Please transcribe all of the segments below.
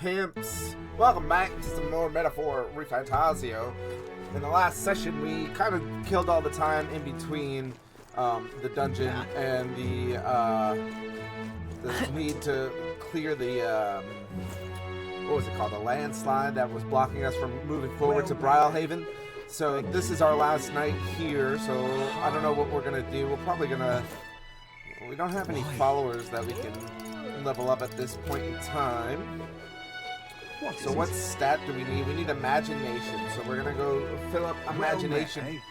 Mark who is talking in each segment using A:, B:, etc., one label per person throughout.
A: pimps? Welcome back to some more Metaphor ReFantazio. In the last session, we kind of killed all the time in between the dungeon and the need to clear the, what was it called? The landslide that was blocking us from moving forward to BRILEHAVEN. So this is our last night here, so I don't know what we're going to do. We're probably going to... We don't have any followers that we can level up at this point in time. So what stat do we need? We need imagination. So we're going to go fill up imagination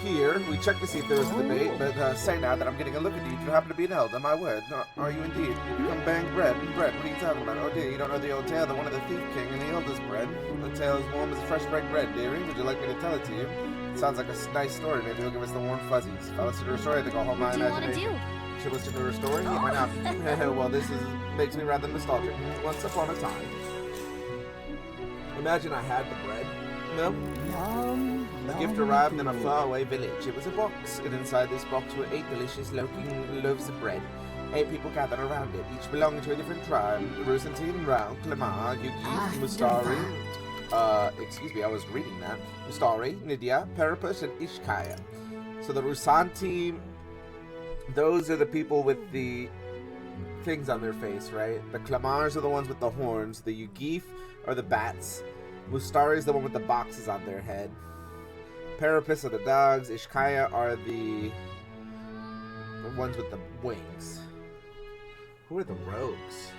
A: here. We checked to see if there was a debate, but say now that I'm getting a look at you, you happen to be an elder, my word. No, are you indeed? You become bang bread. Bread, what are you talking about? Oh dear, you don't know the old tale, the one of the thief king and the elder's bread. The tale is warm as fresh baked bread, dearie. Would you like me to tell it to you? It sounds like a nice story. Maybe you'll give us the warm fuzzies. If I listen to her story, I think I'll hold my imagination. What do you want to do? Should listen to her story? Why not? Well, this makes me rather nostalgic. Once upon a time. Imagine I had the bread. No? A gift arrived in a faraway village. It was a box, and inside this box were 8 delicious-looking loaves of bread. 8 people gathered around it, each belonging to a different tribe. Rusantine, Rao, Clemar, Yuki, Mustari. Excuse me, I was reading that. Mustari, Nydia, Peripus, and Ishkaya. So the Rusanti, those are the people with the things on their face, right? The Clemars are the ones with the horns. The Yugif are the bats. Mustari is the one with the boxes on their head. Peripus are the dogs. Ishkaya are the ones with the wings. Who are the rogues?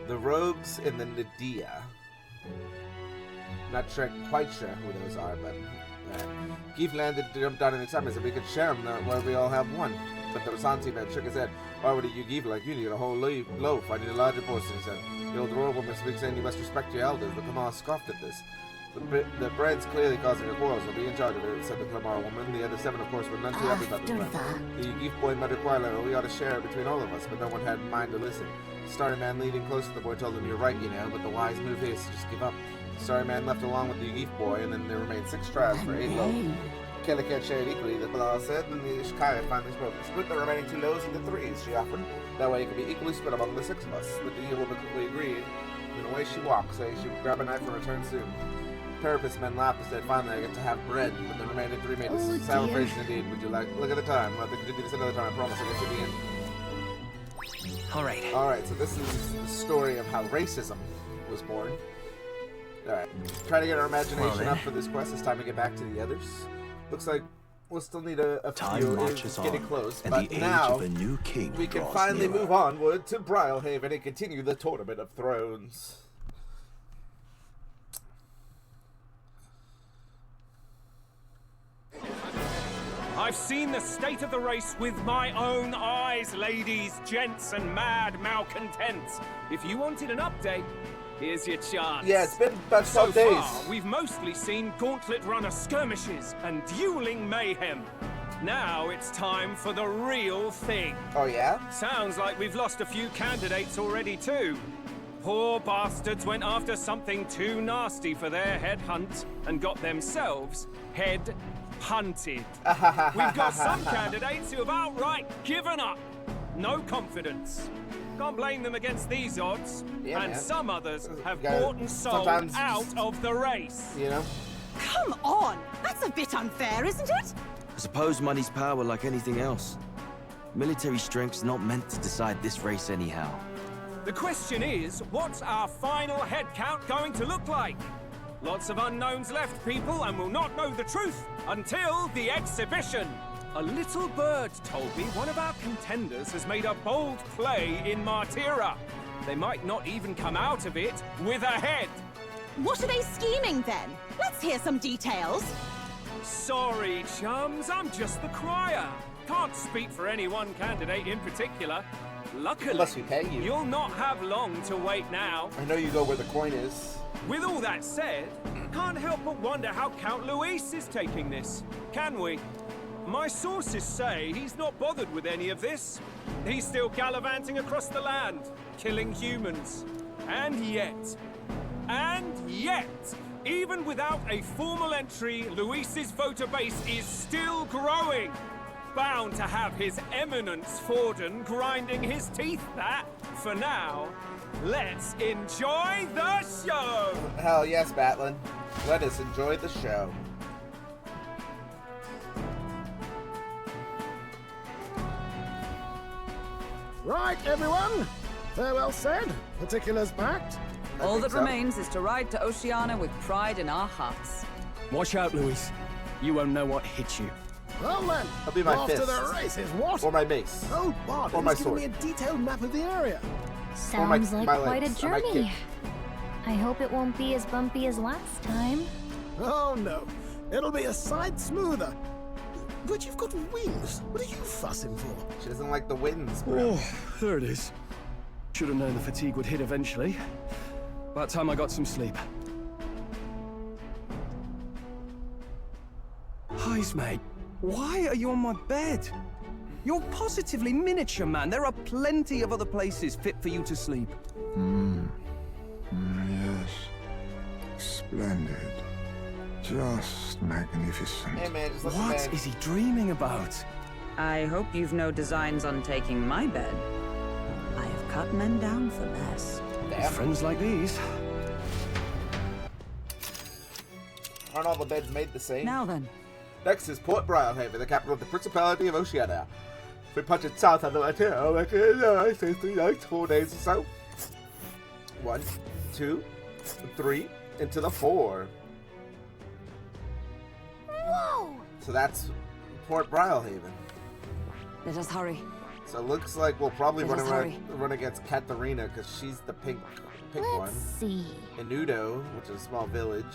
A: The rogues and the Nydia. Not quite sure who those are, but Geef landed, jumped down in the time and said we could share them where we all have one. But the Rasanti man shook his head. Why would you give like you need a whole loaf? I need a larger portion, he said. The old royal woman speaks saying you must respect your elders. The Clemar scoffed at this. The bread's clearly causing a quarrel, so be in charge of it, said the Clemar woman. The other 7, of course, were none too happy about this plan. The Yugif boy muttered quietly, we ought to share it between all of us, but no one had mind to listen. The starry man leading close to the boy told him, you're right, you know, but the wise move is to just give up. The starry man left along with the Yugif boy, and then there remained 6 tribes for 8 loaves. Kelly can't share it equally, the Bilal said, and the Ishkaya finally spoke. Split the remaining 2 loaves into 3s, she offered. That way it could be equally split among the 6 of us. The Nydia woman quickly agreed, and away she walked, saying she would grab a knife and return soon. Peripus men laughed and said, finally I get to have bread, but the remaining 3 made a sour face indeed. Would you like, look at the time. Well, they could do this another time, I promise I'll get to the end. Alright, so this is the story of how racism was born. Alright, try to get our imagination up for this quest. It's time to get back to the others. Looks like we'll still need a few. It's getting close, but now we can finally move onward to BRILEHAVEN and continue the Tournament of Thrones.
B: I've seen the state of the race with my own eyes, ladies, gents, and mad malcontents. If you wanted an update, here's your chance.
A: Yeah, it's been about 12 days.
B: So far, we've mostly seen gauntlet runner skirmishes and dueling mayhem. Now it's time for the real thing.
A: Oh, yeah?
B: Sounds like we've lost a few candidates already, too. Poor bastards went after something too nasty for their head hunt and got themselves head hunted. We've got some candidates who have outright given up. No confidence. Can't blame them against these odds.
A: Yeah,
B: and
A: man.
B: Some others have bought and sold out of the race.
A: You know?
C: Come on! That's a bit unfair, isn't it?
D: I suppose money's power like anything else. Military strength's not meant to decide this race anyhow.
B: The question is, what's our final head count going to look like? Lots of unknowns left, people, and we'll not know the truth until the exhibition. A little bird told me one of our contenders has made a bold play in Martira. They might not even come out of it with a head.
C: What are they scheming then? Let's hear some details.
B: Sorry, chums, I'm just the crier. Can't speak for any one candidate in particular. Luckily,
A: Unless we pay you.
B: You'll not have long to wait now.
A: I know you go where the coin is.
B: With all that said, can't help but wonder how Count Luis is taking this, can we? My sources say he's not bothered with any of this. He's still gallivanting across the land, killing humans. And yet, even without a formal entry, Luis's voter base is still growing. bound to have His Eminence Forden grinding his teeth that, for now, let's enjoy the show!
A: Hell yes, Batlin. Let us enjoy the show.
E: Right, everyone. Farewell said. Particulars packed.
F: All that
A: so.
F: remains is to ride to Oceania with pride in our hearts.
G: Watch out, Louis. You won't know what hit you.
E: Well then,
A: I'll be my
E: off
A: fist.
E: to the races, what?
A: Or my mace.
E: Oh, Bart,
A: Or my
E: he's giving
A: sword.
E: me a detailed map of the area.
H: Sounds like
A: my
H: quite a
A: legs. I might
H: journey.
A: kick.
H: I hope it won't be as bumpy as last time.
E: Oh no, it'll be a sight smoother. But you've got wings. What are you fussing for?
A: She doesn't like the winds, bro.
G: Oh, there it is. Should have known the fatigue would hit eventually. About time I got some sleep. Heis, mate. Why are you on my bed? You're positively miniature, man. There are plenty of other places fit for you to sleep.
I: Yes. Splendid. Just magnificent.
A: Hey man, just let the
G: What
A: man.
G: is he dreaming about?
F: I hope you've no designs on taking my bed. I have cut men down for less.
A: Damn.
G: Friends like these.
A: Aren't all the beds made the same?
F: Now then,
A: Next is Port BRILEHAVEN, the capital of the Principality of Oceania. If we punch it south on the Latino, like I say 3 nights, 4 days or so. 1, 2, 3, into the 4.
H: Whoa!
A: So that's Port BRILEHAVEN.
F: let us hurry.
A: So it looks like we'll probably
F: Let us hurry.
A: run against Katharina because she's the pink
H: Let's
A: one.
H: see.
A: In Udo, which is a small village.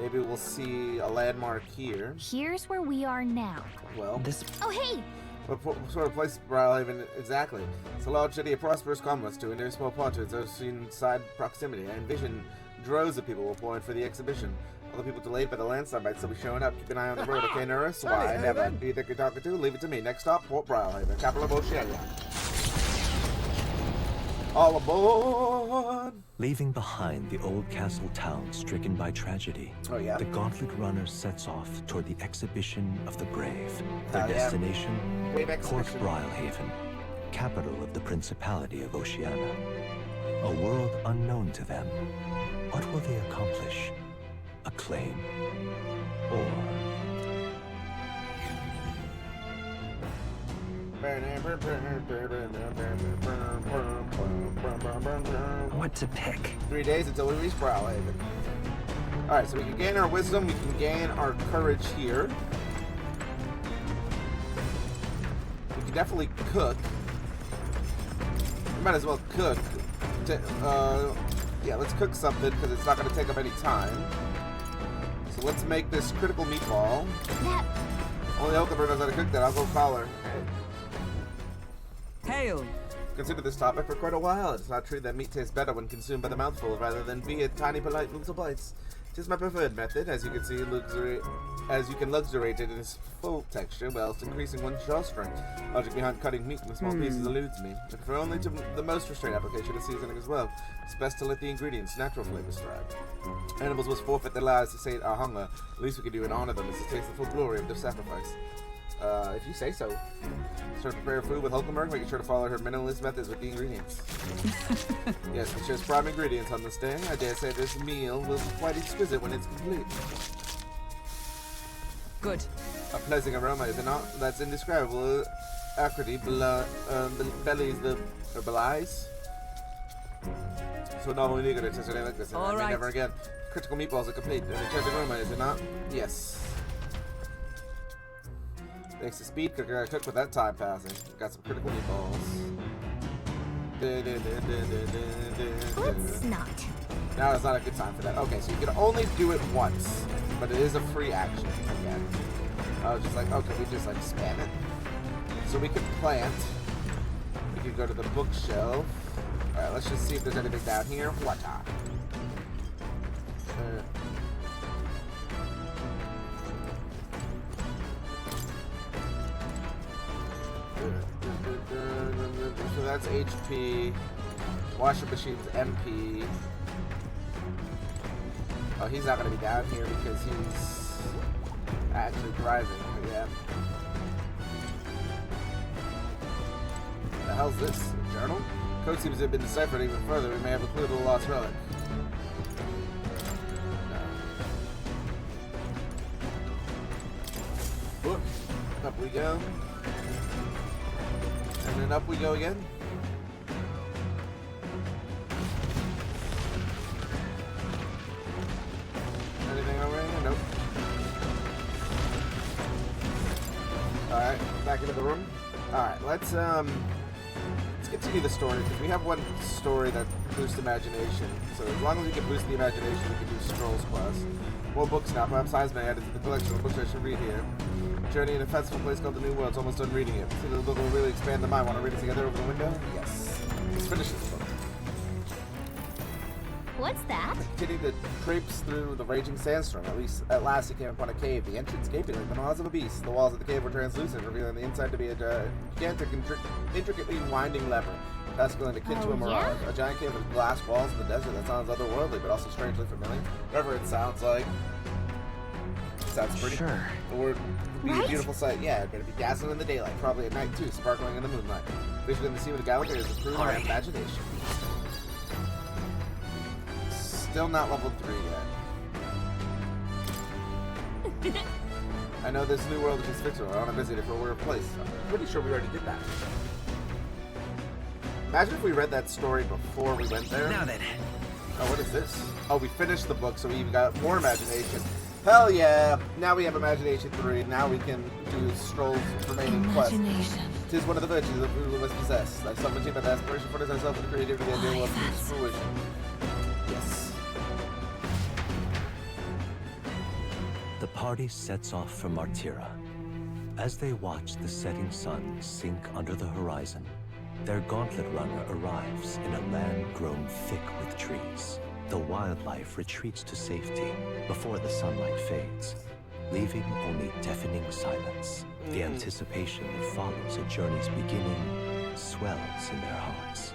A: Maybe we'll see a landmark here.
H: Here's where we are now.
A: Well,
H: Oh, hey!
A: what sort of place is BRILEHAVEN exactly? It's a large city of prosperous commerce to a small pond to its ocean-side proximity. I envision droves of people will pour in for the exhibition. All the people delayed by the landslide might still be showing up. Keep an eye on the road, okay, Nurse? Why? Never. Who do you think you're talking to? Leave it to me. Next stop, Port BRILEHAVEN, capital of Oceania. All aboard!
J: Leaving behind the old castle town stricken by tragedy,
A: Oh, yeah?
J: the Gauntlet Runner sets off toward the exhibition of the brave. Their
A: Oh, yeah.
J: destination,
A: Wave
J: Port
A: exhibition.
J: BRILEHAVEN, capital of the Principality of Oceania. A world unknown to them. What will they accomplish? Acclaim? Or
G: What to pick?
A: 3 days until we reach BRILEHAVEN. Alright, so we can gain our wisdom, we can gain our courage here. We can definitely cook. We might as well cook. Yeah, let's cook something because it's not going to take up any time. So let's make this critical meatball.
H: That...
A: Only Huckleberry knows how to cook that. I'll go call her.
F: Hail!
A: Consider this topic for quite a while. It's not true that meat tastes better when consumed by the mouthful rather than via tiny, polite little bites. It is my preferred method, as you can see, luxuriate it in its full texture, whilst increasing one's jaw strength. Logic behind cutting meat into small pieces eludes me. I prefer only to the most restrained application of seasoning as well. It's best to let the ingredients' natural flavors thrive. Animals must forfeit their lives to sate our hunger. The least we can do in honor them is to taste the full glory of their sacrifice. If you say so. Start to prepare food with Hulkenberg, making sure to follow her minimalist methods with the ingredients. Yes, we chose prime ingredients on this day. I dare say this meal will be quite exquisite when it's complete.
F: Good.
A: A pleasing aroma, is it not? That's indescribable. Acrity bellies the belies. So not only gonna taste anything like this,
F: All
A: I may
F: right.
A: never again. Critical meatballs are complete. An enchanting aroma, is it not? Yes. Thanks to speed cooker, I cooked with that time passing. Got some critical meatballs.
H: Let's not.
A: Now it's not a good time for that. Okay, so you can only do it once, but it is a free action again. I was just like, okay, we just like spam it. So we can plant. We can go to the bookshelf. Alright, let's just see if there's anything down here. What? So that's HP. Washing machine's MP. Oh, he's not gonna be down here because he's actually driving. But yeah. What the hell's this? A journal? Code seems to have been deciphered even further. We may have a clue to the lost relic. No. Whoop. Up we go. And then up we go again. Anything over here? Nope. Alright, back into the room. Alright, let's continue the story, because we have one story that boosts imagination. So as long as we can boost the imagination, we can do Stroll's quest. More books now. Perhaps Heisman added to the collection of books I should read here. Journey in a festival place called the New World. It's almost done reading it. See, the book will really expand the mind. Want to read it together over the window? Yes. Let's finish this book.
H: What's that?
A: Continue to traipse through the raging sandstorm. At last he came upon a cave. The entrance gaping like the mouths of a beast. The walls of the cave were translucent, revealing the inside to be a gigantic, intricately winding labyrinth. Tascling akin to a mirage. A giant cave with glass walls in the desert. That sounds otherworldly, but also strangely familiar. Whatever it sounds like. Sounds pretty.
D: Sure.
A: The word would be a beautiful sight. Yeah, it'd better be dazzling in the daylight, probably at night too, sparkling in the moonlight. Vision in the sea with a galaxy is a true imagination. Still not level 3 yet. I know this new world is just fictional. I want to visit it for a weird place. I'm pretty sure we already did that. Imagine if we read that story before we went there.
D: Now then.
A: Oh, what is this? Oh, we finished the book, so we even got more imagination. Hell yeah! Now we have imagination 3. Now we can do Stroll's remaining quest. Tis one of the virtues that we must possess. Like someone cheap of aspiration for ourselves and creativity and ideal world to fruition. Yes.
J: The party sets off for Martira. As they watch the setting sun sink under the horizon, their gauntlet runner arrives in a land grown thick with trees. The wildlife retreats to safety before the sunlight fades, leaving only deafening silence. The anticipation that follows a journey's beginning swells in their hearts.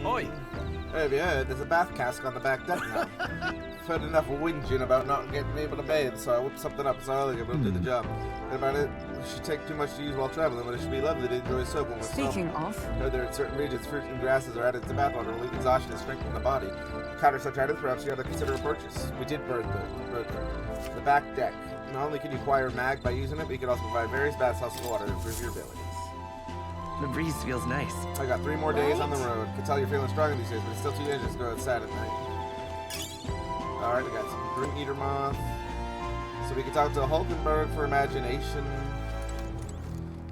G: Oi!
A: Hey, yeah, there's a bath cask on the back deck now. I've heard enough whinging about not getting able to bathe, so I whipped something up. It's all elegant, but it'll do the job. And about it, it should take too much to use while traveling, but it should be lovely to enjoy soaking with
F: Speaking
A: soap.
F: of,
A: Heard there in certain regions, fruit and grasses are added to bathwater to relieve exhaustion and strengthen the body. Counter such items, perhaps you ought to consider a purchase. We did burn the back deck. Not only can you acquire mag by using it, but you can also provide various bathhouse of water to improve your abilities.
D: The breeze feels nice.
A: I got 3 more days on the road. Can tell you're feeling strong these days, but it's still too dangerous to go outside at night. Alright, I got some Drink Eater Moth. So we can talk to Hulkenberg for imagination.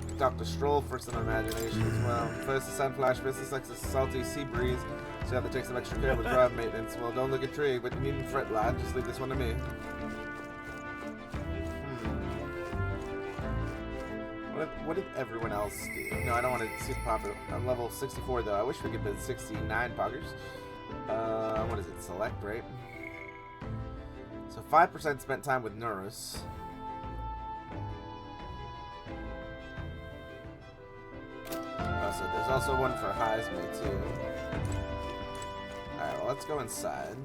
A: We can talk to Stroll for some imagination as well. First, the sun flash business likes a salty sea breeze, so you have to take some extra care with drive maintenance. Well, don't look intrigued, but you needn't fret, lad. Just leave this one to me. What did everyone else do? No, I don't want to see the profit. I'm level 64 though. I wish we could bid 69 poggers. What is it? Select, right? So 5% spent time with Nurus. Oh, so there's also one for Heisman too. Alright, well let's go inside.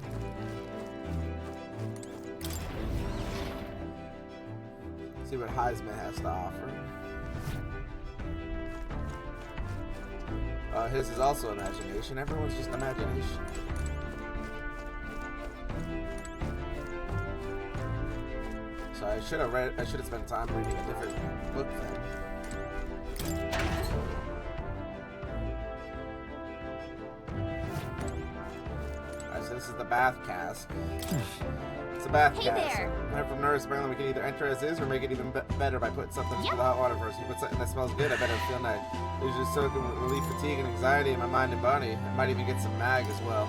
A: See what Heisman has to offer. His is also imagination. Everyone's just imagination. So I should have spent time reading a different book then. Alright, so this is the bath cask. It's a bath cask. And from Nurse, apparently we can either enter as is or make it even better by putting something into the hot water first. You put something that smells good, I bet it'll feel nice. It's just so it can relieve fatigue and anxiety in my mind and body. I might even get some mag as well.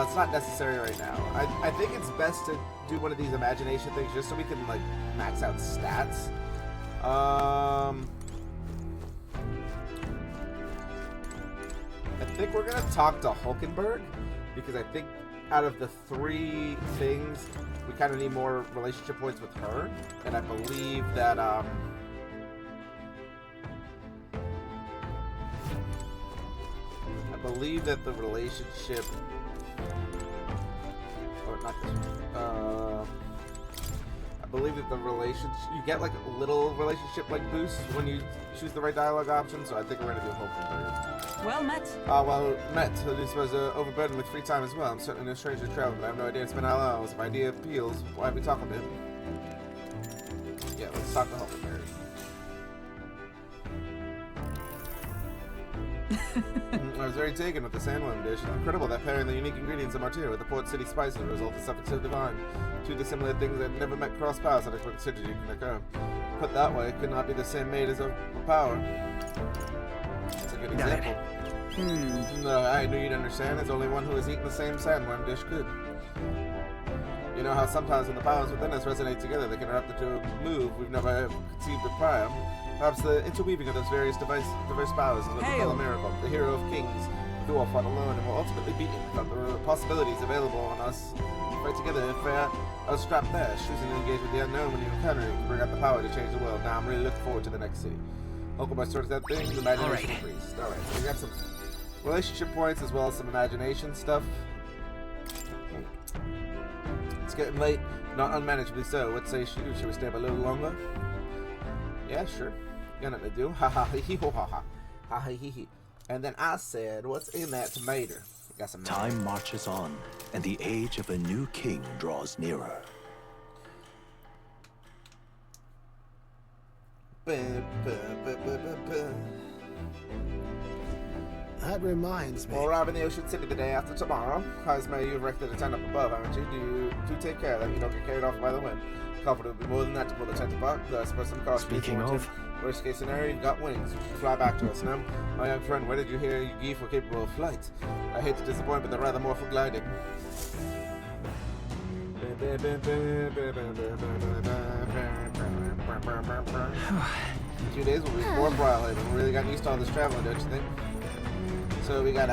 A: It's not necessary right now. I think it's best to do one of these imagination things just so we can like max out stats. I think we're gonna talk to Hulkenberg because I think out of the 3 things, we kind of need more relationship points with her, and I believe that the relationship, or not this one, I believe that the relationship, you get like a little relationship like boost when you choose the right dialogue option, so I think we're gonna do Hopeful Bird.
F: Well met.
A: Well met. This was overburdened with free time as well. I'm certainly no stranger to travel, but I have no idea it's been how long. If my idea appeals, why are we talking to him? Yeah, let's talk to Hopeful Bird. I was very taken with the sandworm dish. Incredible that pairing the unique ingredients of Martyr with the Port City spices resulted in something so divine. 2 dissimilar things that never met cross paths and expect synergy can occur. Put that way, it could not be the same made as a power. That's a good example. No, I knew you'd understand. There's only one who has eaten the same sandworm dish could. You know how sometimes when the powers within us resonate together, they can erupt into a move we've never conceived of prior. Perhaps the interweaving of those various diverse powers is what we call a miracle. The hero of kings, the dwarf fought alone and will ultimately beat him. But the possibilities available on us fight together if I was strapped there, choosing to engage with the unknown when you encounter it can bring out the power to change the world. Now I'm really looking forward to the next city. Local by sort of that thing, the imagination increased. Alright, so we got some relationship points as well as some imagination stuff. It's getting late, not unmanageably so. What say should we stay up a little longer? Yeah, sure. Got nothing to do. Ha ha hee ho ha ha. Ha ha hee hee. And then I said, what's in that tomato? Got some
J: Time marches on, and the age of a new king draws nearer.
E: That reminds me.
A: We'll arrive in the Ocean City the day after tomorrow. As may you've erected a tent up above, haven't you? Do take care that you don't get carried off by the wind. Comfort would be more than that to pull the tent apart. I suppose some cost.
J: Speaking of,
A: worst case scenario, you've got wings. You should fly back to us now. My young friend, where did you hear you geef were capable of flight? I hate to disappoint, but they're rather more for gliding. 2 days will be before BRILEHAVEN. We really got used to all this traveling, don't you think? So we got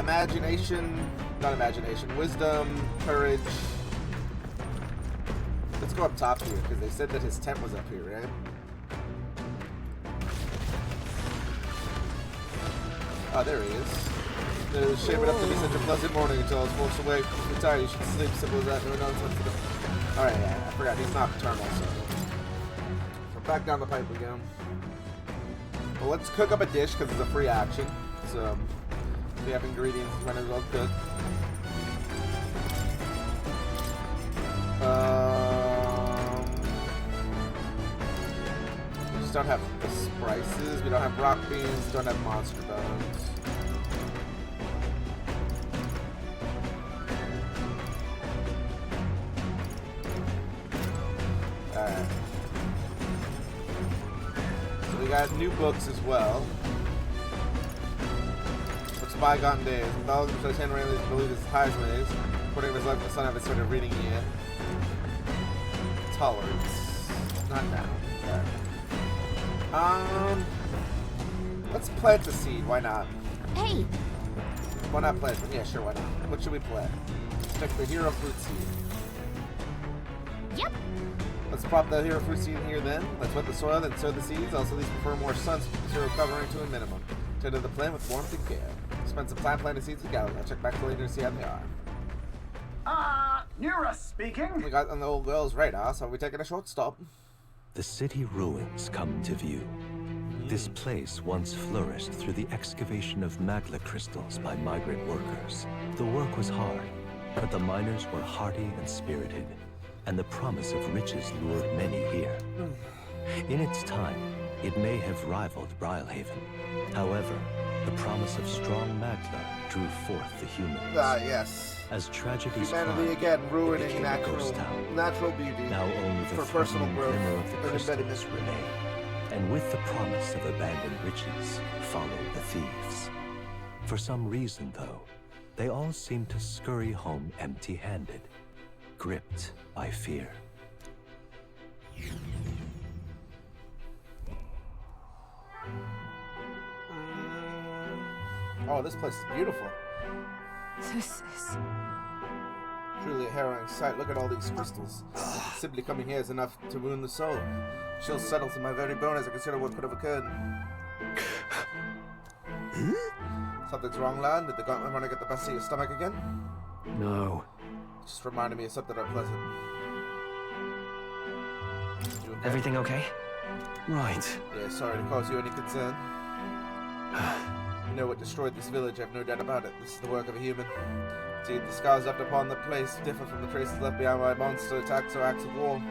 A: wisdom, courage. Let's go up top here, because they said that his tent was up here, right? Oh, there he is. It was shaping up to be such a pleasant morning until I was forced away. If you're tired, you should sleep. Simple as that. No nonsense. Alright, yeah, I forgot. He's nocturnal, so back down the pipe we go. Well, let's cook up a dish, because it's a free action. So, we have ingredients. Might as well cook. We just don't have the spices. We don't have rock beans. Don't have monster bones. Alright. So we got new books as well. What's Bygone Days? Belgium says Henry believe his highest ways. According to his life, the son haven't started reading it yet. Tolerance. Not now. Okay. Let's plant the seed. Why not?
H: Hey!
A: Why not plant them? Yeah, sure, why not? What should we plant? Let's pick the hero fruit seed.
H: Yep!
A: Let's pop the hero fruit seed in here then. Let's wet the soil, then sow the seeds. Also, these prefer more sun, so keep the zero covering to a minimum. Tend to the plant with warmth and care. Spend some time planting seeds together. I'll check back later to see how they are.
K: Nura speaking.
A: We got on the old girl's radar, so we're taking a short stop.
J: The city ruins come to view. This place once flourished through the excavation of magla crystals by migrant workers. The work was hard, but the miners were hardy and spirited, and the promise of riches lured many here. In its time, it may have rivaled BRILEHAVEN. However, the promise of strong magla drew forth the humans.
A: Yes.
J: As tragedies
A: humanity again ruining natural beauty
J: now only the
A: for personal growth
J: of the
A: and
J: crystals remain. And with the promise of abandoned riches followed the thieves. For some reason, though, they all seem to scurry home empty-handed, gripped by fear.
A: Oh, this place is beautiful.
C: This is
A: Truly a harrowing sight. Look at all these crystals. Simply coming here is enough to wound the soul. Chills settle to my very bone as I consider what could have occurred. Something's wrong, lad? Did the gauntlet runner get the best of your stomach again?
G: No.
A: Just reminded me of something unpleasant. You okay?
G: Everything okay? Right.
A: Yeah, sorry to cause you any concern. You know what destroyed this village, I've no doubt about it. This is the work of a human. Indeed, the scars left upon the place differ from the traces left behind by monster attacks or acts of war.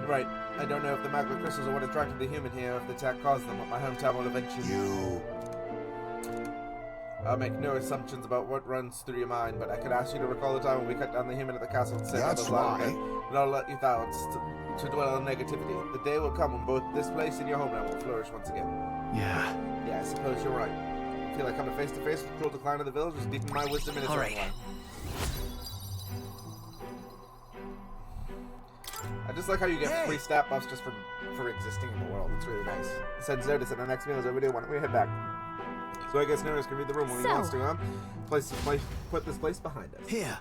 A: Right, I don't know if the magma crystals are what attracted the human here, or if the attack caused them, but my hometown will eventually... I'll make no assumptions about what runs through your mind, but I could ask you to recall the time when we cut down the human at the castle and set others alive again, and I'll let you thoughts to dwell on negativity. The day will come when both this place and your homeland will flourish once again.
G: Yeah.
A: Yeah, I suppose you're right. I feel like coming face to face with the cruel decline of the village is deepening my wisdom in its own way. I just like how you get free stat buffs just for existing in the world. It's really nice. It sends notice in our next meal is every day. Why don't we head back? So I guess Neris can read the room when he wants to, huh? Put this place behind us.
E: Here.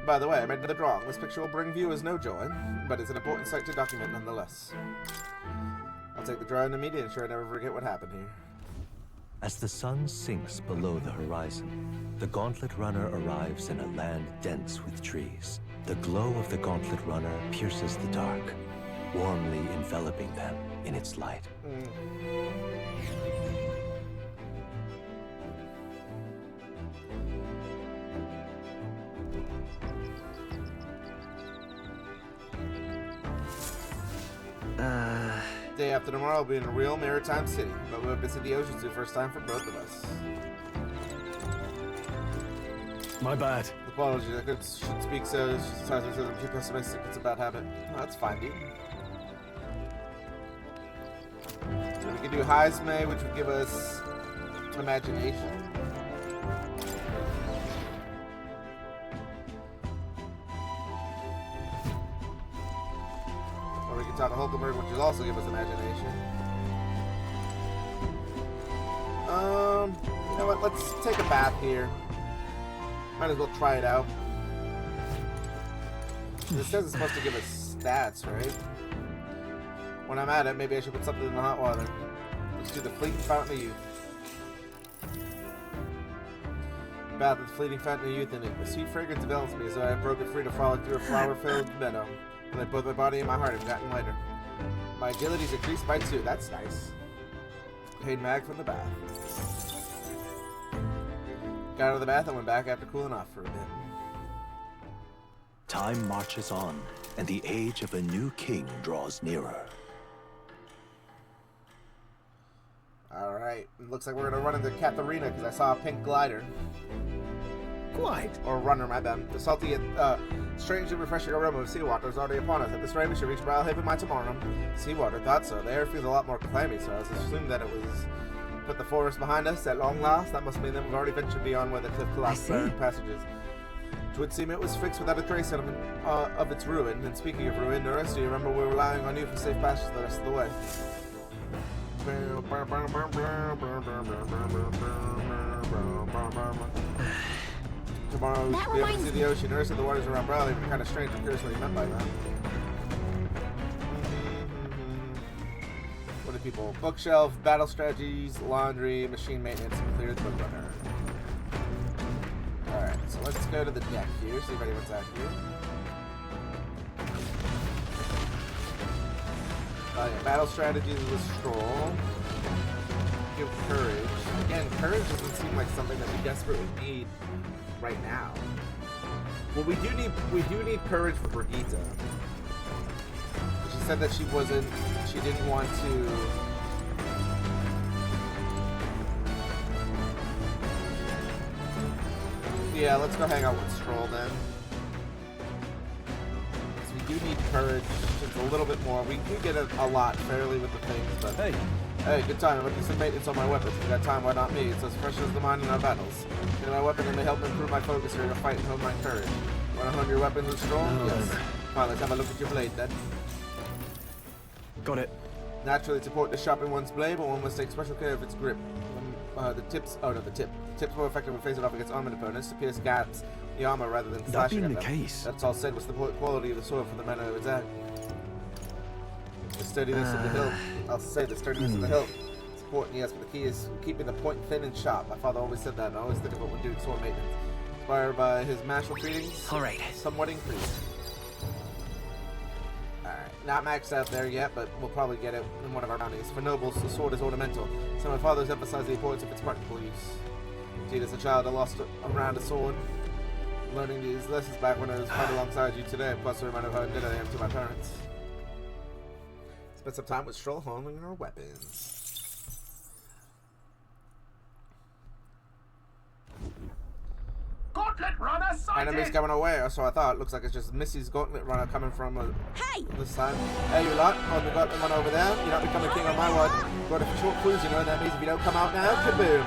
A: By the way, I made the drawing. This picture will bring viewers no joy, but it's an important sight to document nonetheless. I'll take the drawing to media and ensure I never forget what happened here.
J: As the sun sinks below the horizon, the Gauntlet Runner arrives in a land dense with trees. The glow of the Gauntlet Runner pierces the dark, warmly enveloping them in its light. Day after tomorrow, I'll be in a real maritime city, but we'll visit the oceans for the first time for both of us.
G: My bad.
A: Apologies, I should speak so. Sometimes I'm too pessimistic. It's a bad habit. No, that's fine, dude. So we could do Heisme, which would give us imagination. Or we could talk to Hulkenberg, which will also give us imagination. You know what? Let's take a bath here. Might as well try it out. This says it's supposed to give us stats, right? When I'm at it, maybe I should put something in the hot water. Let's do the Fleeting Fountain of Youth. Bath with Fleeting Fountain of Youth in it. A sweet fragrance envelops me as though I have broken free to frolic through a flower-filled meadow. And then both my body and my heart have gotten lighter. My agility's increased by 2. That's nice. Paid Mag from the bath. Got out of the bath and went back after cooling off for a bit.
J: Time marches on, and the age of a new king draws nearer.
A: Alright, looks like we're gonna run into Katharina because I saw a pink glider.
E: Quite.
A: Or runner, my bad. The salty and strangely refreshing aroma of seawater is already upon us. At this rate, we should reach BRILEHAVEN by tomorrow. Seawater, thought so. The air feels a lot more clammy, so I assumed that it was... Put the forest behind us at long last. That must mean that we've already ventured beyond where the cliff collapsed barren passages. It would seem it was fixed without a trace of its ruin. And speaking of ruin, Neris, do you remember we were relying on you for safe passage the rest of the way? Tomorrow we should be able to see the ocean. Neris said the waters around BRILEHAVEN are kind of strange. I'm curious what he meant by that. What do people? Bookshelf, battle strategies, laundry, machine maintenance, and clear the book runner. Alright, so let's go to the deck here, see if anyone's out here. Yeah, battle strategies was stroll. Give courage. Again, courage doesn't seem like something that we desperately need right now. Well, we do need courage for Brigitte. She said that she didn't want to... Yeah, let's go hang out with Stroll then. Because we do need courage, just a little bit more. We do get a lot fairly with the things, but... Hey, good time. I'm looking some maintenance on my weapons. If you got time, why not me? It's as fresh as the mind in our battles. Get my weapon and they help improve my focus here to fight and hone my courage. Want to hone your weapons with Stroll? Yes. Fine, let's have a look at your blade then.
G: Got it.
A: Naturally, it's important to sharpen one's blade, but one must take special care of its grip. The tips more effective when facing off against armored opponents to pierce gaps in the armor rather than
D: That
A: slashing
D: being
A: at
D: the
A: them.
D: case,
A: That's all said was the quality of the sword for the manner of attack. The sturdiness of the hilt. I'll say the sturdiness of the hilt. Support, yes, but the key is keeping the point thin and sharp. My father always said that, and I always think of it when doing sword maintenance. Inspired by his martial trainings,
G: Alright.
A: somewhat increased. Alright, not maxed out there yet, but we'll probably get it in one of our bounties. For nobles, the sword is ornamental, so my father's emphasized the importance of its practical use. Indeed, as a child, I lost around a sword. Learning these lessons back when I was fighting alongside you today, plus a reminder of how indebted I am to my parents. Spent some time with Stroll honing our weapons.
E: Gauntlet runner sighted!
A: Enemies coming away, or so I thought. Looks like it's just Missy's gauntlet runner coming from this side. Hey, you lot, on the gauntlet runner over there. You're not becoming king on my watch. Got a short cruise, you know. That means if you don't come out now, kaboom.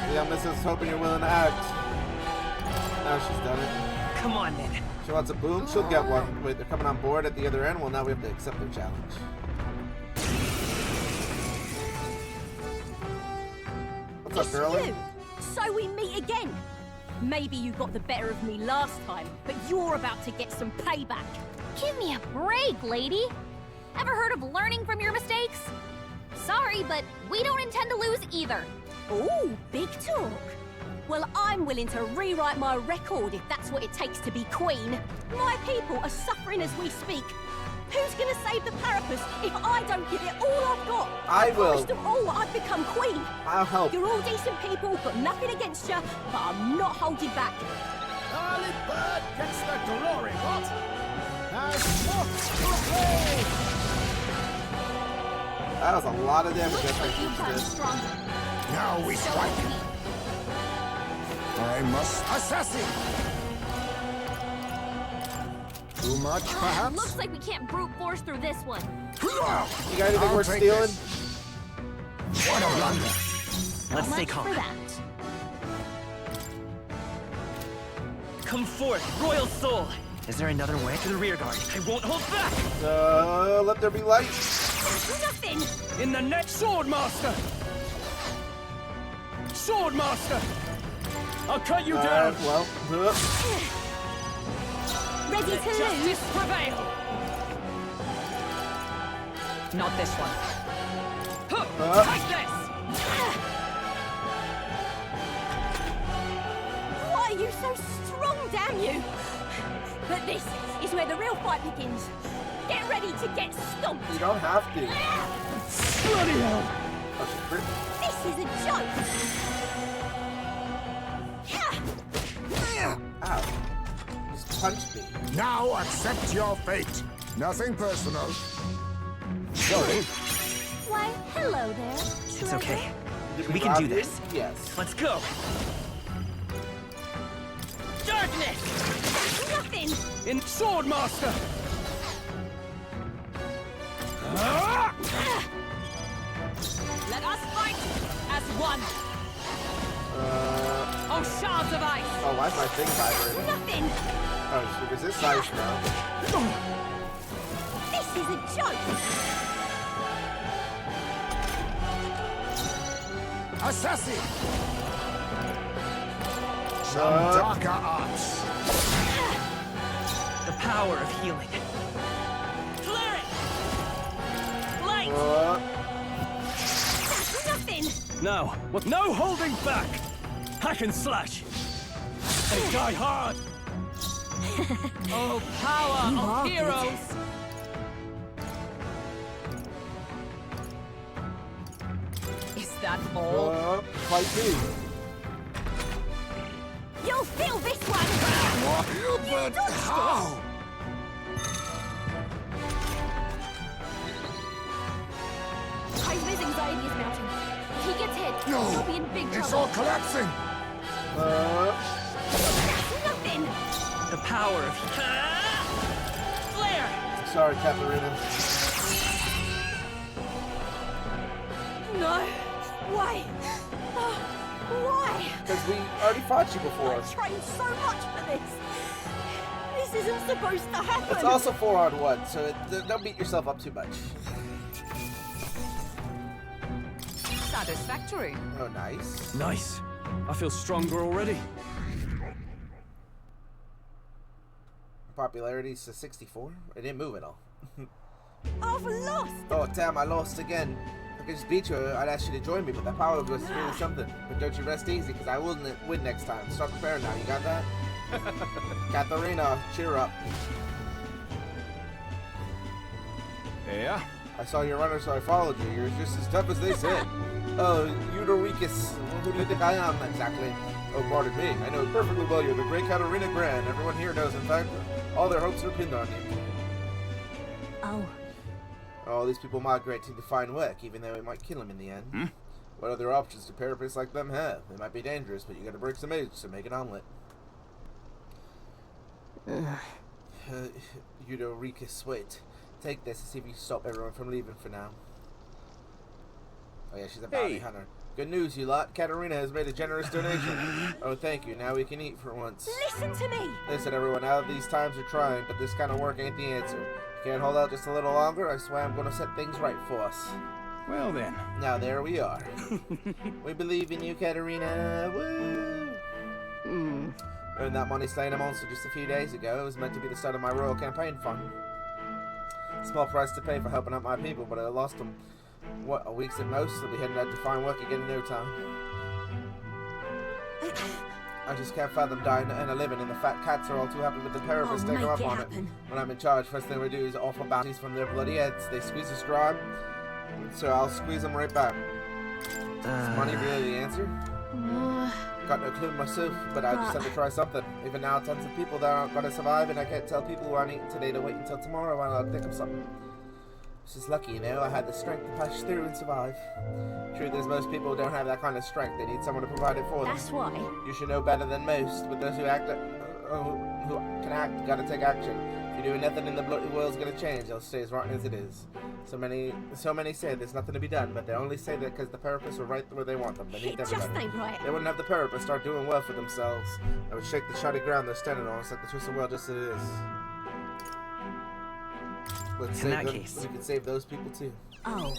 A: The young missus hoping you're willing to act. Now she's done it.
G: Come on, then.
A: She wants a boom, she'll get one. Wait, they're coming on board at the other end. Well, now we have to accept their challenge. What's up, girlie?
C: So we meet again. Maybe you got the better of me last time, but you're about to get some payback.
H: Give me a break, lady. Ever heard of learning from your mistakes? Sorry, but we don't intend to lose either.
C: Ooh, big talk. Well, I'm willing to rewrite my record if that's what it takes to be queen. My people are suffering as we speak. Who's gonna save the Parapus if I don't give it all I've got?
A: I will.
C: Promised them all I'd become queen.
A: I'll help.
C: You're all decent people, got nothing against you, but I'm not holding back.
E: Early bird gets the glory, what? As what's to play?
A: That was a lot of damage.
H: Looks like you turned stronger.
E: Now we
H: So
E: strike.
H: are we.
E: I must assassin. Too much, perhaps?
H: Looks like we can't brute force through this one.
A: You got anything
E: I'll
A: worth
E: take
A: stealing?
E: this. What a blunder.
G: Let's stay
H: Much for
G: calm.
H: that.
G: Come forth, royal soul. Is there another way? To the rear guard. I won't hold back.
A: Let there be light.
C: Nothing!
G: In the next Swordmaster. Swordmaster. I'll cut you down.
A: Well,
C: Ready to lose?
G: Justice prevail. Not this one. Take this.
C: Why are you so strong, damn you? But this is where the real fight begins. Get ready to get stomped.
A: you don't have to.
G: Bloody hell.
A: Oh, she's pretty.
C: This is a joke.
A: Ow. Just punched me.
E: Now accept your fate. Nothing personal. Sorry.
H: Why, hello there.
G: It's okay.
A: Did
G: We can
A: rob
G: do
A: you?
G: this.
A: Yes.
G: Let's go. Darkness.
C: Nothing.
G: In Swordmaster.
C: Let us fight as one.
G: Oh, shards of ice.
A: Oh, why is my thing vibrating?
C: Nothing.
A: Oh, she resists ice now.
C: This is a joke.
E: Assassin. Some darker arts.
G: The power of healing. Flare it. Light.
C: Nothing.
G: Now, with no holding back. Hack and slash. They die hard. Oh, power of heroes.
C: Is that all?
A: Fight me.
C: You'll feel this one.
E: But how?
H: Heisman's anxiety is mounting. If he gets hit,
E: No.
H: he'll be in big
E: It's
H: trouble.
E: all collapsing.
C: Nothing.
G: The power of flare.
A: Sorry, Katharina.
C: No. Why? Why?
A: Because we already fought you before.
C: I trained so much for this. This isn't supposed to happen.
A: It's also 4-on-1, so don't beat yourself up too much.
C: So
F: Satisfactory.
A: Oh, nice.
B: Nice. I feel stronger already.
A: Popularity's to 64. It didn't move at all.
C: I've lost!
A: Oh, damn, I lost again. If I could just beat you, I'd ask you to join me, but that power was really something. But don't you rest easy, because I will win next time. Start preparing now, you got that? Katharina, cheer up.
B: Yeah?
A: I saw your runner, so I followed you. You're just as tough as they said. Oh, Eudorecus. Who do you think I am, exactly? Oh, pardon me. I know perfectly well you're the great Katarina Gran. Everyone here knows, in fact. All their hopes are pinned on you.
C: Oh.
A: All these people migrate to find work, even though it might kill them in the end.
B: Hmm?
A: What other options do parapets like them have? They might be dangerous, but you gotta break some eggs to make an omelet. Eudorecus, wait. Take this to see if you stop everyone from leaving for now. Oh yeah, she's a bounty hunter. Good news, you lot. Katarina has made a generous donation. Oh, thank you. Now we can eat for once.
C: Listen to me!
A: Listen, everyone. Now these times are trying, but this kind of work ain't the answer. If you can't hold out just a little longer, I swear I'm gonna set things right for us.
B: Well then.
A: Now there we are. We believe in you, Katarina. Woo! Earned that money slaying a monster just a few days ago. It was meant to be the start of my royal campaign fund. Small price to pay for helping out my people, but I lost them. What, a week's at most? They'll be heading out to find work again in no time. I just can't fathom dying and a living, and the fat cats are all too happy with the parapets taking up on it. When I'm in charge, first thing we do is offer bounties from their bloody heads. They squeeze us dry, so I'll squeeze them right back. Is money really the answer? Got no clue myself, but I just have to try something. Even now, tons of people that aren't gonna survive, and I can't tell people who aren't eating today to wait until tomorrow while I think of something. It's just lucky, you know, I had the strength to push through and survive. Truth is, most people don't have that kind of strength. They need someone to provide it for them.
C: That's why.
A: You should know better than most, but those who who can act gotta take action. If you're doing nothing in the bloody world's gonna change, it'll stay as rotten as it is. So many say there's nothing to be done, but they only say that because the parapets are right where they want them. Beneath
C: It just ain't right.
A: They wouldn't have the parapets start doing well for themselves. I would shake the shoddy ground they're standing on. It's like the twisted world just as it is. Let's save them. We can save those people too.
C: Oh.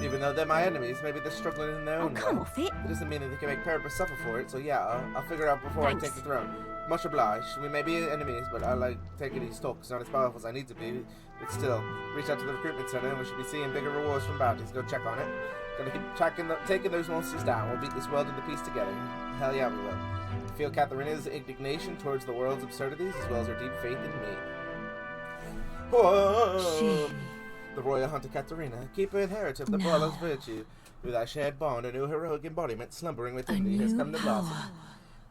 A: Even though they're my enemies, maybe they're struggling in their own way.
C: Come off it.
A: It doesn't mean that they can make parapets suffer for it, so yeah, I'll figure it out before I take the throne. Much obliged. We may be enemies, but I like taking these talks. Not as powerful as I need to be, but still. Reach out to the recruitment center and we should be seeing bigger rewards from bounties. Go check on it. Gotta keep taking those monsters down. We'll beat this world into peace together. Hell yeah, we will. I feel Katharina's indignation towards the world's absurdities as well as her deep faith in me. Whoa! The royal hunter Katarina, keeper inheritor of the brawler's virtue, through thy shared bond, a new heroic embodiment slumbering within thee has come to blossom.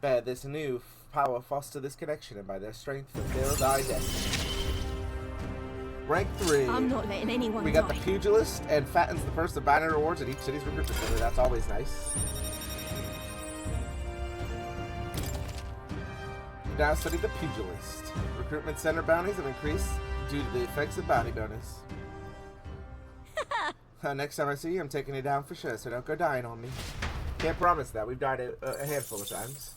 A: Bear this new power, foster this connection, and by their strength fulfill thy destiny. Rank 3.
C: I'm not letting anyone
A: We got
C: die.
A: the pugilist and fattens the purse of banner rewards at each city's recruitment center. That's always nice. Now study the pugilist. Recruitment center bounties have increased due to the effects of bounty bonus. Next time I see you, I'm taking you down for sure, so don't go dying on me. Can't promise that. We've died a handful of times.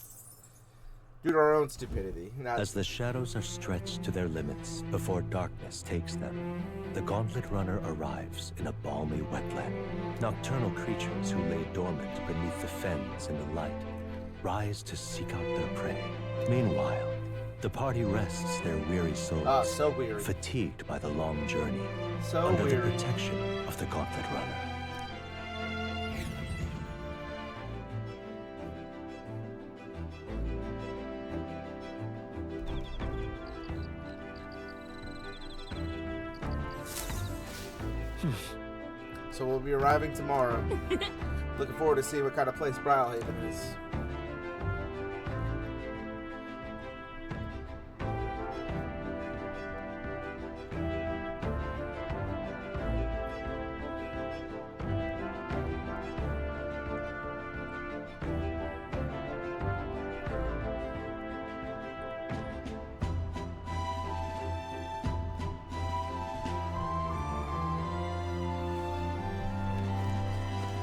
A: Due to our own stupidity.
J: As the shadows are stretched to their limits before darkness takes them, the Gauntlet Runner arrives in a balmy wetland. Nocturnal creatures who lay dormant beneath the fens in the light rise to seek out their prey. Meanwhile, the party rests their weary souls,
A: so weary.
J: fatigued by the long journey,
A: So
J: under
A: weary.
J: the protection of the Gauntlet Runner.
A: So we'll be arriving tomorrow. Looking forward to seeing what kind of place BRILEHAVEN is.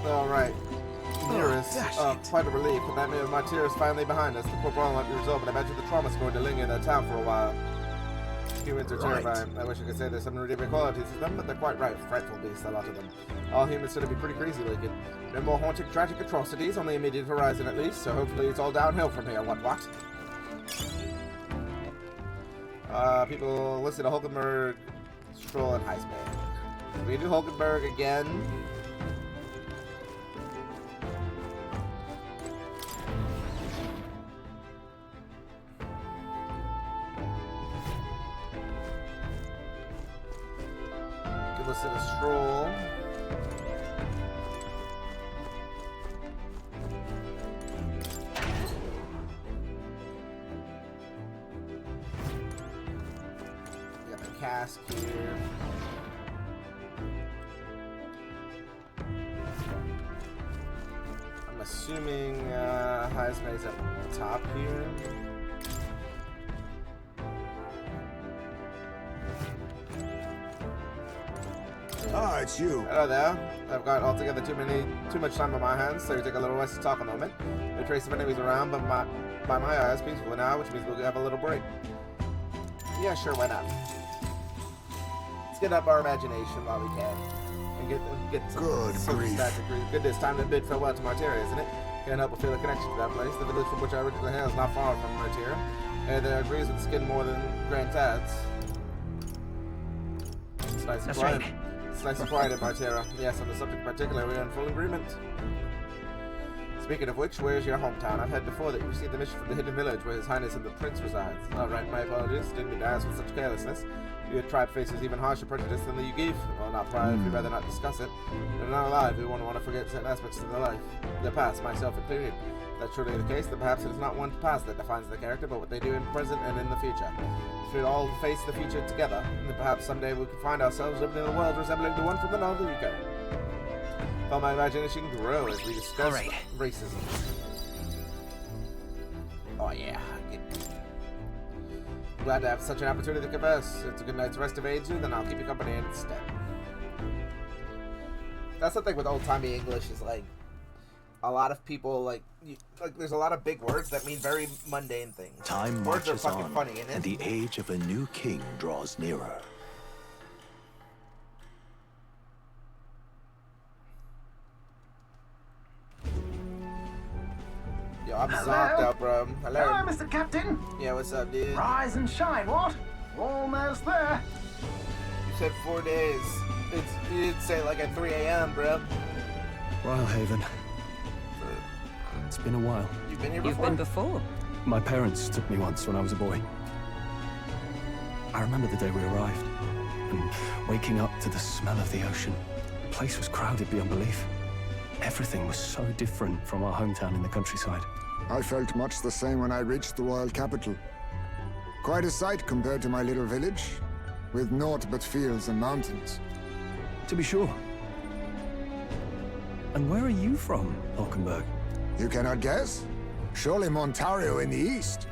A: Alright. Nearest. Quite a relief. And that means my tear is finally behind us. The poor brawl might be resolved, but I imagine the trauma's going to linger in the town for a while. Humans are terrifying. I wish I could say there's some redeeming qualities to them, but they're quite right. Frightful beasts, a lot of them. All humans seem to be pretty crazy looking. No more haunting, tragic atrocities on the immediate horizon at least, so hopefully it's all downhill from here. What? People listed a Hulkenberg, Stroll, and Heisman. We do Hulkenberg again. Listed a Stroll. We got the cask here. I'm assuming Heisman's at the top here.
I: Ah, it's you.
A: Hello there. I've got altogether too much time on my hands, so you take a little rest to talk a moment. No trace of enemies around, but by my eyes, peaceful now, which means we'll have a little break. Yeah, sure, why not? Let's get up our imagination while we can. And get some stats. Goodness, time to bid farewell to Martyria, isn't it? Can't help but feel a connection to that place. The village from which I originally hail is not far from Martyria. And it agrees with skin more than Grand Tats. It's nice and quiet. Right. It's nice and quiet in Martyria. Yes, on the subject in particular, we are in full agreement. Speaking of which, where's your hometown? I've heard before that you received the mission from the hidden village where His Highness and the Prince resides. Alright, my apologies. Didn't mean to ask with such carelessness. Your tribe faces even harsher prejudice than the Yugiv. Well, not pride, if you'd rather not discuss it. They're not alive, we won't want to forget certain aspects of their life. Their past, myself included. If that's truly the case, then perhaps it is not one's past that defines the character, but what they do in the present and in the future. If we all face the future together, then perhaps someday we could find ourselves living in a world resembling the one from the novel UK. Felt my imagination grow as we discuss racism. Oh yeah. Glad to have such an opportunity to converse. It's a good night's rest evades you, then I'll keep you company instead. That's the thing with old-timey English is like a lot of people like there's a lot of big words that mean very mundane things.
J: Time
A: Words are
J: marches
A: fucking
J: on,
A: funny, isn't it?
J: and the age of a new king draws nearer.
A: Yo, I'm zonked out, bro. Hello.
K: Hello, Mr. Captain.
A: Yeah, what's up, dude?
K: Rise and shine, what? Almost there.
A: You said 4 days. You did say like at 3 a.m., bro.
G: BRILEHAVEN. It's been a while.
A: You've been here before?
F: You've been before.
G: My parents took me once when I was a boy. I remember the day we arrived, and waking up to the smell of the ocean. The place was crowded beyond belief. Everything was so different from our hometown in the countryside.
I: I felt much the same when I reached the royal capital. Quite a sight compared to my little village, with naught but fields and mountains.
G: To be sure. And where are you from, Hulkenberg?
I: You cannot guess? Surely Montario in the east.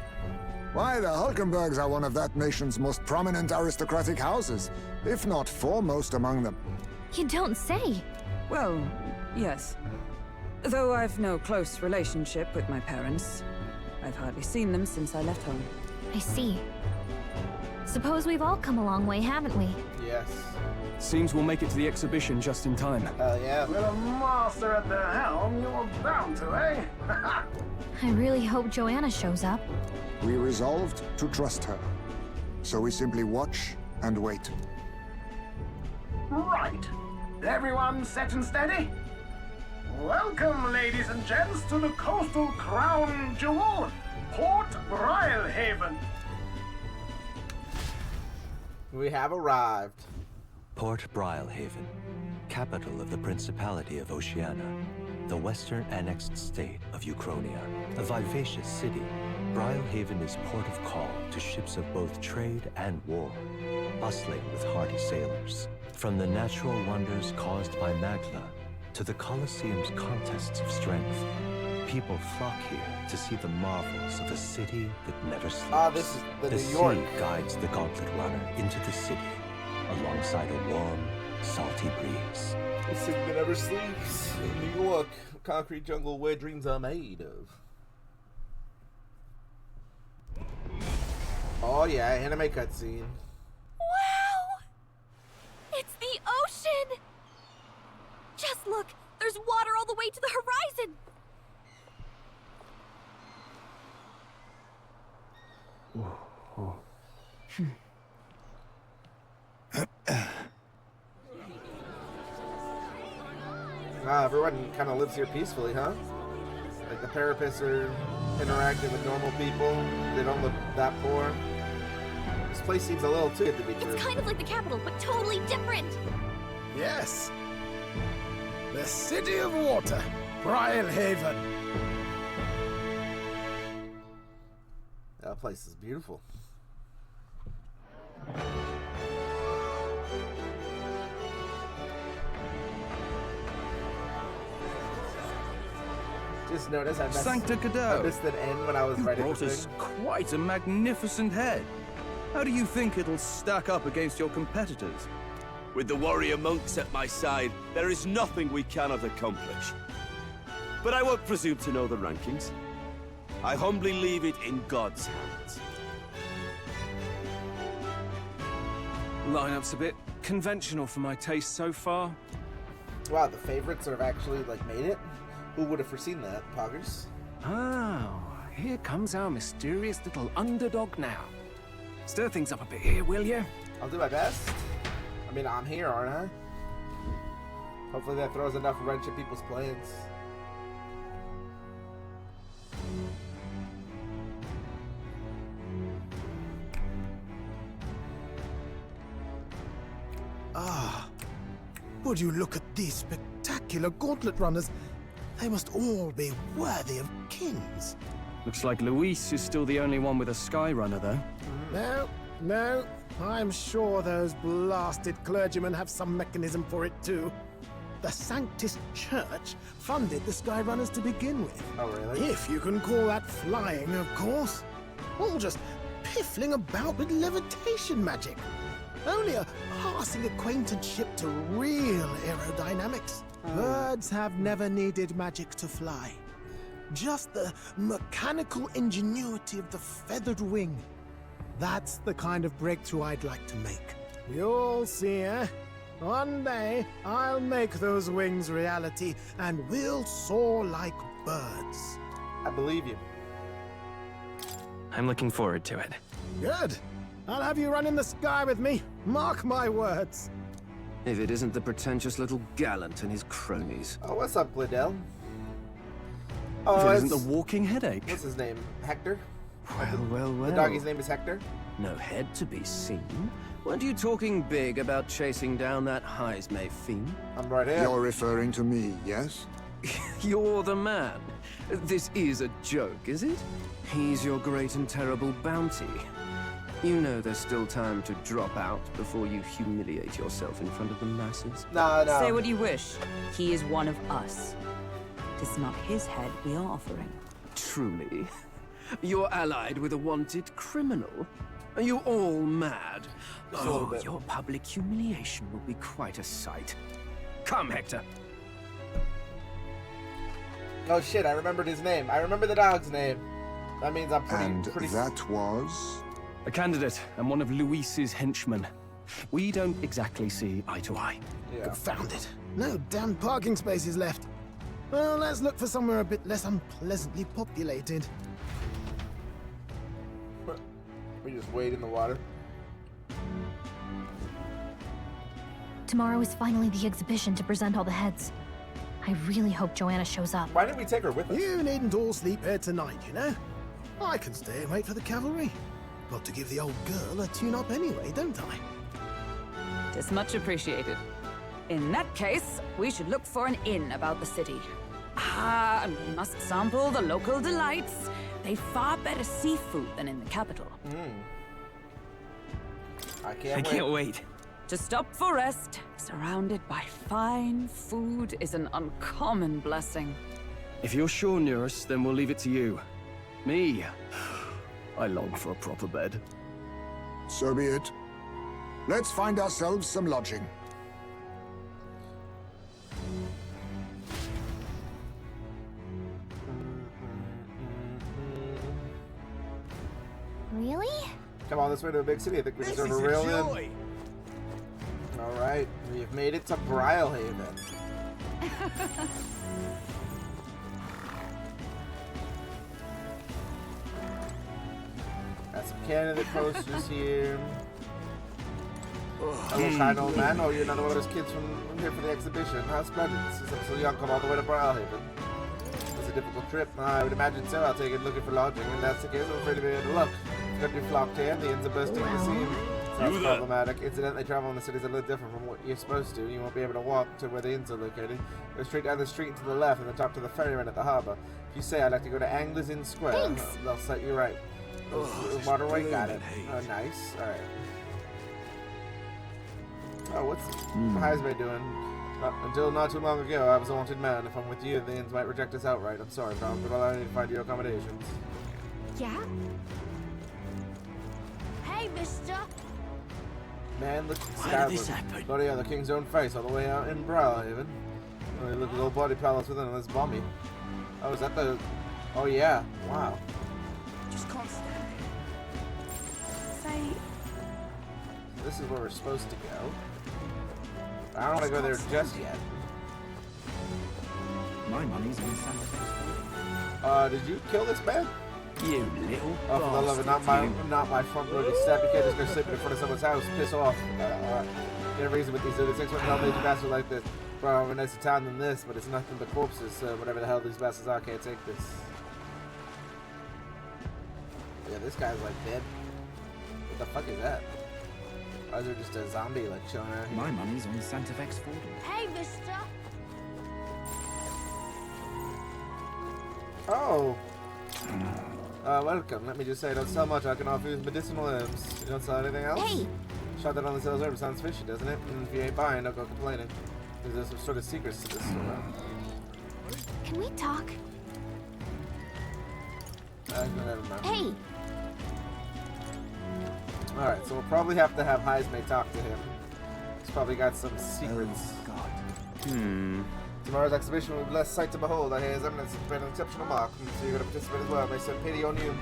I: Why, the Hulkenbergs are one of that nation's most prominent aristocratic houses, if not foremost among them.
H: You don't say.
F: Well, yes. Though I've no close relationship with my parents. I've hardly seen them since I left home.
H: I see. Suppose we've all come a long way, haven't we?
A: Yes.
G: Seems we'll make it to the exhibition just in time.
A: Hell yeah.
K: With a master at the helm, you're bound to, eh?
H: I really hope Joanna shows up.
I: We resolved to trust her. So we simply watch and wait.
K: Right. Everyone set and steady? Welcome, ladies and gents, to the coastal crown jewel, Port BRILEHAVEN.
A: We have arrived.
J: Port BRILEHAVEN, capital of the Principality of Oceania, the western annexed state of Uchronia. A vivacious city, BRILEHAVEN is port of call to ships of both trade and war, bustling with hardy sailors. From the natural wonders caused by Magla to the Colosseum's contests of strength, people flock here to see the marvels of a city that never sleeps.
A: Ah, this is the New York.
J: Sea guides the gauntlet runner into the city, alongside a warm, salty breeze.
A: The city that never sleeps in New York, concrete jungle where dreams are made of. Oh yeah, anime cutscene.
C: Look, there's water all the way to the horizon.
A: Everyone kind of lives here peacefully, huh? Like the Parapists are interacting with normal people. They don't look that poor. This place seems a little too good to be true.
C: It's kind of like the capital, but totally different.
E: Yes. The City of Water, BRILEHAVEN.
A: That place is beautiful. Just noticed I
L: Sancta Cadeau.
A: missed an end when I was writing
L: brought
A: the
L: us
A: thing.
L: quite a magnificent head. How do you think it'll stack up against your competitors?
D: With the warrior monks at my side, there is nothing we cannot accomplish. But I won't presume to know the rankings. I humbly leave it in God's hands.
B: Lineup's a bit conventional for my taste so far.
A: Wow, the favorites have actually like made it. Who would have foreseen that, Poggers?
B: Oh, here comes our mysterious little underdog now. Stir things up a bit here, will you?
A: I'll do my best. I mean, I'm here, aren't I? Hopefully that throws enough wrench in people's plans.
E: Ah, would you look at these spectacular gauntlet runners? They must all be worthy of kings.
G: Looks like Luis is still the only one with a sky runner, though.
E: No. I'm sure those blasted clergymen have some mechanism for it too. The Sanctus Church funded the Skyrunners to begin with.
A: Oh, really?
E: If you can call that flying, of course. All just piffling about with levitation magic. Only a passing acquaintanceship to real aerodynamics. Birds have never needed magic to fly. Just the mechanical ingenuity of the feathered wing. That's the kind of breakthrough I'd like to make. You'll see, eh? One day, I'll make those wings reality, and we'll soar like birds.
A: I believe you.
G: I'm looking forward to it.
E: Good. I'll have you run in the sky with me. Mark my words.
L: If it isn't the pretentious little gallant and his cronies.
A: Oh, what's up, Glendale?
L: If
A: Oh,
L: it isn't
A: it's...
L: the walking headache.
A: What's his name? Hector?
L: Well.
A: The doggy's name is Hector?
L: No head to be seen. Weren't you talking big about chasing down that Heismay fiend?
A: I'm right here.
I: You're referring to me, yes?
L: You're the man. This is a joke, is it? He's your great and terrible bounty. You know there's still time to drop out before you humiliate yourself in front of the masses.
A: No.
F: Say what you wish. He is one of us. It is not his head we are offering.
L: Truly? You're allied with a wanted criminal? Are you all mad?
A: Just a little bit.
L: Your public humiliation will be quite a sight. Come, Hector.
A: Oh shit, I remembered his name. I remember the dog's name. That means I'm pretty...
I: That was?
G: A candidate and one of Luis's henchmen. We don't exactly see eye to eye.
A: Yeah.
E: Confound it. No damn parking spaces left. Well, let's look for somewhere a bit less unpleasantly populated.
A: We just wade in the water.
H: Tomorrow is finally the exhibition to present all the heads. I really hope Joanna shows up.
A: Why didn't we take her with us?
E: You needn't all sleep here tonight, you know? I can stay and wait for the cavalry. Got to give the old girl a tune-up anyway, don't I?
F: It is much appreciated. In that case, we should look for an inn about the city. And we must sample the local delights. They've far better seafood than in the capital.
A: I
G: I
A: can't
G: can't
A: wait.
G: wait.
F: To stop for rest, surrounded by fine food, is an uncommon blessing.
G: If you're sure, Nurse, then we'll leave it to you. Me, I long for a proper bed.
I: So be it. Let's find ourselves some lodging.
H: Really?
A: Come on, this way to a big city. I think we deserve a real inn. Alright, we've made it to BRILEHAVEN. Got some candidate posters here. Hello, kind old man. Oh, you're another one of those kids from here for the exhibition. How splendid. Since I'm so young, come all the way to BRILEHAVen. It's a difficult trip. I would imagine so. I'll take it looking for lodging. And that's the case. I'm afraid to be out of luck. You've got your flocked here, and the inns are bursting at the seam. Sounds problematic. Incidentally, travel in the city is a little different from what you're supposed to. You won't be able to walk to where the inns are located. Go straight down the street and to the left, and then talk to the ferryman at the harbor. If you say I'd like to go to Anglers Inn Square, they'll set you right. Waterway, got it. Oh, nice. Alright. Oh, what's Heisman doing? Until not too long ago, I was a wanted man. If I'm with you, the inns might reject us outright. I'm sorry, Tom, but I need to find your accommodations.
C: Yeah? Hey, mister!
A: Man, look at the skyboard. Bloody hell, the king's own face all the way out in BRILEHAVen. Oh, look at the old body palace within this bomby. Oh, is that the... Oh, yeah. Wow.
F: Just can't stand it. Say...
A: This is where we're supposed to go. I don't want to go there just yet.
M: My money's on Santa.
A: Did you kill this man?
M: You little
A: Oh, for the love of not my front road step. You can't just go sleeping in front of someone's house. Piss off. Get a reason with these lunatics. What the hell made you bastards like this? Bro, I'm a nicer town than this, but it's nothing but corpses, so whatever the hell these bastards are, can't take this. Yeah, this guy's like dead. What the fuck is that? Or is there just a zombie like chilling out here?
M: My money's on Santa Vex Ford.
C: Hey, mister!
A: Oh! Welcome. Let me just say, don't sell much. I can offer you medicinal herbs. You don't sell anything else?
C: Hey!
A: Shot that only sells herbs sounds fishy, doesn't it? And if you ain't buying, don't go complaining. There's some sort of secrets to this store.
C: Can we talk?
A: Never mind.
C: Hey!
A: Alright, so we'll probably have to have Heisman talk to him. He's probably got some secrets.
M: God.
A: Tomorrow's exhibition will be blessed sight to behold. I hear his eminence has been an exceptional mark. So you're going to participate as well. May send pity on you.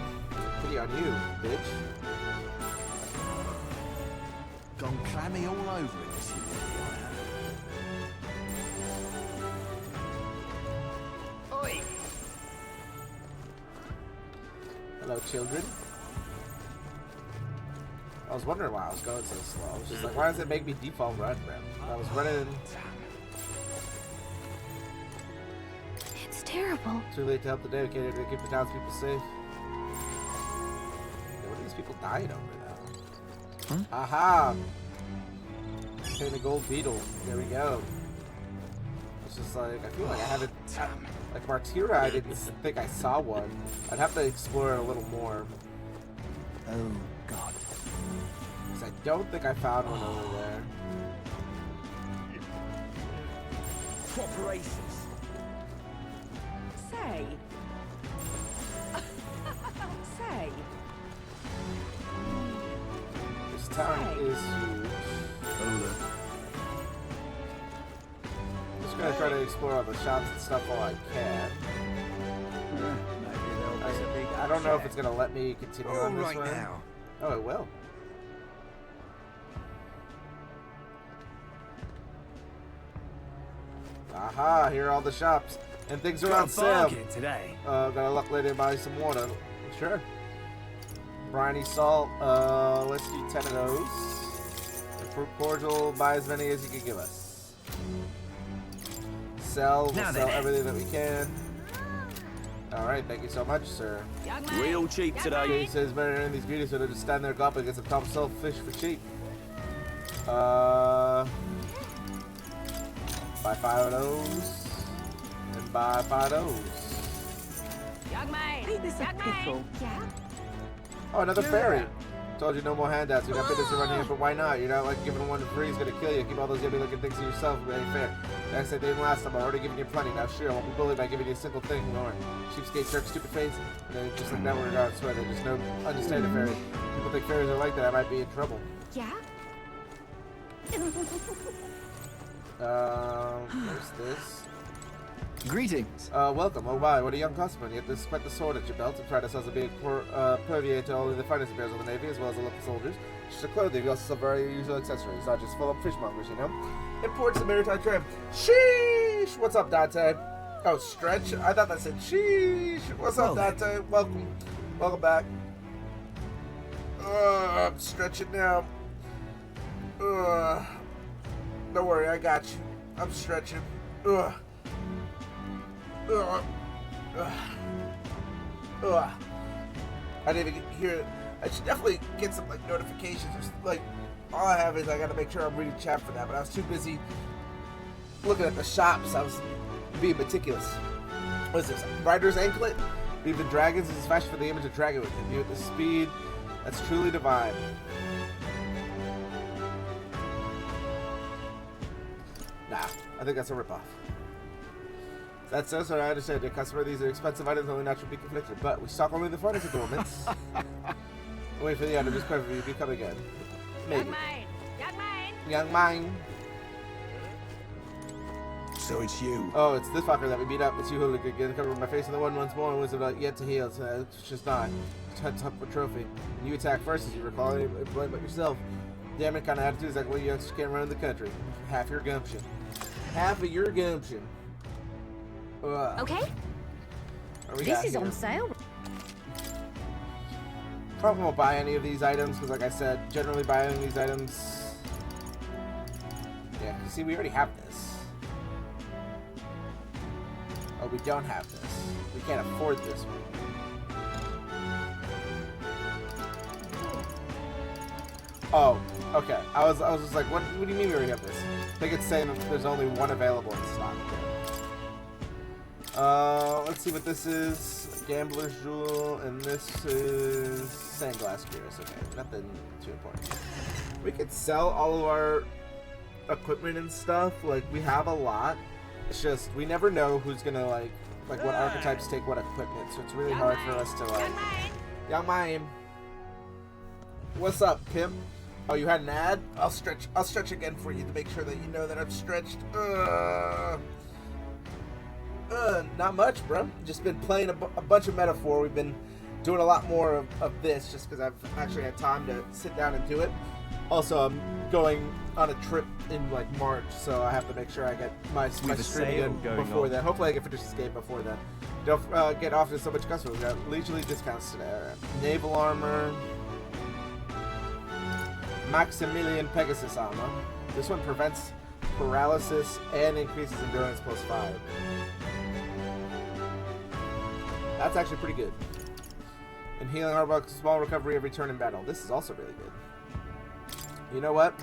A: Pity on you, bitch.
M: Gone clammy all over in this
F: Oi!
A: Hello, children. I was wondering why I was going so slow. I was just like, why does it make me default run, man? I was running.
C: It's terrible.
A: Too late to help the dedicated to keep the townspeople safe. Yeah, what are these people dying over now?
M: Huh?
A: Aha! Obtain the gold beetle. There we go. It's just like, I feel like I haven't. Like Martyra, I didn't think I saw one. I'd have to explore it a little more.
M: Oh, God.
A: Because I don't think I found one over there.
B: Proper aces.
F: Say. Say.
A: This town is huge. I'm just gonna try to explore all the shops and stuff while I can. I don't know if it's gonna let me continue on this way.
M: Now.
A: Oh, it will. Aha! Here are all the shops, and things are on sale.
M: Today.
A: Got a luck lady to buy some water. Sure. Briny salt. Let's do 10 of those. And fruit cordial. Buy as many as you can give us. Sell. We'll sell everything that we can. All right. Thank you so much, sir.
D: Real cheap today.
A: He says better than these beauties, so they'll just stand there gulping against the top sell fish for cheap. Buy 5 of those. And buy 5 of those.
F: Young man! Hey, this a pickle.
C: Yeah?
A: Oh, another fairy. Told you no more handouts. You got business around here, but why not? You're not like giving one free is gonna kill you. Keep all those yummy looking things to yourself. It ain't fair. Like I said, they didn't last time. I've already given you plenty. Now sure, I won't be bullied by giving you a single thing more. Cheapskate, jerk, stupid face. And then just like that word, I swear, there's just no understanding fairies. People think fairies are like that. I might be in trouble.
C: Yeah?
A: Where's this?
M: Greetings.
A: Welcome. Oh my, what a young customer. You have to sweat the sword at your belt and try to sell as a big purveyor to all of the finest affairs of the Navy, as well as the local soldiers. Just the clothing, you also sell very usual accessories, not just full-up fishmongers, you know? Imports and maritime trade. Sheesh! Sheesh. What's up, Dante? Oh, stretch. I thought that said sheesh. What's up, Dante? Welcome. Welcome back. I'm stretching now. Don't worry, I got you. I'm stretching. I didn't even hear it. I should definitely get some like notifications or like. All I have is I gotta make sure I'm reading chat for that, but I was too busy looking at the shops. I was being meticulous. What is this? Rider's anklet? Weave the dragons is fashion for the image of dragon with him. View at the speed. That's truly divine. Nah, I think that's a ripoff. That's so sorry, I understand. The customer, these are expensive items, only naturally be conflicted, but we stock only the finest adornments. Wait for the item, just cover you, become again. Maybe. Young mine.
D: So it's you.
A: Oh, it's this fucker that we beat up. It's you who look again. Cover my face in the one once more. Was about yet to heal. So it's just not. It's up for trophy. And you attack first, as you recall. You blame but yourself. Damn it, kind of attitude is like, well, you youngsters can't run the country. Half your gumption. Half of your gumption.
C: Okay.
A: This
C: is on sale.
A: Probably won't buy any of these items because, like I said, generally buying these items. Yeah, see, we already have this. Oh, we don't have this. We can't afford this one. Oh, okay. I was just like, what do you mean we already have this? I think it's saying there's only one available in stock. Let's see what this is. Gambler's Jewel, and this is Sandglass Gears. Okay, nothing too important. We could sell all of our equipment and stuff. Like, we have a lot. It's just, we never know who's gonna, like what archetypes take what equipment, so it's really hard for us to, like... Young mine! What's up, Kim? Oh, you had an ad? I'll stretch again for you to make sure that you know that I'm stretched. Not much, bro. Just been playing a bunch of Metaphor. We've been doing a lot more of this just because I've actually had time to sit down and do it. Also, I'm going on a trip in like March, so I have to make sure I get my stream in before then. Hopefully I can finish this game before then. Don't get off to so much customers. We got leisurely discounts today. Right. Naval armor. Maximilian Pegasus armor. This one prevents paralysis and increases endurance +5. That's actually pretty good. And healing Harbuck, small recovery every turn in battle. This is also really good. You know what?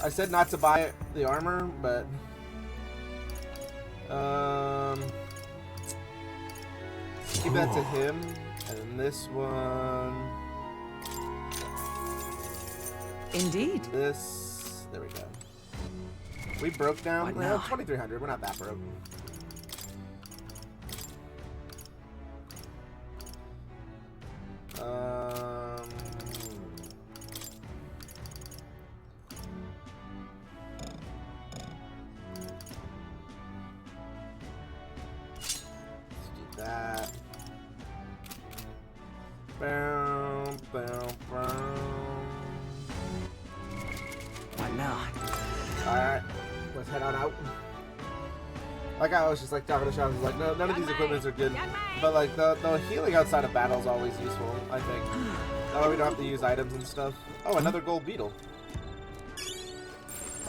A: I said not to buy the armor, but give that to him. And then this one.
F: Indeed.
A: This. There we go. We broke down. Well, 2,300. We're not that broke. Let's do that. Boom, boom, boom.
F: Why not?
A: Alright, let's head on out. Like I was just like talking to Sean, I was like, no, none of these equipments are good. But like the healing outside of battle is always useful, I think. That way we don't have to use items and stuff. Oh, another gold beetle.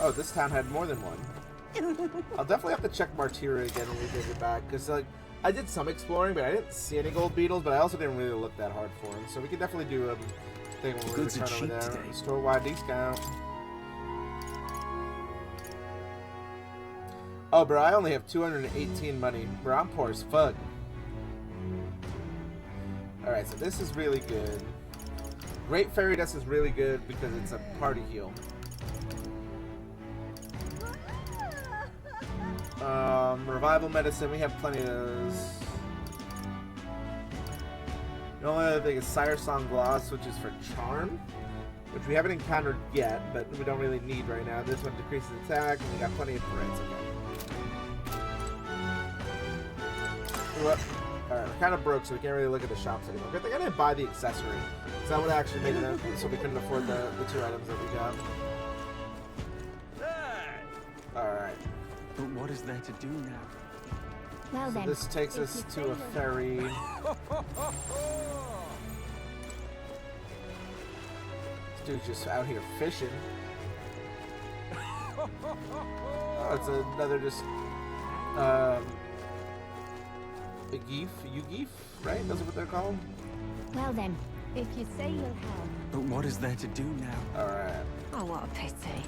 A: Oh, this town had more than one. I'll definitely have to check Martyra again when we visit back, because like I did some exploring, but I didn't see any gold beetles. But I also didn't really look that hard for them, so we can definitely do a thing when we return over there. Store-wide discount. Oh, bro, I only have 218 money. Bro, I'm poor as fuck. Alright, so this is really good. Great Fairy Dust is really good because it's a party heal. Revival Medicine, we have plenty of those. The only other thing is Sire Song Gloss, which is for Charm, which we haven't encountered yet, but we don't really need right now. This one decreases attack, and we got plenty of threats. Okay. Alright, we're kind of broke, so we can't really look at the shops anymore. Good thing I didn't buy the accessory, because that would have actually made it so we couldn't afford the 2 items that we got. Alright.
G: But what is there to do now?
H: Well
A: So
H: then,
A: this takes
H: if
A: us
H: you
A: to
H: say
A: a
H: you'll-
A: ferry. This dude's just out here fishing. Oh, it's another just a geef, you-geef, right? Those are what they're called.
H: Well then, if you say you'll help.
G: But what is there to do now?
A: All right,
C: Oh, what a pity.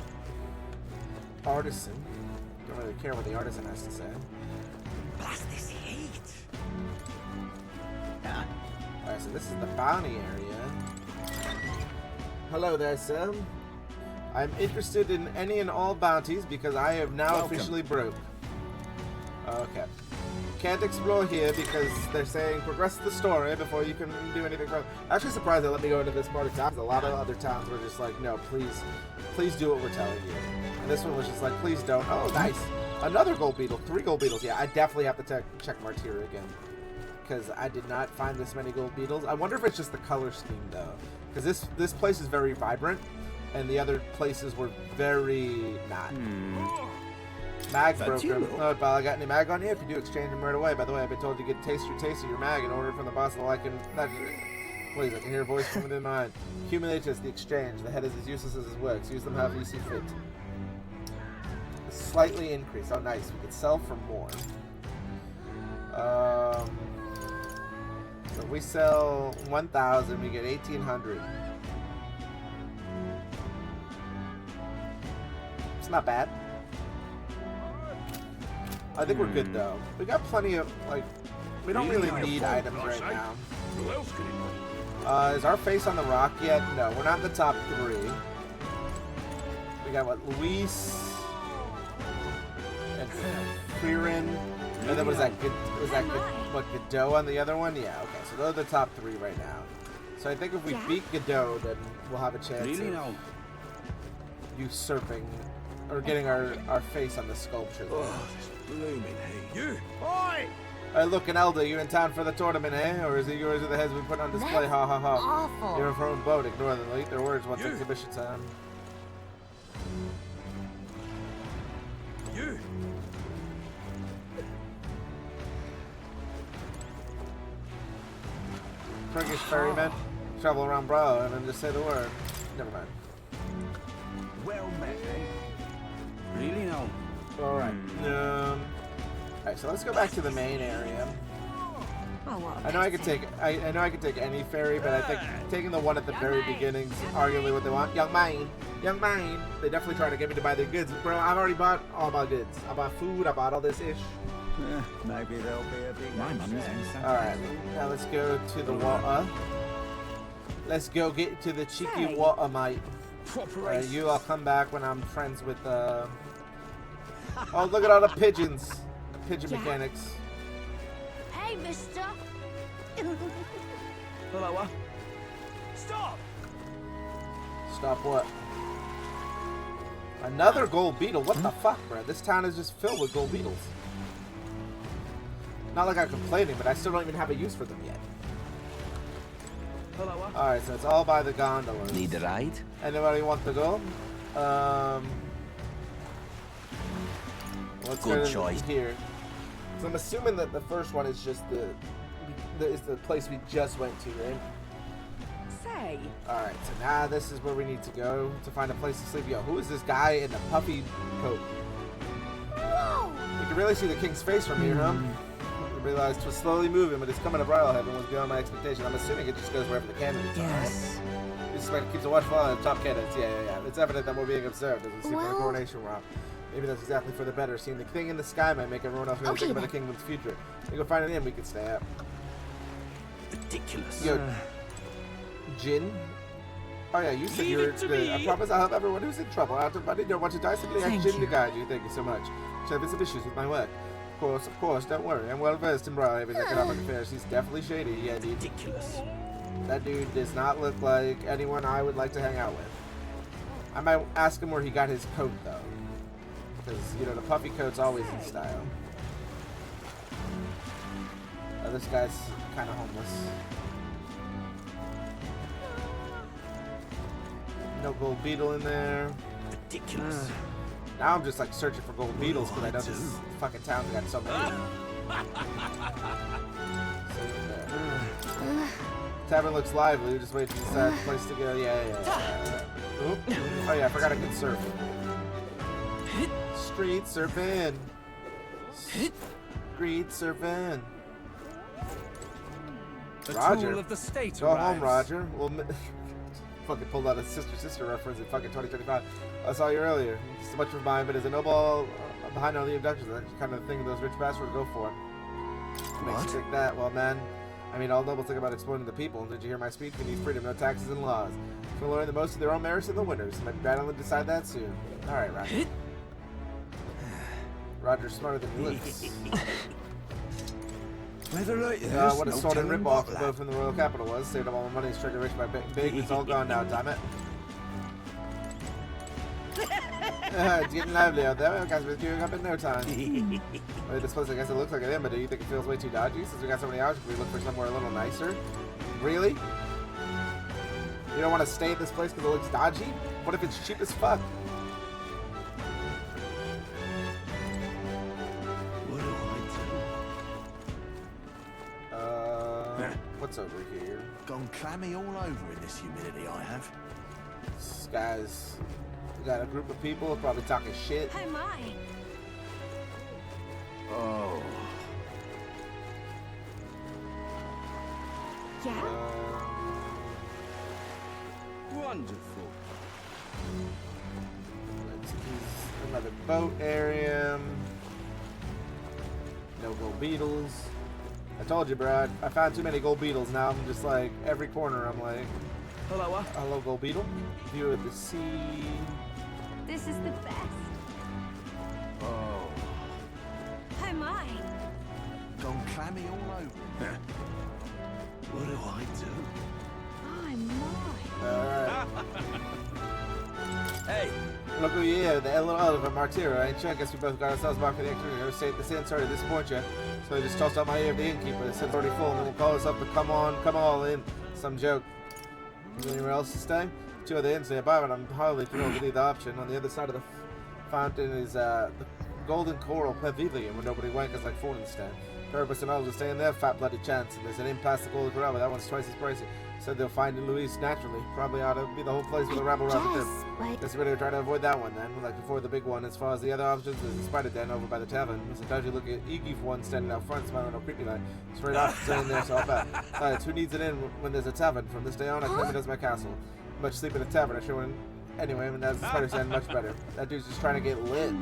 A: artisan. Don't really care what the artisan has to say.
M: Blast this heat.
A: All right, so this is the bounty area. Hello there, sir. I'm interested in any and all bounties because I am now
M: Welcome.
A: officially broke. Okay. Can't explore here because they're saying progress the story before you can do anything further. Actually surprised they let me go into this part of town. A lot of other towns were just like, no, please do what we're telling you. And this one was just like, please don't. Oh, nice. Another gold beetle. 3 gold beetles. Yeah, I definitely have to check Martyria again. Because I did not find this many gold beetles. I wonder if it's just the color scheme, though. Because this place is very vibrant. And the other places were very not. Mag broken. Oh, Bala, got any mag on you? If you do, exchange them right away. By the way, I've been told to get taste of your mag in order from the boss that I can... Please, I can hear a voice from within mine. Accumulate is the exchange. The head is as useless as his works. Use them however you see fit. Slightly increase. Oh, nice. We could sell for more. So if we sell 1,000, we get 1,800. It's not bad. I think we're good though. We got plenty of like. We don't really need items right now.
K: Who else can it be?
A: Is our face on the rock yet? No, we're not in the top 3. We got what? Luis and Frieren. And then was that what, Godot on the other one? Yeah, okay. So those are the top 3 right now. So I think if we beat Godot, then we'll have a chance of usurping or getting our face on the sculpture.
D: Oh, this blooming heat.
K: You! Oi!
A: Hey, look, an elder, you in town for the tournament, eh? Or is it yours or the heads we put on display?
H: That's
A: Ha ha ha.
H: awful.
A: You're from a boat. Ignore them. They'll eat their words once
K: You.
A: exhibition time.
K: You!
A: Turkish ferrymen travel around Bravo and then just say the word. Never mind.
M: Well met, eh? Really now?
A: Alright. Alright, so let's go back to the main area.
C: Oh, what a
A: I know I could
C: pity.
A: take I know I could take any ferry, but I think taking the one at the very beginning is arguably what they want. Young man. They definitely try to get me to buy their goods. Bro, I've already bought all my goods. I bought food, I bought all this ish.
M: Maybe there'll be a big My money's in Santa
A: Alright, now let's go to the water. Let's go get to the cheeky
C: Hey.
A: water, mate.
K: Proper
A: You, I'll come back when I'm friends with, Oh, look at all the pigeons. Pigeon
C: Yeah.
A: mechanics.
C: Hey, mister.
L: Hello,
K: Stop!
A: Stop what? Another gold beetle? What the fuck, bro? This town is just filled with gold beetles. Not like I'm complaining, but I still don't even have a use for them yet. Alright, so it's all by the gondolas.
M: Need a ride?
A: Anybody want to go? Let's
M: Good
A: go to
M: choice.
A: here. So I'm assuming that the first one is just the place we just went to, right?
F: Say,
A: Alright, so now this is where we need to go to find a place to sleep. Yo, who is this guy in the puffy coat? You can really see the king's face from here, huh? I realized it was slowly moving, but its coming to BRILEHAVEN was beyond my expectation. I'm assuming it just goes wherever the candidates are, right? You suspect it keeps a watchful eye on the top candidates. Yeah. It's evident that we're being observed as we seek for the
C: Well-
A: coronation round. Maybe that's exactly for the better. Seeing the king in the sky might make everyone else really
C: Okay,
A: think about the
C: then.
A: kingdom's future. We can find an inn we can stay at.
M: Ridiculous.
A: Yo, Jin? Oh yeah, you said
K: Leave
A: you were
K: it to
A: good. I
K: me.
A: promise I'll help everyone who's in trouble. After I don't want to die, simply ask
F: Thank
A: Jin to
F: you.
A: guide you. Thank you so much. Should have some issues with my work. Of course, don't worry. I'm well versed in BRILEHAVEN's economic affairs. He's definitely shady. Yeah, dude.
M: Ridiculous.
A: That dude does not look like anyone I would like to hang out with. I might ask him where he got his coat, though. Because, you know, the puffy coat's always in style. Oh, this guy's kind of homeless. No gold beetle in there.
M: Ridiculous.
A: Now I'm just like searching for gold beetles because I know this fucking town's got so many. Tavern looks lively. We just wait to decide the place to go. Yeah. Oop. Oh yeah, I forgot I could surf. Street surfing. Street surfing. Roger.
B: Tool of the state
A: Go
B: arrives.
A: home, Roger. Well, fucking pulled out a sister reference in fucking 2025. I saw you earlier. So much of mine, but as a noble behind all the abductions, that's the kind of thing those rich bastards go for. Makes you think that. Well, man, I mean, all nobles think about exploiting the people. Did you hear my speech? We need freedom, no taxes and laws. For learning the most of their own merits in the winters. Might be battling to decide that soon. All right, Roger. Roger's smarter than he looks. What a sorted rip-off the boat from the royal capital was. Saved up all my money, struck it rich by big. It's all gone now, damn it. It's getting lively out there. Guys, we're queuing up in no time. Wait, this place, I guess it looks like it is, but do you think it feels way too dodgy? Since we got so many hours, can we look for somewhere a little nicer? Really? You don't want to stay at this place because it looks dodgy? What if it's cheap as fuck? What's over here?
M: Gone clammy all over in this humidity I have.
A: This guy's got a group of people probably talking shit.
C: Oh my.
M: Oh.
C: Yeah?
M: Wonderful.
A: Let's use another boat area. No gold beetles. I told you, bro. I found too many gold beetles. Now I'm just like, every corner I'm like, hello, gold beetle. View of the sea.
C: This is the best.
M: Oh.
C: Oh my.
M: Gone clammy all over. What do I do?
C: Oh my.
A: Alright. Hey. Look who you are, the little elephant Martyra. Ain't sure. I guess we both got ourselves back for the extra. Never say this in. Sorry to disappoint you. So I just tossed out my ear of the innkeeper. It said it's already full, and then we'll call us up to come all in. Some joke. Is there anywhere else to stay? Two other inns nearby, but I'm hardly thrilled with either option. On the other side of the fountain is the Golden Coral Pavilion, where nobody went because like foreign instead. Purpose and all to stay in there, fat bloody chance. And there's an inn past the Golden Corral, but that one's twice as pricey. Said they'll find in Luis naturally. Probably ought to be the whole place with a rabble rousing them. Guess we better try to avoid that one then. Like before the big one. As far as the other options, there's a spider den over by the tavern. Sometimes you look at Iggy for one standing out front, smiling all creepy like. Straight off, staying there, so I'll bet. Besides, who needs an inn when there's a tavern? From this day on, I claim it as my castle. Much sleep in a tavern, I sure wouldn't. Anyway, when that's the spider stand, much better. That dude's just trying to get lit.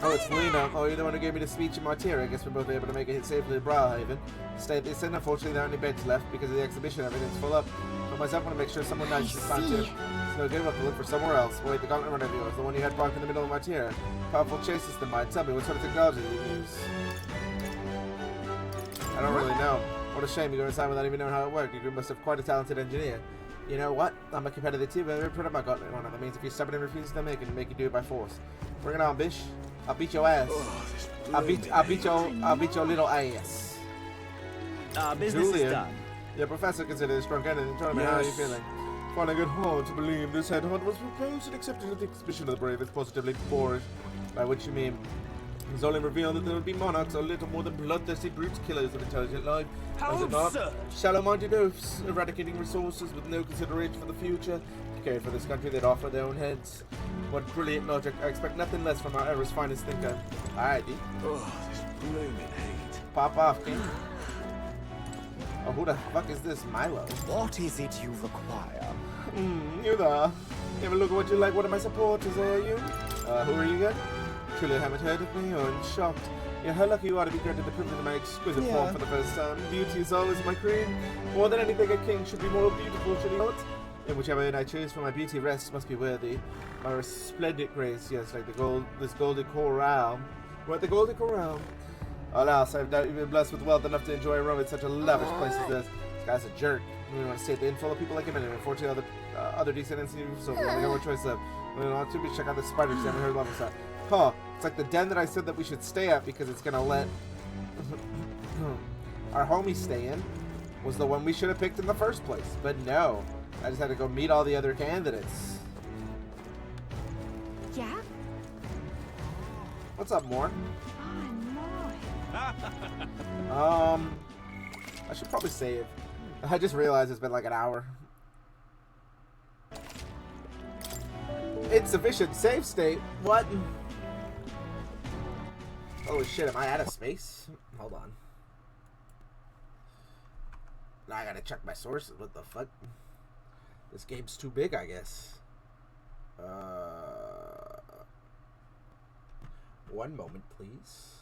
A: Oh, it's Lena. Oh, you're the one who gave me the speech in Martyra. I guess we're both able to make it safely to BRILEHAVen. Stay at this inn. Unfortunately, there aren't any beds left because of the exhibition. Everything's full up. For myself, I want to make sure someone nice is found too. It's no good. We'll have to look for somewhere else. Wait, the gauntlet runner of yours, the one you had parked in the middle of Martyra. Powerful chase system, mine. Tell me, what sort of technology do you use? I don't really know. What a shame you go inside without even knowing how it worked. You must have quite a talented engineer. You know what? I'm a competitor too, but I put up my gauntlet runner. That means if you're stubborn and refuse to make it, make you do it by force. Bring it on, bish. I'll beat your ass. I'll beat your little ass.
M: Business
A: Julian,
M: is done.
A: Your professor considers strong candidate. Tell me how are you feeling? Finding it hard to believe this headhunt was proposed and accepted at the exhibition of the brave is positively boorish. By which you mean? Zolim revealed that there would be monarchs or little more than bloodthirsty brutes, killers of intelligent life. Is it not? Shallow-minded oafs, eradicating resources with no consideration for the future. Cared for this country, they'd offer their own heads. What brilliant logic. I expect nothing less from our era's finest thinker. Alright, D.
M: Oh, this blooming heat.
A: Pop off, King. Oh, who the fuck is this, Milo?
M: What is it you require?
A: You there. You ever look at what you like? One of my supporters, are you? Who are you again? Truly haven't heard of me, or I'm shocked. Yeah, how lucky you are to be granted the privilege of my exquisite form for the first time. Beauty is always my cream. More than anything, a king should be more beautiful, should he not? In whichever inn I choose for my beauty rests must be worthy. My resplendent grace, yes, like this golden corral. We're at the golden corral. Alas, I doubt you've been blessed with wealth enough to enjoy a room in such a lavish place as this. This guy's a jerk. We want to stay at the inn full of people like him anyway. Unfortunately, other decent inns so we only got one choice left. We don't want to be check out the spiders. Haven't heard about this. Huh? It's like the den that I said that we should stay at because it's gonna let our homie stay in. Was the one we should have picked in the first place, but no. I just had to go meet all the other candidates.
C: Yeah?
A: What's up, Morn? I should probably save. I just realized it's been like an hour. Insufficient save state. What? Holy shit, am I out of space? Hold on. Now I gotta check my sources. What the fuck? This game's too big, I guess. One moment, please.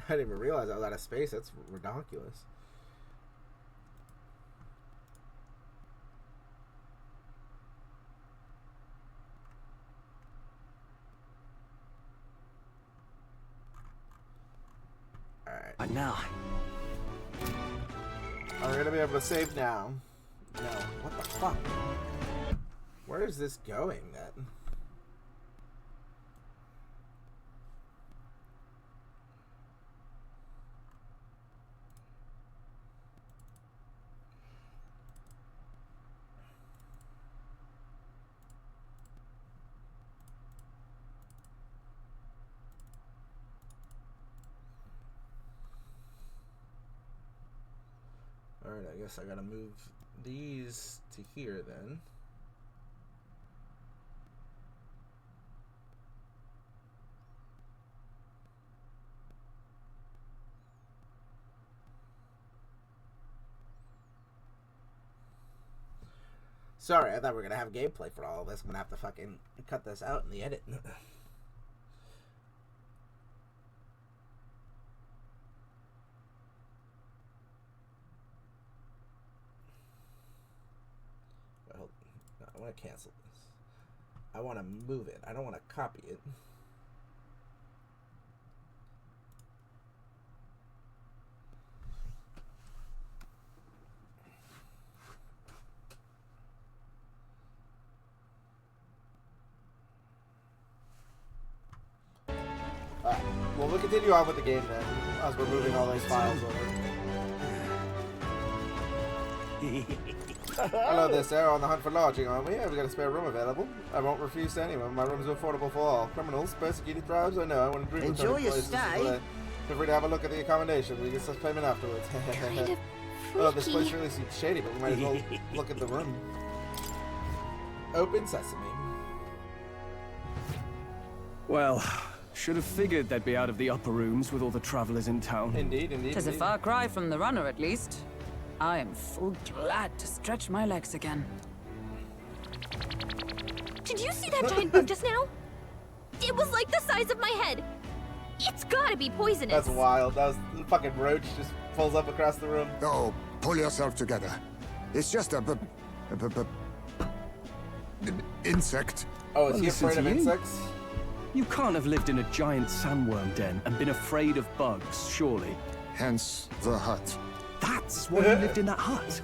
A: I didn't even realize I was out of space. That's ridiculous. Alright.
G: And now.
A: Are we gonna be able to save now? No. What the fuck? Where is this going then? Alright, I guess I gotta move these to here then. Sorry, I thought we were gonna have gameplay for all of this. I'm gonna have to fucking cut this out in the edit. I want to cancel this. I want to move it. I don't want to copy it. Alright, well, we'll continue on with the game then, as we're moving all those files over. Hello there, sir. On the hunt for lodging, aren't we? Have we got a spare room available? I won't refuse to anyone. My room's affordable for all. Criminals, persecuted tribes, I know. I want to dream
N: Enjoy your stay.
A: Feel free to have a look at the accommodation. We get such payment afterwards.
C: Kind of
A: Oh, this place really seems shady, but we might as well look at the room. Open sesame.
L: Well, should have figured they'd be out of the upper rooms with all the travelers in town.
A: Indeed, indeed.
F: Tis a far cry from the runner, at least. I am full glad to stretch my legs again.
H: Did you see that giant bug just now? It was like the size of my head. It's gotta be poisonous.
A: That's wild. That was the fucking roach just pulls up across the room.
I: Oh, pull yourself together. It's just a insect.
A: Oh, is he afraid of insects?
L: You can't have lived in a giant sandworm den and been afraid of bugs, surely.
I: Hence the hut.
L: That's why you lived in that hut.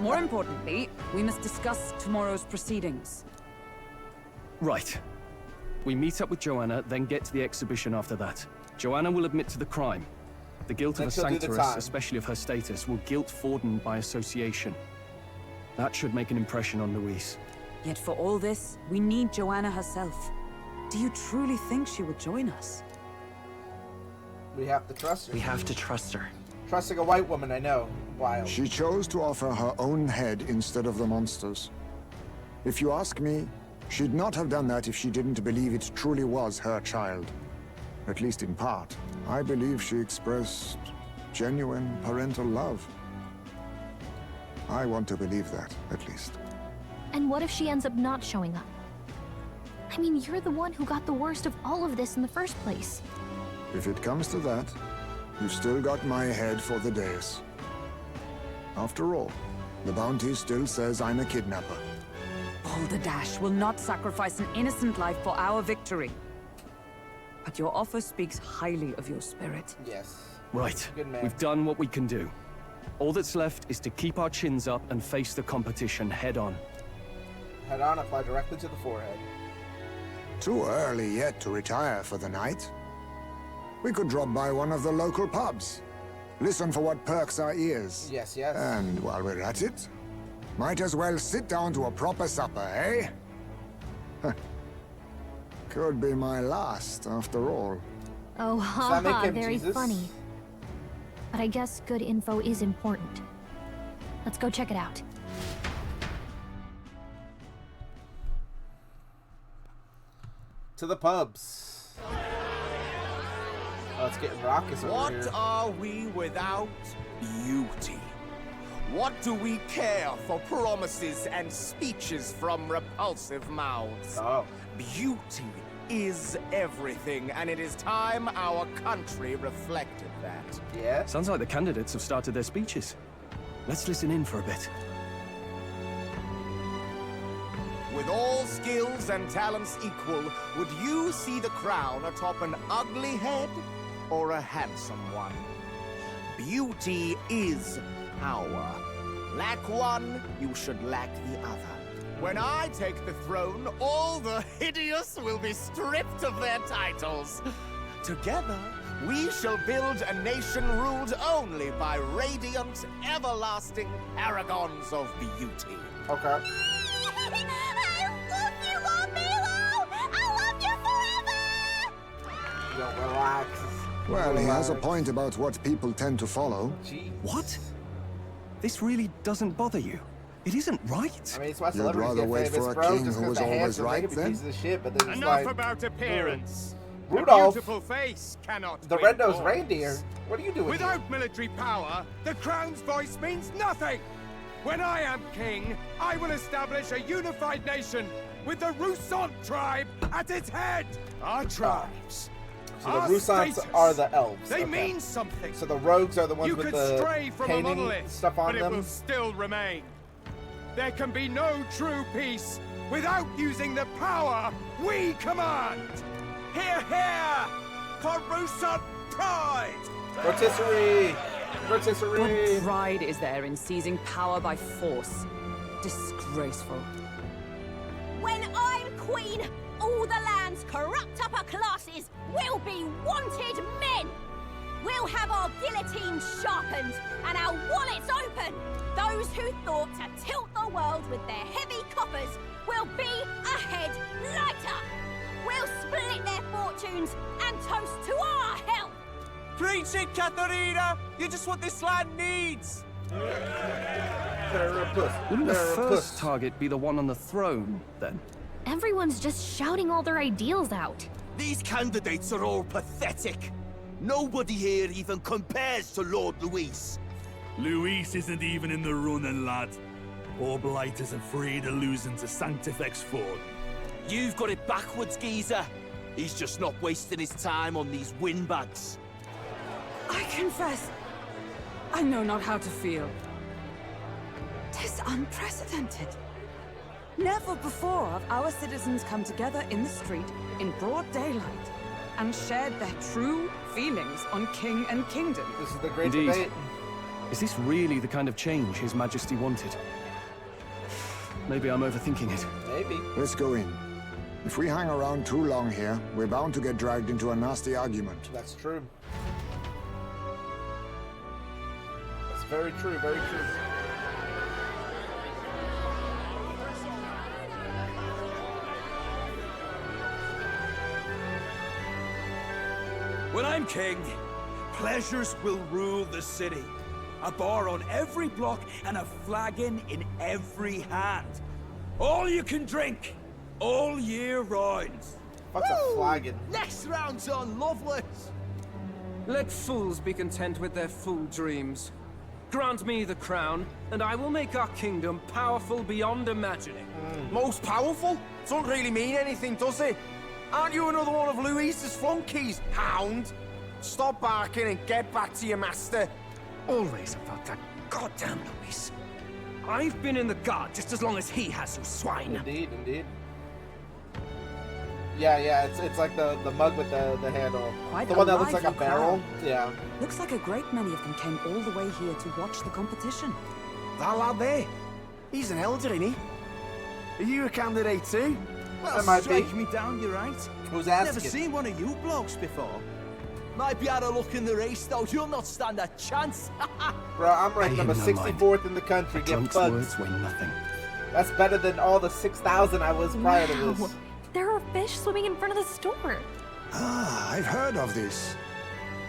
F: More importantly, we must discuss tomorrow's proceedings.
L: Right. We meet up with Joanna, then get to the exhibition after that. Joanna will admit to the crime. The guilt of a sanctoress, especially of her status, will guilt Forden by association. That should make an impression on Louise.
F: Yet for all this, we need Joanna herself. Do you truly think she will join us?
A: We have to trust her.
N: We have to trust her.
A: Trusting a white woman, I know. Wild.
I: She chose to offer her own head instead of the monster's. If you ask me, she'd not have done that if she didn't believe it truly was her child. At least in part. I believe she expressed genuine parental love. I want to believe that, at least.
H: And what if she ends up not showing up? I mean, you're the one who got the worst of all of this in the first place.
I: If it comes to that, you've still got my head for the days. After all, the bounty still says I'm a kidnapper.
F: Balderdash will not sacrifice an innocent life for our victory. But your offer speaks highly of your spirit.
A: Yes.
G: Right.
A: Good man.
G: We've done what we can do. All that's left is to keep our chins up and face the competition head on.
A: Head on, apply directly to the forehead.
I: Too early yet to retire for the night. We could drop by one of the local pubs. Listen for what perks our ears.
A: Yes, yes.
I: And while we're at it, might as well sit down to a proper supper, eh? Could be my last, after all.
H: Oh,
A: that make
H: haha,
A: him
H: very
A: Jesus?
H: funny. But I guess good info is important. Let's go check it out.
A: To the pubs. Oh, it's getting raucous over
O: What
A: here.
O: are we without beauty? What do we care for promises and speeches from repulsive mouths?
A: Oh.
O: Beauty is everything, and it is time our country reflected that.
A: Yeah?
G: Sounds like the candidates have started their speeches. Let's listen in for a bit.
O: With all skills and talents equal, would you see the crown atop an ugly head or a handsome one? Beauty is power. Lack one, you should lack the other. When I take the throne, all the hideous will be stripped of their titles. Together, we shall build a nation ruled only by radiant, everlasting paragons of beauty.
A: Okay.
C: I love you, Milo! I love you forever!
A: Yo, relax.
I: Well, he has a point about what people tend to follow.
A: Jeez.
G: What? This really doesn't bother you? It isn't right.
A: I mean, it's why
I: You'd
A: celebrities
I: rather
A: get
I: wait
A: famous,
I: for a
A: bro,
I: king
A: just
I: who
A: 'cause
I: was
A: the
I: always
A: handsome
I: right,
A: lady
I: then?
A: pieces of shit, but then it's
O: Enough
A: like,
O: about appearance.
A: Rudolph,
O: A beautiful face cannot
A: the
O: win
A: red-nosed
O: votes.
A: reindeer. What are you doing
B: Without
A: here?
B: military power, the crown's voice means nothing! When I am king, I will establish a unified nation with the Rousant tribe at its head! Our tribes.
A: So the
B: our
A: Rousants
B: status,
A: are the elves.
B: They
A: okay.
B: mean something.
A: So the rogues are the ones
B: You
A: with
B: could
A: the
B: stray from a
A: painting
B: monolith,
A: stuff on
B: but
A: them.
B: it will still remain. There can be no true peace without using the power we command! Hear, hear! For Rousant pride!
A: Rotisserie!
F: What
A: Rotisserie!
F: pride is there in seizing power by force? Disgraceful.
C: When I'm queen, all the land's corrupt upper classes will be wanted men! We'll have our guillotines sharpened and our wallets open! Those who thought to tilt the world with their heavy coppers will be a head lighter! We'll split their fortunes and toast to our health!
O: Preach it, Katharina! You're just what this land needs!
G: Wouldn't the first target be the one on the throne, then?
H: Everyone's just shouting all their ideals out.
D: These candidates are all pathetic. Nobody here even compares to Lord Luis.
P: Luis isn't even in the running, lad. All blighters are afraid of losing to Sanctifex Ford.
D: You've got it backwards, geezer. He's just not wasting his time on these windbags.
F: I confess, I know not how to feel. 'Tis unprecedented. Never before have our citizens come together in the street in broad daylight and shared their true feelings on king and kingdom.
A: This is the great
G: Indeed.
A: debate.
G: Is this really the kind of change His Majesty wanted? Maybe I'm overthinking it.
A: Maybe.
I: Let's go in. If we hang around too long here, we're bound to get dragged into a nasty argument.
A: That's true. That's very true, very true.
B: When I'm king, pleasures will rule the city. A bar on every block and a flagon in every hand. All you can drink, all year round.
A: What's a flagon?
O: Next round's on Loveless!
B: Let fools be content with their fool dreams. Grant me the crown, and I will make our kingdom powerful beyond imagining.
O: Most powerful? Doesn't really mean anything, does it? Aren't you another one of Luis's flunkies, hound? Stop barking and get back to your master. Always about that
L: Goddamn, Luis. I've been in the guard just as long as he has, you swine.
A: Indeed, indeed. Yeah, it's like the mug with the handle.
F: Quite
A: the one that looks like a
F: lively
A: barrel.
F: crowd.
A: Yeah.
F: Looks like a great many of them came all the way here to watch the competition.
O: That lad there, he's an elder, isn't he? Are you a candidate too?
M: Well,
A: That might
M: strike
A: be.
M: me down, you're right.
A: Who's
M: Never
A: asking?
M: seen one of you blokes before. Might be out of luck in the race, though. You'll not stand a chance.
A: Bro, I'm ranked
G: Pay
A: number
G: him no mind.
A: 64th in the country.
G: A
A: Get
G: drunk's
A: bugs.
G: words weigh nothing.
A: That's better than all the 6,000 I was prior to
H: Wow.
A: this.
H: There are fish swimming in front of the store.
I: Ah, I've heard of this.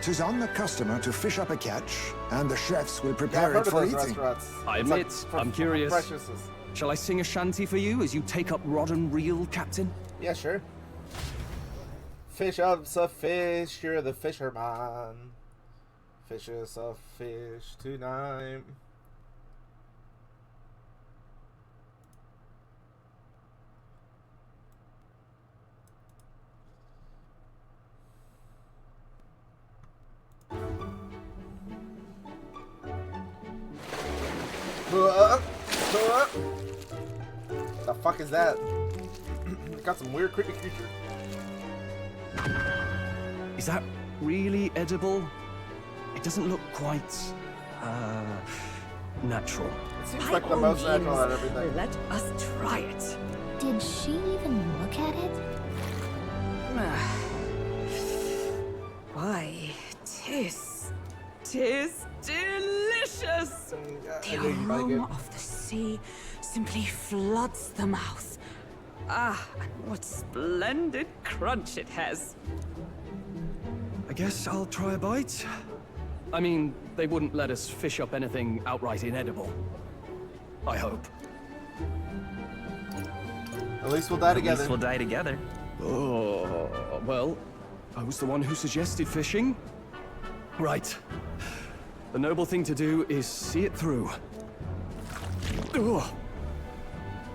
I: 'Tis on the customer to fish up a catch, and the chefs will
A: Yeah, I've
I: prepare
A: heard
I: it
A: of
I: for
A: those
I: eating.
A: restaurants.
L: I
A: It's like
L: admit,
A: for
L: I'm curious.
A: freshness's.
L: Shall I sing a shanty for you as you take up rod and reel, Captain?
A: Yeah, sure. Fish us a fish, you're the fisherman. Fish us a fish tonight. The fuck is that? Got some weird creepy creature.
L: Is that really edible? It doesn't look quite, natural.
A: It seems
F: By
A: like the
F: all
A: most natural
F: means,
A: out of everything.
F: let us try it.
H: Did she even look at it?
F: Why, tis delicious. The
A: knew you'd like it.
F: aroma of the sea simply floods the mouth. Ah, and what splendid crunch it has.
L: I guess I'll try a bite. I mean, they wouldn't let us fish up anything outright inedible. I hope.
A: At least we'll die together.
N: die together.
L: Oh, well, I was the one who suggested fishing. Right. The noble thing to do is see it through. Ugh.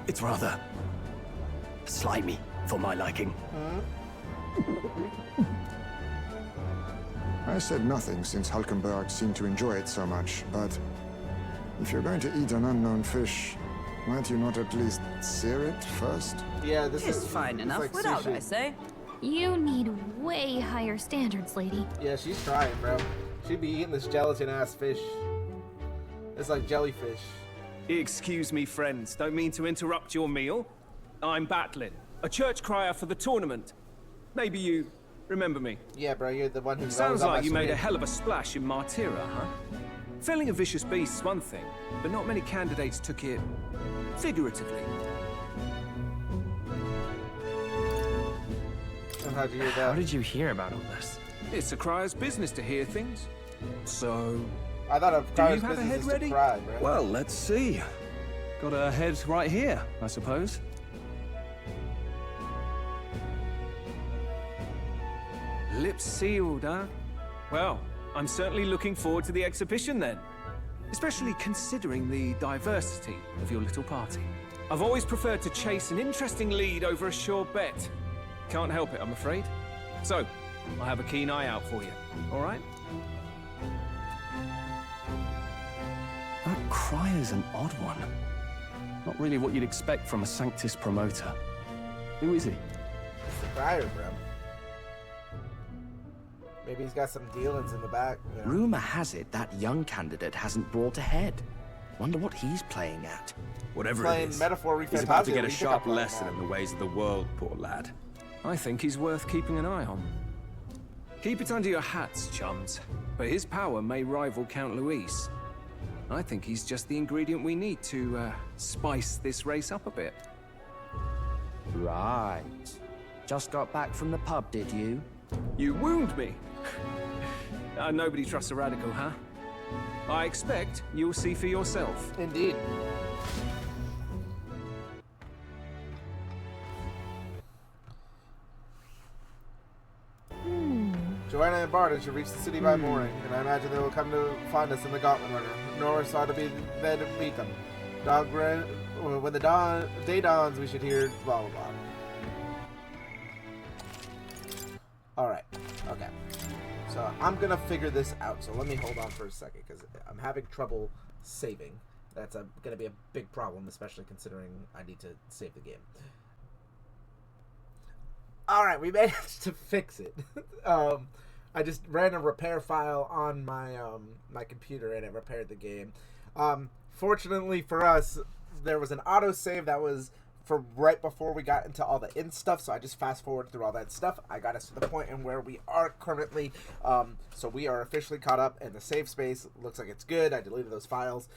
L: It's rather slimy for my liking.
I: I said nothing since Hulkenberg seemed to enjoy it so much, but if you're going to eat an unknown fish, might you not at least sear it first?
A: Yeah, this
F: It's
A: is
F: fine
A: it's
F: enough
A: like
F: without,
A: sushi.
F: I say.
H: You need way higher standards, lady.
A: Yeah, she's trying, bro. She'd be eating this gelatin ass fish. It's like jellyfish.
B: Excuse me, friends. Don't mean to interrupt your meal. I'm Batlin, a church crier for the tournament. Maybe you remember me.
A: Yeah, bro, you're the one who
B: Sounds like you made a hell of a splash in Martira, huh? Felling a vicious beast's one thing, but not many candidates took it figuratively.
A: And how'd you hear
N: How
A: that?
N: did you hear about all this?
B: It's a crier's business to hear things. So,
A: I thought a
B: do you
A: crier's
B: have a
A: business
B: head
A: is to
B: ready?
A: cry, bro.
L: Well, let's see. Got a head right here, I suppose.
B: Lips sealed, huh? Well, I'm certainly looking forward to the exhibition then. Especially considering the diversity of your little party. I've always preferred to chase an interesting lead over a sure bet. Can't help it, I'm afraid. So, I'll have a keen eye out for you, all right?
L: That crier's an odd one. Not really what you'd expect from a Sanctus promoter. Who is he?
A: It's the crier, bro. Maybe he's got some dealings in the back. You know?
N: Rumor has it that young candidate hasn't brought ahead. Wonder what he's playing at.
D: Whatever
A: Playing
D: it is,
A: metaphor
D: he's about to
A: ReFantazio,
D: get a
A: we pick
D: sharp
A: up on
D: lesson
A: that.
D: in the ways of the world, poor lad.
B: I think he's worth keeping an eye on. Keep it under your hats, chums. But his power may rival Count Luis. I think he's just the ingredient we need to, spice this race up a bit.
N: Right. Just got back from the pub, did you?
B: You wound me! Nobody trusts a radical, huh? I expect you'll see for yourself.
A: Indeed. Joanna and Barton should reach the city by morning, and I imagine they will come to find us in the Gauntlet Runner. Norris ought to be there to meet them. When the day dawns, we should hear blah blah blah. Alright, okay. So I'm gonna figure this out, so let me hold on for a second, because I'm having trouble saving. That's going to be a big problem, especially considering I need to save the game. Alright, we managed to fix it. I just ran a repair file on my my computer and it repaired the game. Fortunately for us, there was an autosave that was for right before we got into all the in stuff, so I just fast forwarded through all that stuff. I got us to the point in where we are currently, so we are officially caught up, and the save space looks like it's good. I deleted those files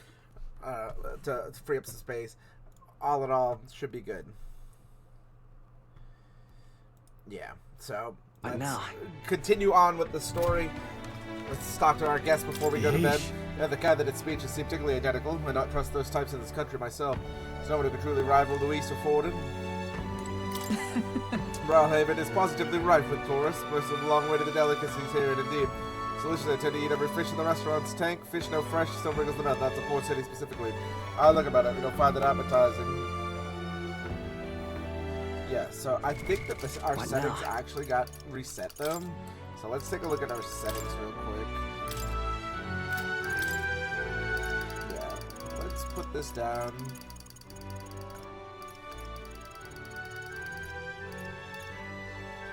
A: to free up some space. All in all, should be good. Yeah, so let's continue on with the story. Let's talk to our guest before we go to bed. Yeah, the candidate speeches seem particularly identical. I not trust those types in this country myself. There's no one who can truly rival Louise or Forden. BRILEHAVEN is positively rife with tourists, most of the long way to the delicacies here, and indeed. Solutions, I tend to eat every fish in the restaurant's tank. Fish no fresh, still wriggles them out. That's a port city specifically. I'll look about it. We don't find that appetizing. Yeah, so I think that our settings actually got reset though. So let's take a look at our settings real quick. Yeah, let's put this down.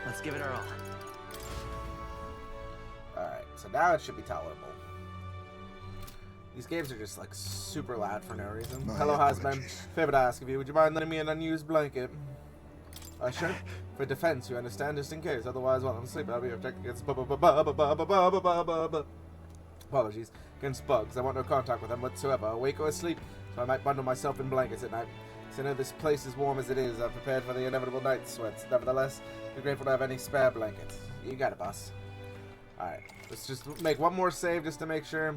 Q: Let's give it our all.
A: Alright, so now it should be tolerable. These games are just like super loud for no reason. Hello, husband. Favor to ask of you, would you mind lending me an unused blanket? Sure. For defense, you understand, just in case. Otherwise, while I'm asleep, I'll be protected against apologies. Against bugs. I want no contact with them whatsoever, awake or asleep, so I might bundle myself in blankets at night. So I know this place is warm as it is. I'm prepared for the inevitable night sweats. Nevertheless, be grateful to have any spare blankets. You got it, boss. Alright, let's just make one more save just to make sure.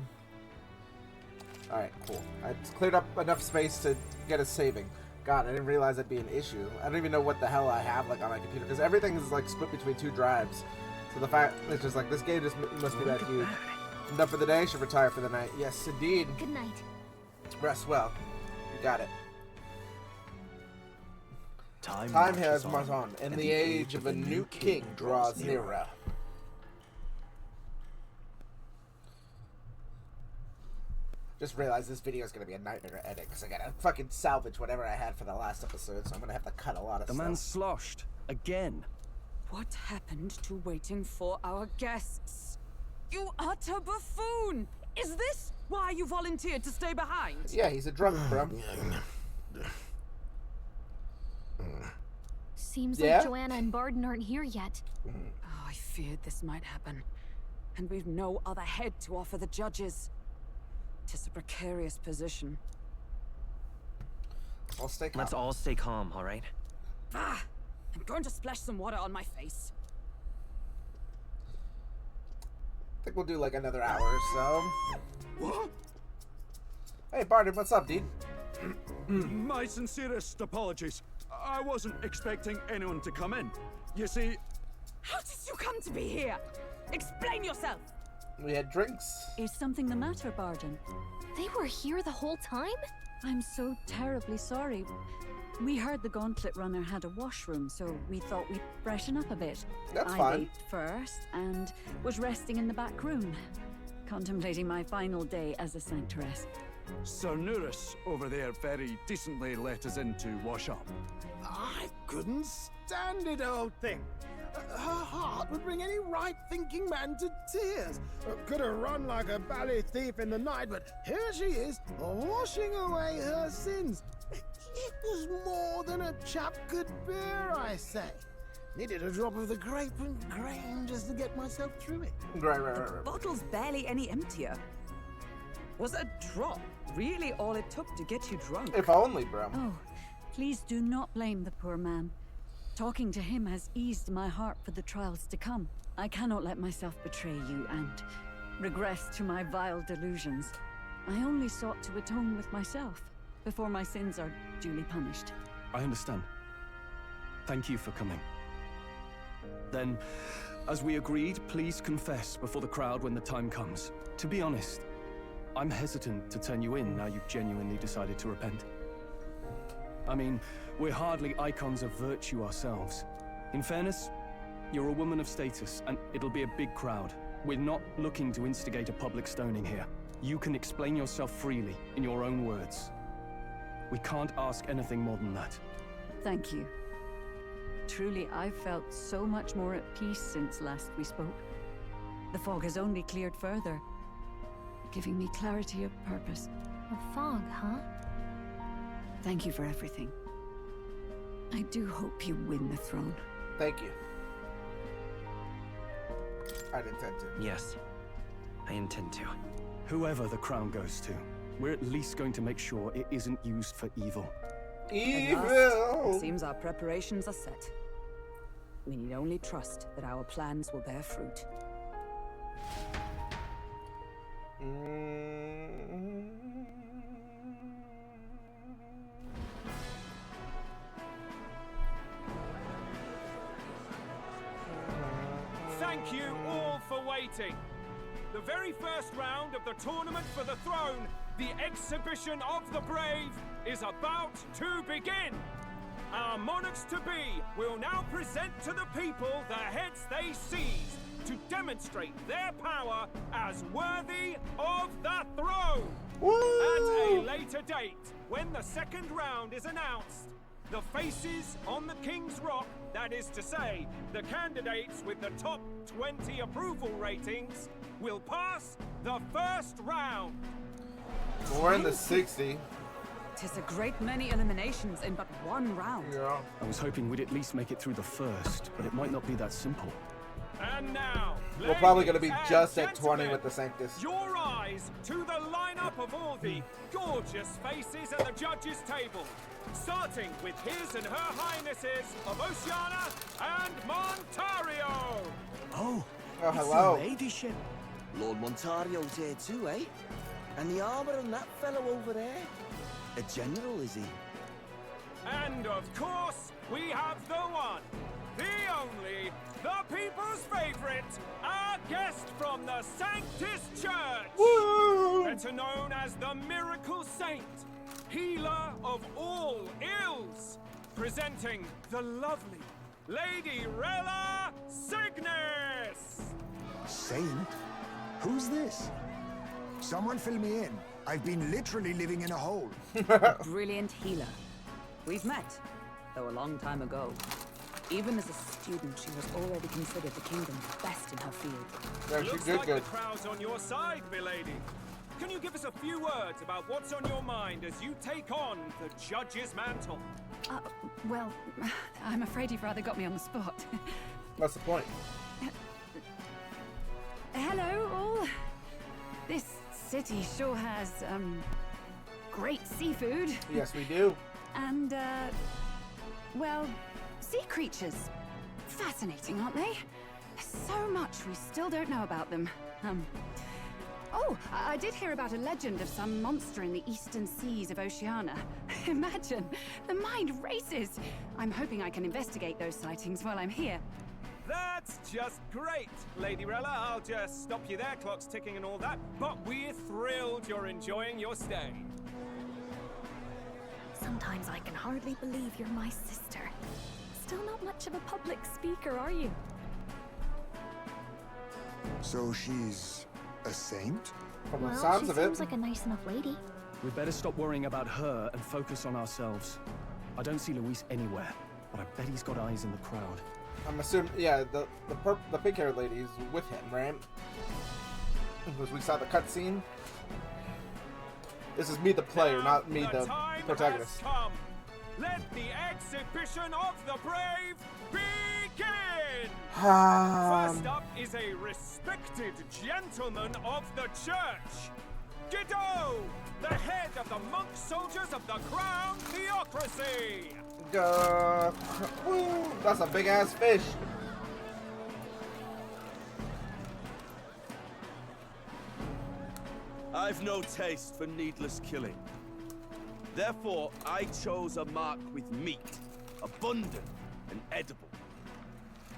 A: Alright, cool. I cleared up enough space to get us saving. God, I didn't realize that'd be an issue. I don't even know what the hell I have like on my computer because everything is like split between 2 drives. So the fact it's just like this game just must be that huge. I'm done for the day. Should retire for the night. Yes, indeed.
H: Good night.
A: Rest well. You got it.
J: Time
A: has marched on, and the age of a new king draws nearer. Just realized this video is going to be a nightmare to edit because I got to fucking salvage whatever I had for the last episode, so I'm going to have to cut a lot of stuff.
L: The man sloshed. Again.
F: What happened to waiting for our guests? You utter buffoon! Is this why you volunteered to stay behind?
A: Yeah, he's a drunk, bro.
H: Seems like Joanna and Barden aren't here yet.
F: Oh, I feared this might happen. And we've no other head to offer the judges. 'Tis a precarious position.
A: I'll stay calm.
Q: Let's all stay calm, all right?
F: Ah! I'm going to splash some water on my face.
A: I think we'll do like another hour or so. What? Hey, Barden, what's up, dude?
P: My sincerest apologies. I wasn't expecting anyone to come in. You see...
F: How did you come to be here? Explain yourself!
A: We had drinks.
R: Is something the matter, Barden?
H: They were here the whole time?
R: I'm so terribly sorry. We heard the Gauntlet Runner had a washroom, so we thought we'd freshen up a bit.
A: That's
R: I
A: fine.
R: bathed first and was resting in the back room, contemplating my final day as a sanctuaress.
P: Sir Nuris over there very decently let us in to wash up.
E: I couldn't stand it, old thing. Her heart would bring any right-thinking man to tears. Could have run like a ballet thief in the night, but here she is, washing away her sins. It was more than a chap could bear, I say. Needed a drop of the grape and grain just to get myself through it.
F: The bottle's barely any emptier. Was a drop really all it took to get you drunk?
A: If only, bro.
R: Oh, please do not blame the poor man. Talking to him has eased my heart for the trials to come. I cannot let myself betray you and regress to my vile delusions. I only sought to atone with myself before my sins are duly punished.
G: I understand. Thank you for coming. Then, as we agreed, please confess before the crowd when the time comes. To be honest, I'm hesitant to turn you in now you've genuinely decided to repent. I mean, we're hardly icons of virtue ourselves. In fairness, you're a woman of status, and it'll be a big crowd. We're not looking to instigate a public stoning here. You can explain yourself freely, in your own words. We can't ask anything more than that.
R: Thank you. Truly, I've felt so much more at peace since last we spoke. The fog has only cleared further, giving me clarity of purpose.
H: A fog, huh?
R: Thank you for everything. I do hope you win the throne.
A: Thank you. I'd intend to.
Q: Yes, I intend to.
G: Whoever the crown goes to, we're at least going to make sure it isn't used for evil.
F: At last, it seems our preparations are set. We need only trust that our plans will bear fruit.
B: Thank you all for waiting. The very first round of the tournament for the throne, the exhibition of the brave, is about to begin. Our monarchs-to-be will now present to the people the heads they seized to demonstrate their power as worthy of the throne. At a later date, when the second round is announced, the faces on the King's Rock, that is to say, the candidates with the top 20 approval ratings, will pass the first round.
A: We're in the 60.
F: Tis a great many eliminations in but one round.
A: Yeah.
G: I was hoping we'd at least make it through the first, but it might not be that simple.
B: And now,
A: we're probably going to be
B: ladies
A: just
B: and
A: at 20
B: gentlemen,
A: with the Sanctus.
B: Your eyes to the lineup of all the gorgeous faces at the judges' table, starting with his and her highnesses of Oceana and Montario.
D: Oh,
A: Oh, hello.
D: It's your ladyship. Lord Montario's here too, eh? And the armor on that fellow over there? A general, is he?
B: And of course, we have the one, the only, the people's favorite, our guest from the Sanctus Church.
A: Woo!
B: Better known as the Miracle Saint, healer of all ills, presenting the lovely Lady Rella Cygnus.
I: Saint? Who's this? Someone fill me in. I've been literally living in a hole.
F: Brilliant healer. We've met, though a long time ago. Even as a student, she was already considered the kingdom's best in her field.
A: Yeah, she's
B: Looks
A: good,
B: like
A: good.
B: the crowd's on your side, milady. Can you give us a few words about what's on your mind as you take on the judge's mantle?
R: Well, I'm afraid you've rather got me on the spot.
A: What's the point?
R: Hello, all. This city sure has, great seafood.
A: Yes, we do.
R: And, well, sea creatures. Fascinating, aren't they? There's so much we still don't know about them. Oh, I did hear about a legend of some monster in the eastern seas of Oceania. Imagine, the mind races. I'm hoping I can investigate those sightings while I'm here.
B: That's just great, Lady Rella. I'll just stop you there, clock's ticking and all that. But we're thrilled you're enjoying your stay.
C: Sometimes I can hardly believe you're my sister. Still not much of a public speaker, are you?
I: So she's a saint?
A: From the
H: Well,
A: sounds
H: she
A: of it.
H: seems like a nice enough lady.
G: We'd better stop worrying about her and focus on ourselves. I don't see Luis anywhere, but I bet he's got eyes in the crowd.
A: I'm assuming, yeah, the pink-haired lady is with him, right? Because we saw the cutscene. This is me, the player, not me, the
B: time
A: protagonist.
B: has come. Let the exhibition of the brave begin! First up is a respected gentleman of the church. Guido, the head of the monk soldiers of the Crown Theocracy.
A: Woo, that's a big ass fish.
D: I've no taste for needless killing. Therefore, I chose a mark with meat, abundant and edible.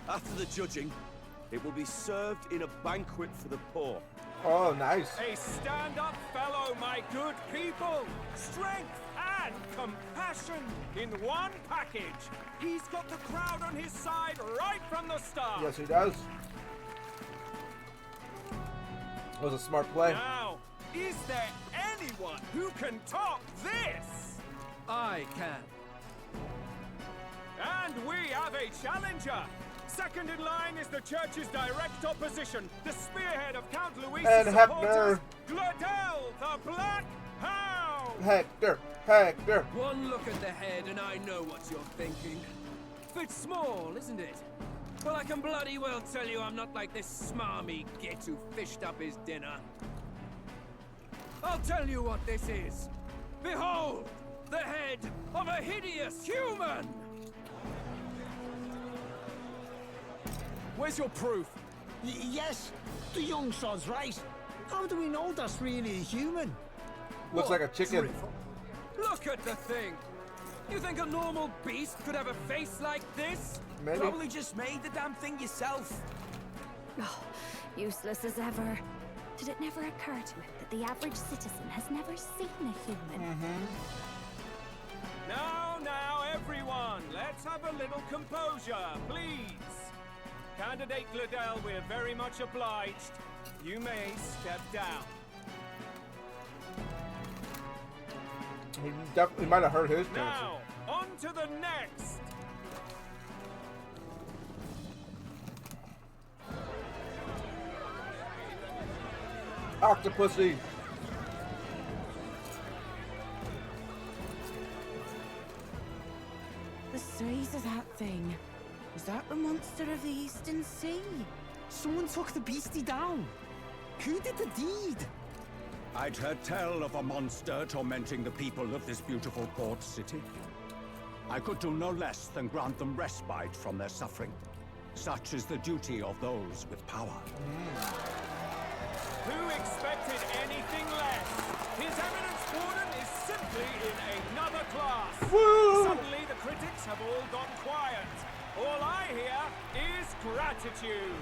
D: After the judging, it will be served in a banquet for the poor.
A: Oh, nice.
B: A stand-up fellow, my good people. Strength and compassion in one package. He's got the crowd on his side right from the start.
A: Yes, he does. That was a smart play.
B: Now, Is there anyone who can top this?
L: I can.
B: And we have a challenger. Second in line is the church's direct opposition, the spearhead of Count Luis's
A: And
B: supporters,
A: Hector.
B: Gladel, the Black Hound.
A: Hector.
L: One look at the head and I know what you're thinking. Bit small, isn't it? Well, I can bloody well tell you I'm not like this smarmy git who fished up his dinner. I'll tell you what this is. Behold, the head of a hideous human!
K: Where's your proof? Yes, the young sod's right. How do we know that's really a human?
A: Looks like a chicken.
L: Look at the thing! You think a normal beast could have a face like this?
A: Maybe.
K: Probably just made the damn thing yourself.
H: Oh, useless as ever. Did it never occur to him that the average citizen has never seen a human?
B: Now, everyone, let's have a little composure, please. Candidate Gladel, we're very much obliged. You may step down.
A: He definitely might have hurt his chances.
B: Now, on to the next.
A: Octopussy.
F: The size of that thing. Is that the monster of the Eastern Sea?
K: Someone took the beastie down. Who did the deed?
S: I'd heard tell of a monster tormenting the people of this beautiful port city. I could do no less than grant them respite from their suffering. Such is the duty of those with power.
B: Who expected anything less? His Eminence Warden is simply in another class.
A: Woo!
B: Suddenly the critics have all gone quiet. All I hear is gratitude.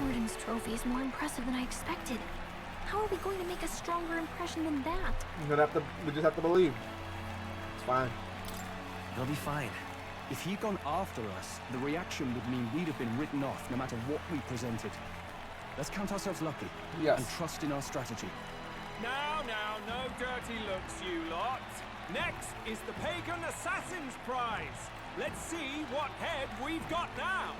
H: Warden's trophy is more impressive than I expected. How are we going to make a stronger impression than that?
A: We just have to believe. It's fine.
G: It'll be fine. If he'd gone after us, the reaction would mean we'd have been written off no matter what we presented. Let's count ourselves lucky.
A: Yes.
G: And trust in our strategy.
B: Now, no dirty looks, you lot. Next is the Pagan Assassin's Prize. Let's see what head we've got now.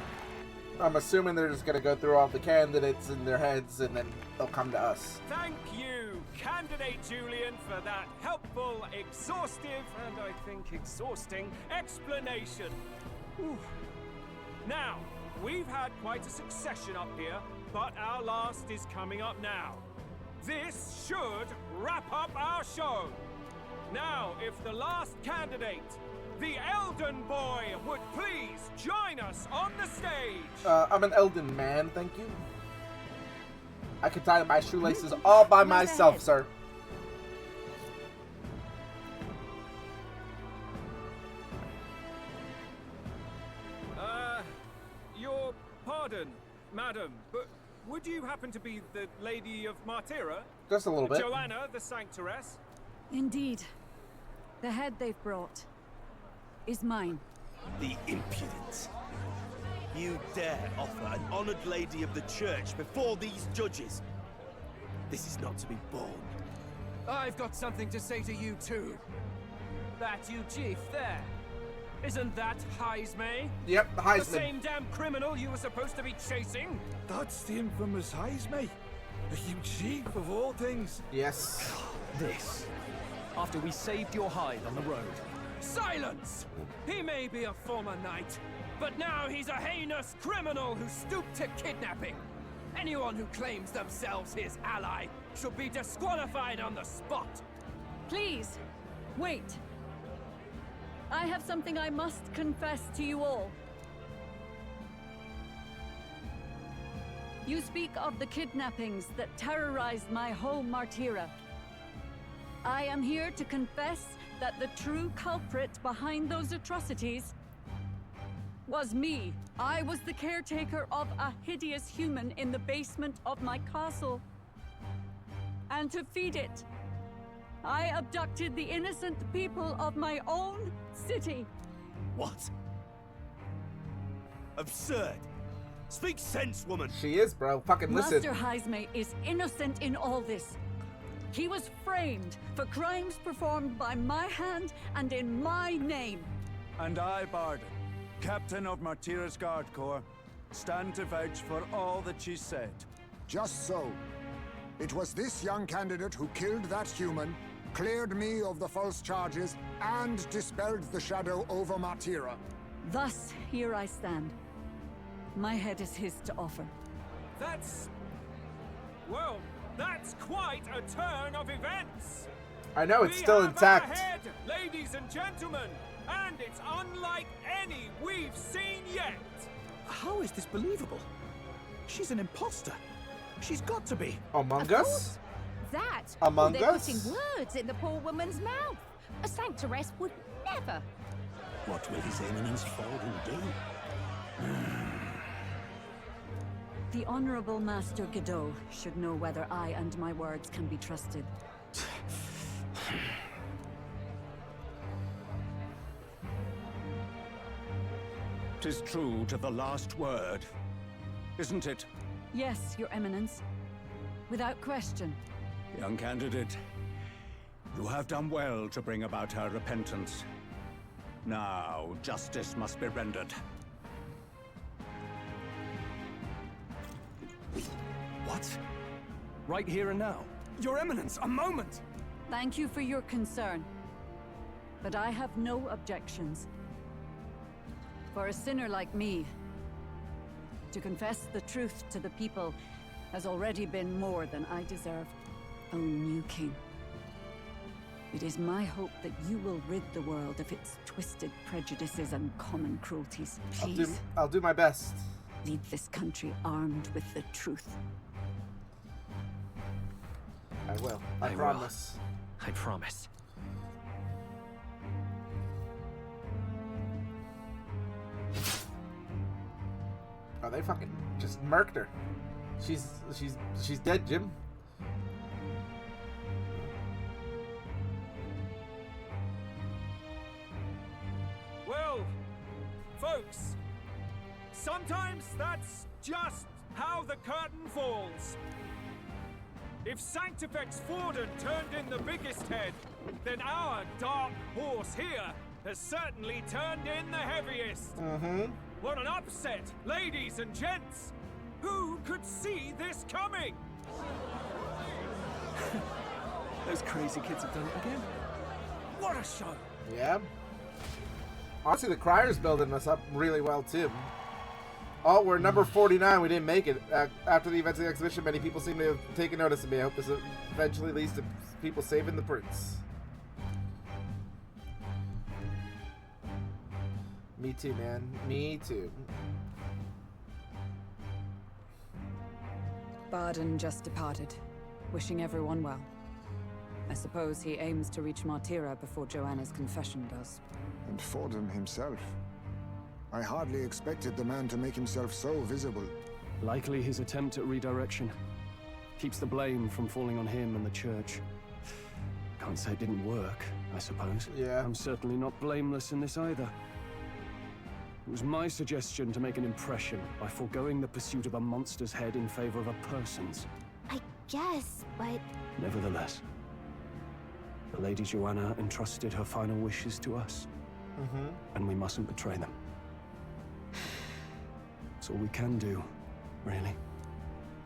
A: I'm assuming they're just gonna go through all the candidates in their heads and then they'll come to us.
B: Thank you, Candidate Julian, for that helpful, exhaustive, and I think exhausting explanation. Whew. Now, we've had quite a succession up here, but our last is coming up now. This should wrap up our show. Now, if the last candidate, the Elden Boy, would please join us on the stage.
A: I'm an Elden man, thank you. I can tie my shoelaces all by myself, sir.
B: Your pardon, madam, but would you happen to be the Lady of Martira?
A: Just a little bit.
B: Joanna, the Sanctoress?
R: Indeed. The head they've brought is mine.
D: The impudence. You dare offer an honored lady of the church before these judges? This is not to be borne.
L: I've got something to say to you too. That you chief there. Isn't that Heismay?
A: Yep, Heisman.
L: The same damn criminal you were supposed to be chasing?
P: That's the infamous Heismay. The huge chief of all things.
A: Yes.
G: This. After we saved your hide on the road.
L: Silence! He may be a former knight, but now he's a heinous criminal who stooped to kidnapping. Anyone who claims themselves his ally should be disqualified on the spot.
R: Please, wait. I have something I must confess to you all. You speak of the kidnappings that terrorized my home, Martira. I am here to confess that the true culprit behind those atrocities was me. I was the caretaker of a hideous human in the basement of my castle. And to feed it, I abducted the innocent people of my own city.
D: What? Absurd. Speak sense, woman.
A: She is, bro. Fucking listen.
R: Master Heisme is innocent in all this. He was framed for crimes performed by my hand and in my name.
T: And I, Barden, captain of Martira's Guard Corps, stand to vouch for all that she said.
I: Just so. It was this young candidate who killed that human, cleared me of the false charges, and dispelled the shadow over Martira.
R: Thus, here I stand. My head is his to offer.
B: That's... well, that's quite a turn of events.
A: I know, it's still
B: We have
A: intact.
B: our head, ladies and gentlemen, and it's unlike any we've seen yet.
M: How is this believable? She's an imposter. She's got to be.
A: Among Us?
C: That,
A: Among
C: or they're
A: Us?
C: putting words in the poor woman's mouth. A sanctoress would never.
M: What will His Eminence Forden do?
R: The Honorable Master Godot should know whether I and my words can be trusted.
S: 'Tis true to the last word, isn't it?
R: Yes, Your Eminence. Without question.
S: Young candidate, you have done well to bring about her repentance. Now, justice must be rendered.
G: What? Right here and now? Your Eminence, a moment!
R: Thank you for your concern. But I have no objections. For a sinner like me, to confess the truth to the people has already been more than I deserved. O new king. It is my hope that you will rid the world of its twisted prejudices and common cruelties. Please.
A: I'll do my best.
R: Lead this country armed with the truth.
A: I will. I promise.
Q: I promise.
A: Oh, they fucking just murked her. She's dead, Jim.
B: Well, folks, sometimes that's just how the curtain falls. If Sanctifex Forden turned in the biggest head, then our dark horse here has certainly turned in the heaviest. What an upset, ladies and gents! Who could see this coming?
L: Those crazy kids have done it again.
B: What a show!
A: Yeah. Honestly, the Crier's building us up really well, too. Oh, we're number 49. We didn't make it. After the events of the exhibition, many people seem to have taken notice of me. I hope this eventually leads to people saving the prince. Me too, man. Me too.
F: Barden just departed, wishing everyone well. I suppose he aims to reach Martira before Joanna's confession does.
I: And Forden himself. I hardly expected the man to make himself so visible.
G: Likely his attempt at redirection. Keeps the blame from falling on him and the church. Can't say it didn't work, I suppose.
A: Yeah.
G: I'm certainly not blameless in this either. It was my suggestion to make an impression by foregoing the pursuit of a monster's head in favor of a person's.
C: I guess, but...
G: Nevertheless, the Lady Joanna entrusted her final wishes to us. And we mustn't betray them. That's all we can do, really.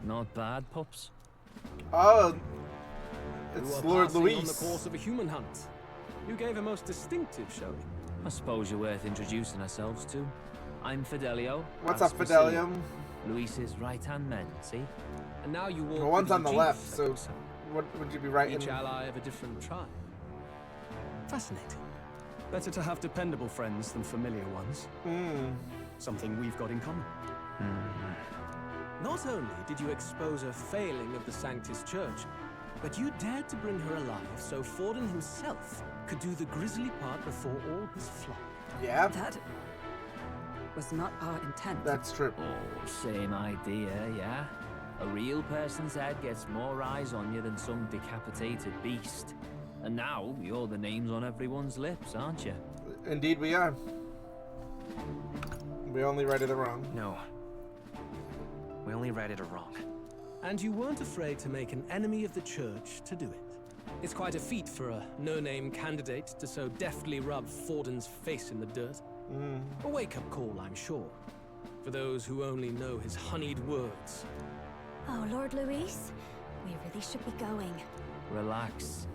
Q: Not bad, pups.
A: Oh,
L: You
A: it's
L: are
A: Lord
L: passing
A: Luis.
L: on the course of a human hunt. You gave a most distinctive showing.
Q: I suppose you're worth introducing ourselves to. I'm Fidelio.
A: What's
Q: as
A: up,
Q: Facilio,
A: Fidelio?
Q: Luis's right-hand man, see?
L: And now you walk
A: The one's
L: with
A: on the
L: Eugene
A: left, so
L: Ferguson,
A: what would you be writing?
L: each ally of a different tribe.
G: Fascinating. Better to have dependable friends than familiar ones. Something we've got in common.
L: Not only did you expose a failing of the Sanctus Church, but you dared to bring her alive so Forden himself could do the grisly part before all his flock.
A: Yeah.
F: That was not our intent.
A: That's true.
Q: Oh, same idea, yeah? A real person's head gets more eyes on you than some decapitated beast. And now, you're the names on everyone's lips, aren't you?
A: Indeed we are. We only righted it wrong.
N: No. We only righted it wrong.
L: And you weren't afraid to make an enemy of the church to do it. It's quite a feat for a no-name candidate to so deftly rub Forden's face in the dirt. A wake-up call, I'm sure, for those who only know his honeyed words.
H: Oh, Lord Luis, we really should be going.
Q: Relax.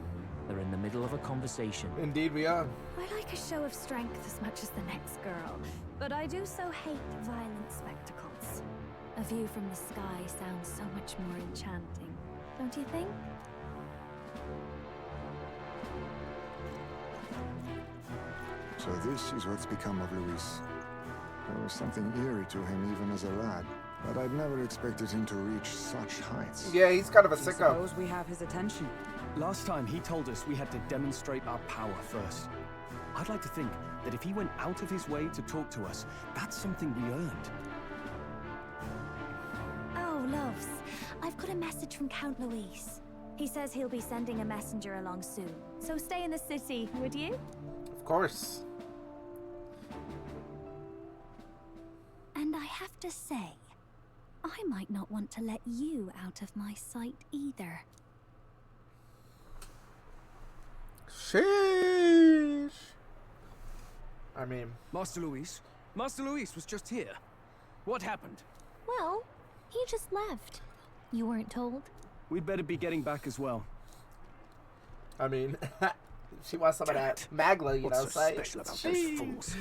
Q: They're in the middle of a conversation.
A: Indeed we are.
H: I like a show of strength as much as the next girl, but I do so hate violent spectacles. A view from the sky sounds so much more enchanting, don't you think?
I: So this is what's become of Luis. There was something eerie to him even as a lad, but I'd never expected him to reach such heights.
A: Yeah, he's kind of a
F: I
A: sicko.
F: suppose we have his attention.
G: Last time he told us we had to demonstrate our power first. I'd like to think that if he went out of his way to talk to us, that's something we earned.
H: Oh, loves, I've got a message from Count Luis. He says he'll be sending a messenger along soon, so stay in the city, would you?
A: Of course.
H: And I have to say, I might not want to let you out of my sight either.
A: Sheesh. I mean...
L: Master Luis was just here. What happened?
H: Well, he just left. You weren't told?
G: We'd better be getting back as well.
A: I mean, she wants some of that Magla, you know,
G: What's so
A: say.
G: special about those fools?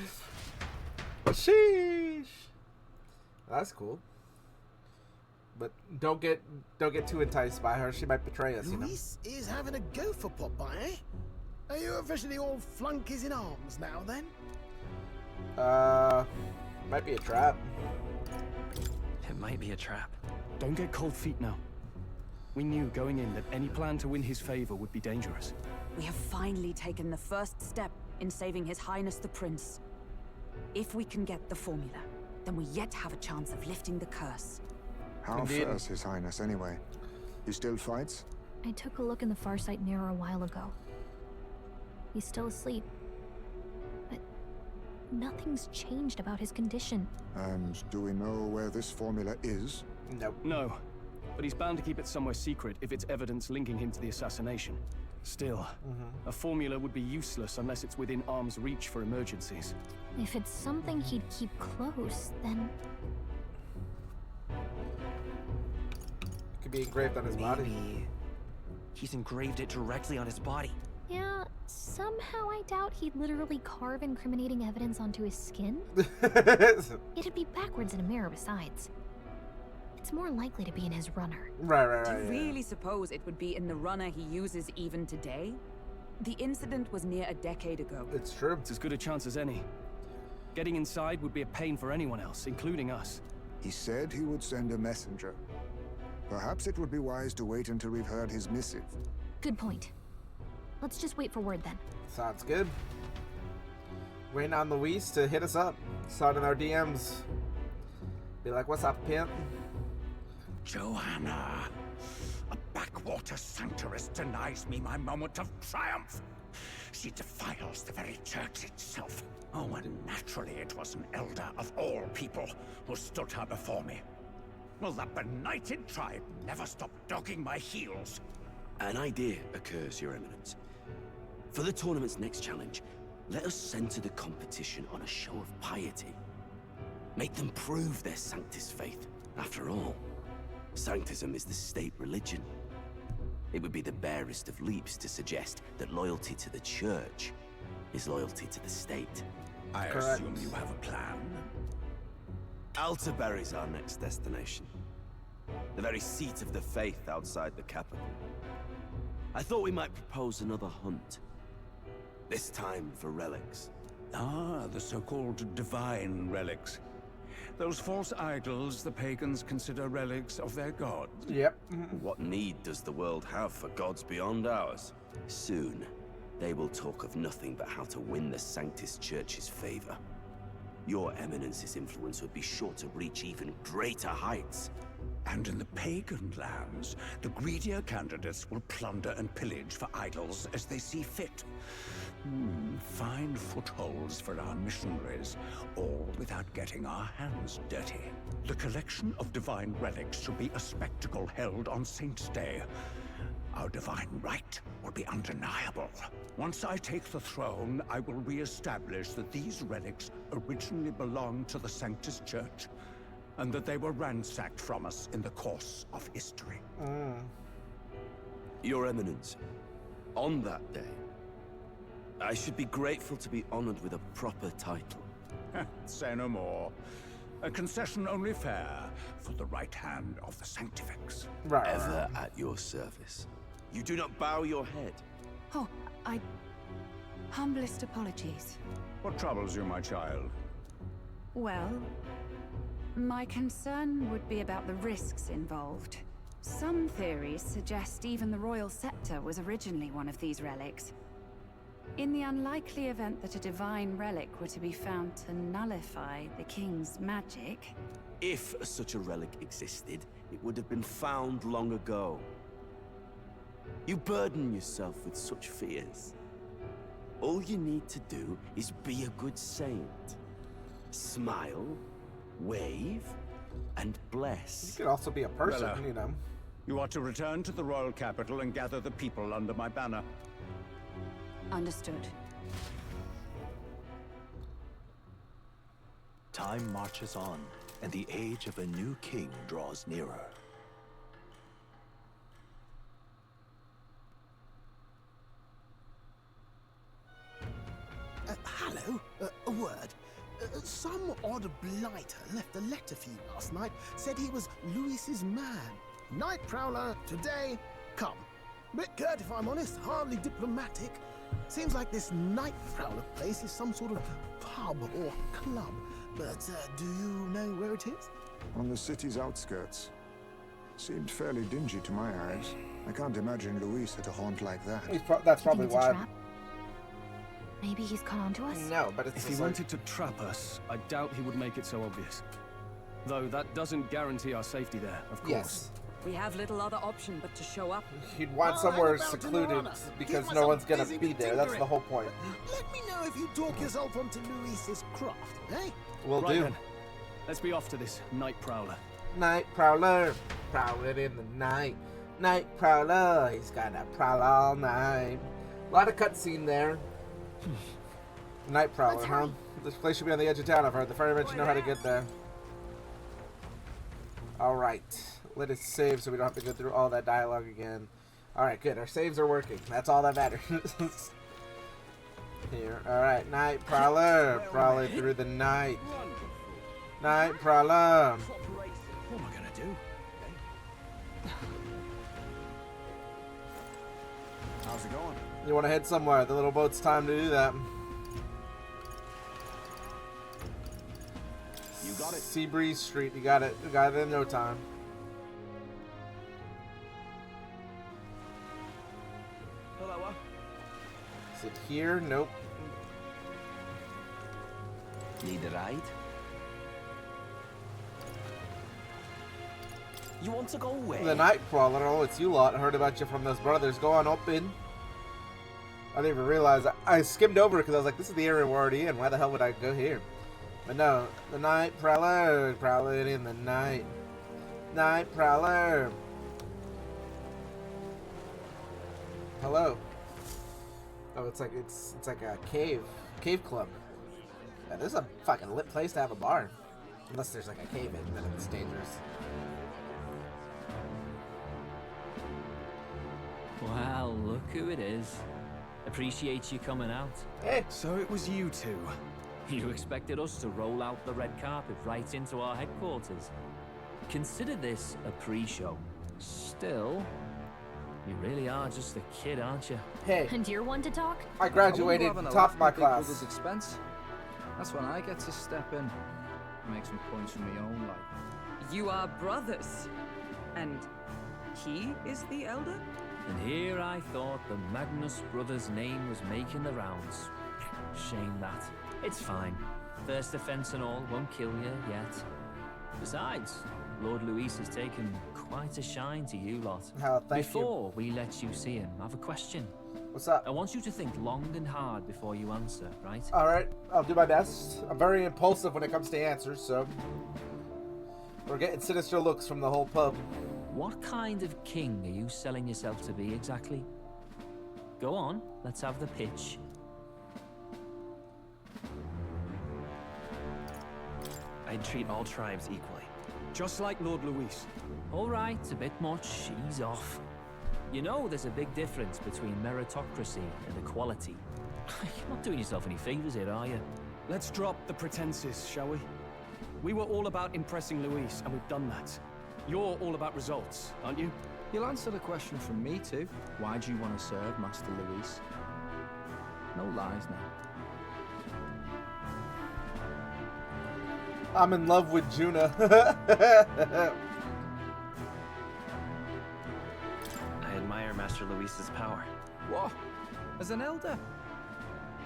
A: Sheesh. That's cool. But don't get too enticed by her. She might betray us, you know.
E: Luis is having a go for Popeye, eh? Are you officially all flunkies in arms now, then?
A: Might be a trap.
N: It might be a trap.
G: Don't get cold feet now. We knew going in that any plan to win his favor would be dangerous.
F: We have finally taken the first step in saving His Highness the Prince. If we can get the formula, then we yet have a chance of lifting the curse.
I: How fares His Highness, anyway? He still fights?
H: I took a look in the Farsight mirror a while ago. He's still asleep. But nothing's changed about his condition.
I: And do we know where this formula is?
A: Nope.
G: No. But he's bound to keep it somewhere secret if it's evidence linking him to the assassination. Still, a formula would be useless unless it's within arm's reach for emergencies.
H: If it's something he'd keep close, then...
A: It could be engraved on his body.
N: He's engraved it directly on his body.
H: Yeah, somehow I doubt he'd literally carve incriminating evidence onto his skin. It'd be backwards in a mirror besides. It's more likely to be in his runner.
A: Right.
F: Do you really suppose it would be in the runner he uses even today? The incident was near a decade ago.
A: It's true.
G: It's as good a chance as any. Getting inside would be a pain for anyone else, including us.
I: He said he would send a messenger. Perhaps it would be wise to wait until we've heard his missive.
H: Good point. Let's just wait for word then.
A: Sounds good. Waiting on Luis to hit us up. Start in our DMs. Be like, what's up, pimp?
S: Joanna, a backwater sanctuarist denies me my moment of triumph. She defiles the very church itself. Oh, and naturally it was an elder of all people who stood her before me. Will that benighted tribe never stop dogging my heels?
U: An idea occurs, Your Eminence. For the tournament's next challenge, let us center the competition on a show of piety. Make them prove their Sanctus faith. After all, Sanctism is the state religion. It would be the barest of leaps to suggest that loyalty to the church is loyalty to the state.
S: I assume you have a plan?
U: Altaberry's our next destination. The very seat of the faith outside the capital. I thought we might propose another hunt. This time for relics.
S: Ah, the so-called divine relics. Those false idols the pagans consider relics of their gods.
A: Yep.
U: What need does the world have for gods beyond ours? Soon, they will talk of nothing but how to win the Sanctus Church's favor. Your Eminence's influence would be sure to reach even greater heights.
S: And in the pagan lands, the greedier candidates will plunder and pillage for idols as they see fit. Find footholds for our missionaries, all without getting our hands dirty. The collection of divine relics should be a spectacle held on Saint's Day. Our divine right will be undeniable. Once I take the throne, I will re-establish that these relics originally belonged to the Sanctus Church, and that they were ransacked from us in the course of history.
U: Your Eminence, on that day, I should be grateful to be honored with a proper title.
S: Say no more. A concession only fair for the right hand of the Sanctifex.
U: Ever at your service. You do not bow your head.
F: Oh, humblest apologies.
S: What troubles you, my child?
R: Well, my concern would be about the risks involved. Some theories suggest even the royal scepter was originally one of these relics. In the unlikely event that a divine relic were to be found to nullify the king's magic...
U: If such a relic existed, it would have been found long ago. You burden yourself with such fears. All you need to do is be a good saint. Smile, wave, and bless.
A: You could also be a person, you know.
S: You are to return to the royal capital and gather the people under my banner.
R: Understood.
J: Time marches on, and the age of a new king draws nearer.
E: Hello, a word. Some odd blighter left a letter for you last night. Said he was Louis's man. Night Prowler, today, come. Bit curt if I'm honest, hardly diplomatic. Seems like this Night Prowler place is some sort of pub or club. But do you know where it is?
I: On the city's outskirts. Seemed fairly dingy to my eyes. I can't imagine Luis at a haunt like that.
A: That's probably why.
H: Maybe he's caught on to us?
A: No, but it's
G: if he wanted to trap us, I doubt he would make it so obvious. Though that doesn't guarantee our safety there, of course.
A: Yes.
F: We have little other option but to show up.
A: He'd want somewhere secluded because no one's gonna be there. That's the whole point.
E: Let me know if you talk yourself onto Luis's craft, eh?
A: Will
G: right
A: do.
G: Then. Let's be off to this Night Prowler.
A: Night Prowler, prowling in the night. Night Prowler, he's gonna prowl all night. A lot of cutscene there. Night Prowler, huh? This place should be on the edge of town, I've heard. The firemen should know how to get there. Alright. Let us save so we don't have to go through all that dialogue again. Alright, good. Our saves are working. That's all that matters. Here. Alright, Night Prowler. Prowling through the night. Night Prowler.
S: What am I gonna do?
T: How's it going?
A: You want to head somewhere? The little boat's time to do that.
T: You got it.
A: Seabreeze Street. You got it. You got it in no time.
D: Hello.
A: Is it here? Nope.
U: Need a ride? You want to go away?
A: The Night Crawler. Oh, it's you lot. I heard about you from those brothers. Go on up in. I didn't even realize. I skimmed over it because I was like, this is the area we're already in. Why the hell would I go here? But no. The Night Prowler. Prowling in the night. Night Prowler. Hello. Oh, it's like a cave club. Yeah, this is a fucking lit place to have a bar. Unless there's like a cave in, then it's dangerous.
Q: Well, look who it is. Appreciate you coming out.
A: Hey.
G: So it was you two.
Q: You expected us to roll out the red carpet right into our headquarters. Consider this a pre-show. Still, you really are just a kid, aren't you?
A: Hey.
H: And you're one to talk?
A: I graduated top of my class.
O: Expense. That's when I get to step in and make some points from my own life.
F: You are brothers. And he is the elder?
Q: And here I thought the Magnus brothers' name was making the rounds. Shame that. It's fine. First offense and all won't kill you yet. Besides, Lord Luis has taken quite a shine to you lot.
A: Oh, thank
Q: Before we let you see him, I have a question.
A: What's up?
Q: I want you to think long and hard before you answer, right?
A: Alright, I'll do my best. I'm very impulsive when it comes to answers, so... We're getting sinister looks from the whole pub.
Q: What kind of king are you selling yourself to be exactly? Go on, let's have the pitch.
N: I'd treat all tribes equally.
L: Just like Lord Luis.
Q: All right, a bit much. Ease off. You know there's a big difference between meritocracy and equality. You're not doing yourself any favors here, are you?
L: Let's drop the pretenses, shall we? We were all about impressing Luis, and we've done that. You're all about results, aren't you?
O: You'll answer the question from me too. Why do you want to serve Master Luis? No lies now.
A: I'm in love with Juna.
N: I admire Master Luis's power.
O: What? As an elder?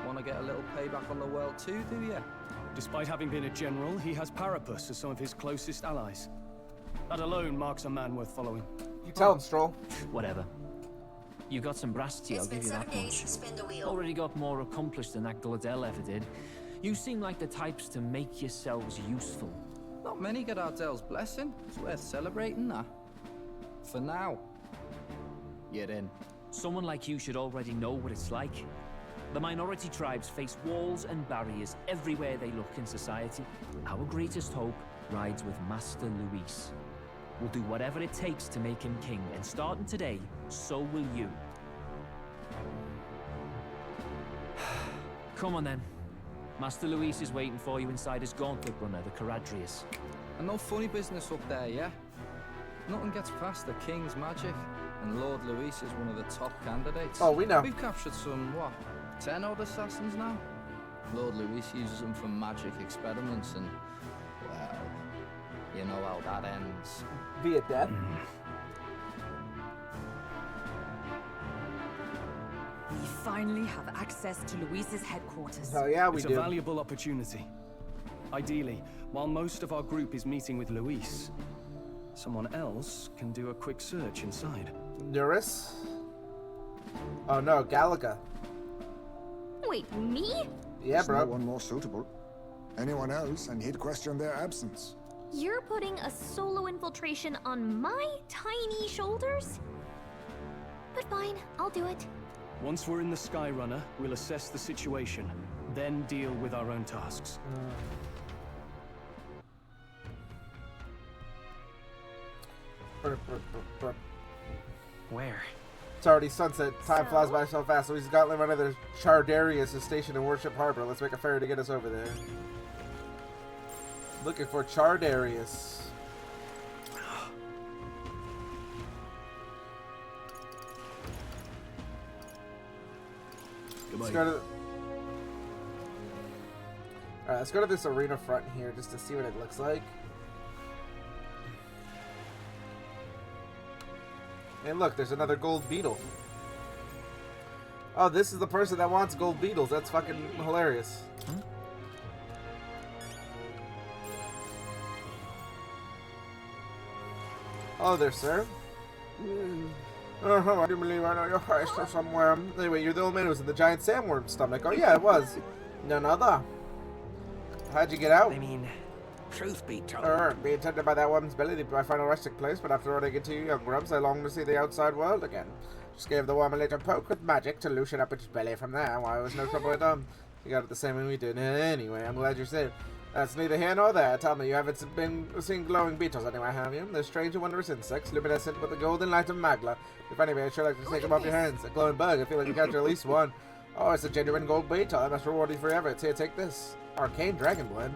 O: Want to get a little payback on the world too, do you?
L: Despite having been a general, he has Parapus as some of his closest allies. That alone marks a man worth following.
A: You tell him, Stroll.
Q: Whatever. You got some brass tea, I'll give you that much. Already got more accomplished than that Gladel ever did. You seem like the types to make yourselves useful.
O: Not many get Ardel's blessing. It's worth celebrating that. For now. You're in.
Q: Someone like you should already know what it's like. The minority tribes face walls and barriers everywhere they look in society. Our greatest hope rides with Master Luis. We'll do whatever it takes to make him king, and starting today, so will you. Come on then. Master Luis is waiting for you inside his gauntlet runner, the Caradrius.
O: And no funny business up there, yeah? Nothing gets past the king's magic, and Lord Luis is one of the top candidates.
A: Oh, we know.
O: We've captured some, what, 10 odd assassins now? Lord Luis uses them for magic experiments, and, well, you know how that ends.
A: Via death?
F: We finally have access to Luis's headquarters.
A: Oh yeah, we
L: it's
A: do.
L: It's a valuable opportunity. Ideally, while most of our group is meeting with Luis, someone else can do a quick search inside.
A: Nuris? Oh no, Galaga.
H: Wait, me?
A: Yeah,
I: There's
A: bro.
I: no one more suitable. Anyone else, and he'd question their absence.
H: You're putting a solo infiltration on my tiny shoulders? But fine, I'll do it.
L: Once we're in the Skyrunner, we'll assess the situation, then deal with our own tasks.
N: Where?
A: It's already sunset. Time flies by so fast. So he's got one of the Chardarius is stationed in Worship Harbor. Let's make a ferry to get us over there. Looking for Chardarius. Let's go to the... Alright, let's go to this arena front here just to see what it looks like. And look, there's another gold beetle. Oh, this is the person that wants gold beetles. That's fucking hilarious. Hello there, sir. I do believe I know your heist from somewhere. Anyway, you're the old man who was in the giant sandworm stomach. Oh yeah, it was. None other. How'd you get out?
N: I mean, truth be told.
A: Being tempted by that woman's belly to be my final resting place, but after running into you young grubs, I long to see the outside world again. Just gave the worm a little poke with magic to loosen up its belly from there. Why, it was no trouble at all. You got it the same way we did. Anyway, I'm glad you're safe. That's neither here nor there. Tell me, you haven't been seeing glowing beetles anywhere, have you? They're strange and wondrous insects, luminescent with the golden light of Magla. If anyway, I'd sure like to take them off your hands. A glowing bug, I feel like you got at least one. Oh, it's a genuine gold beetle. I must reward you for your efforts. Here, take this. Arcane dragon blood.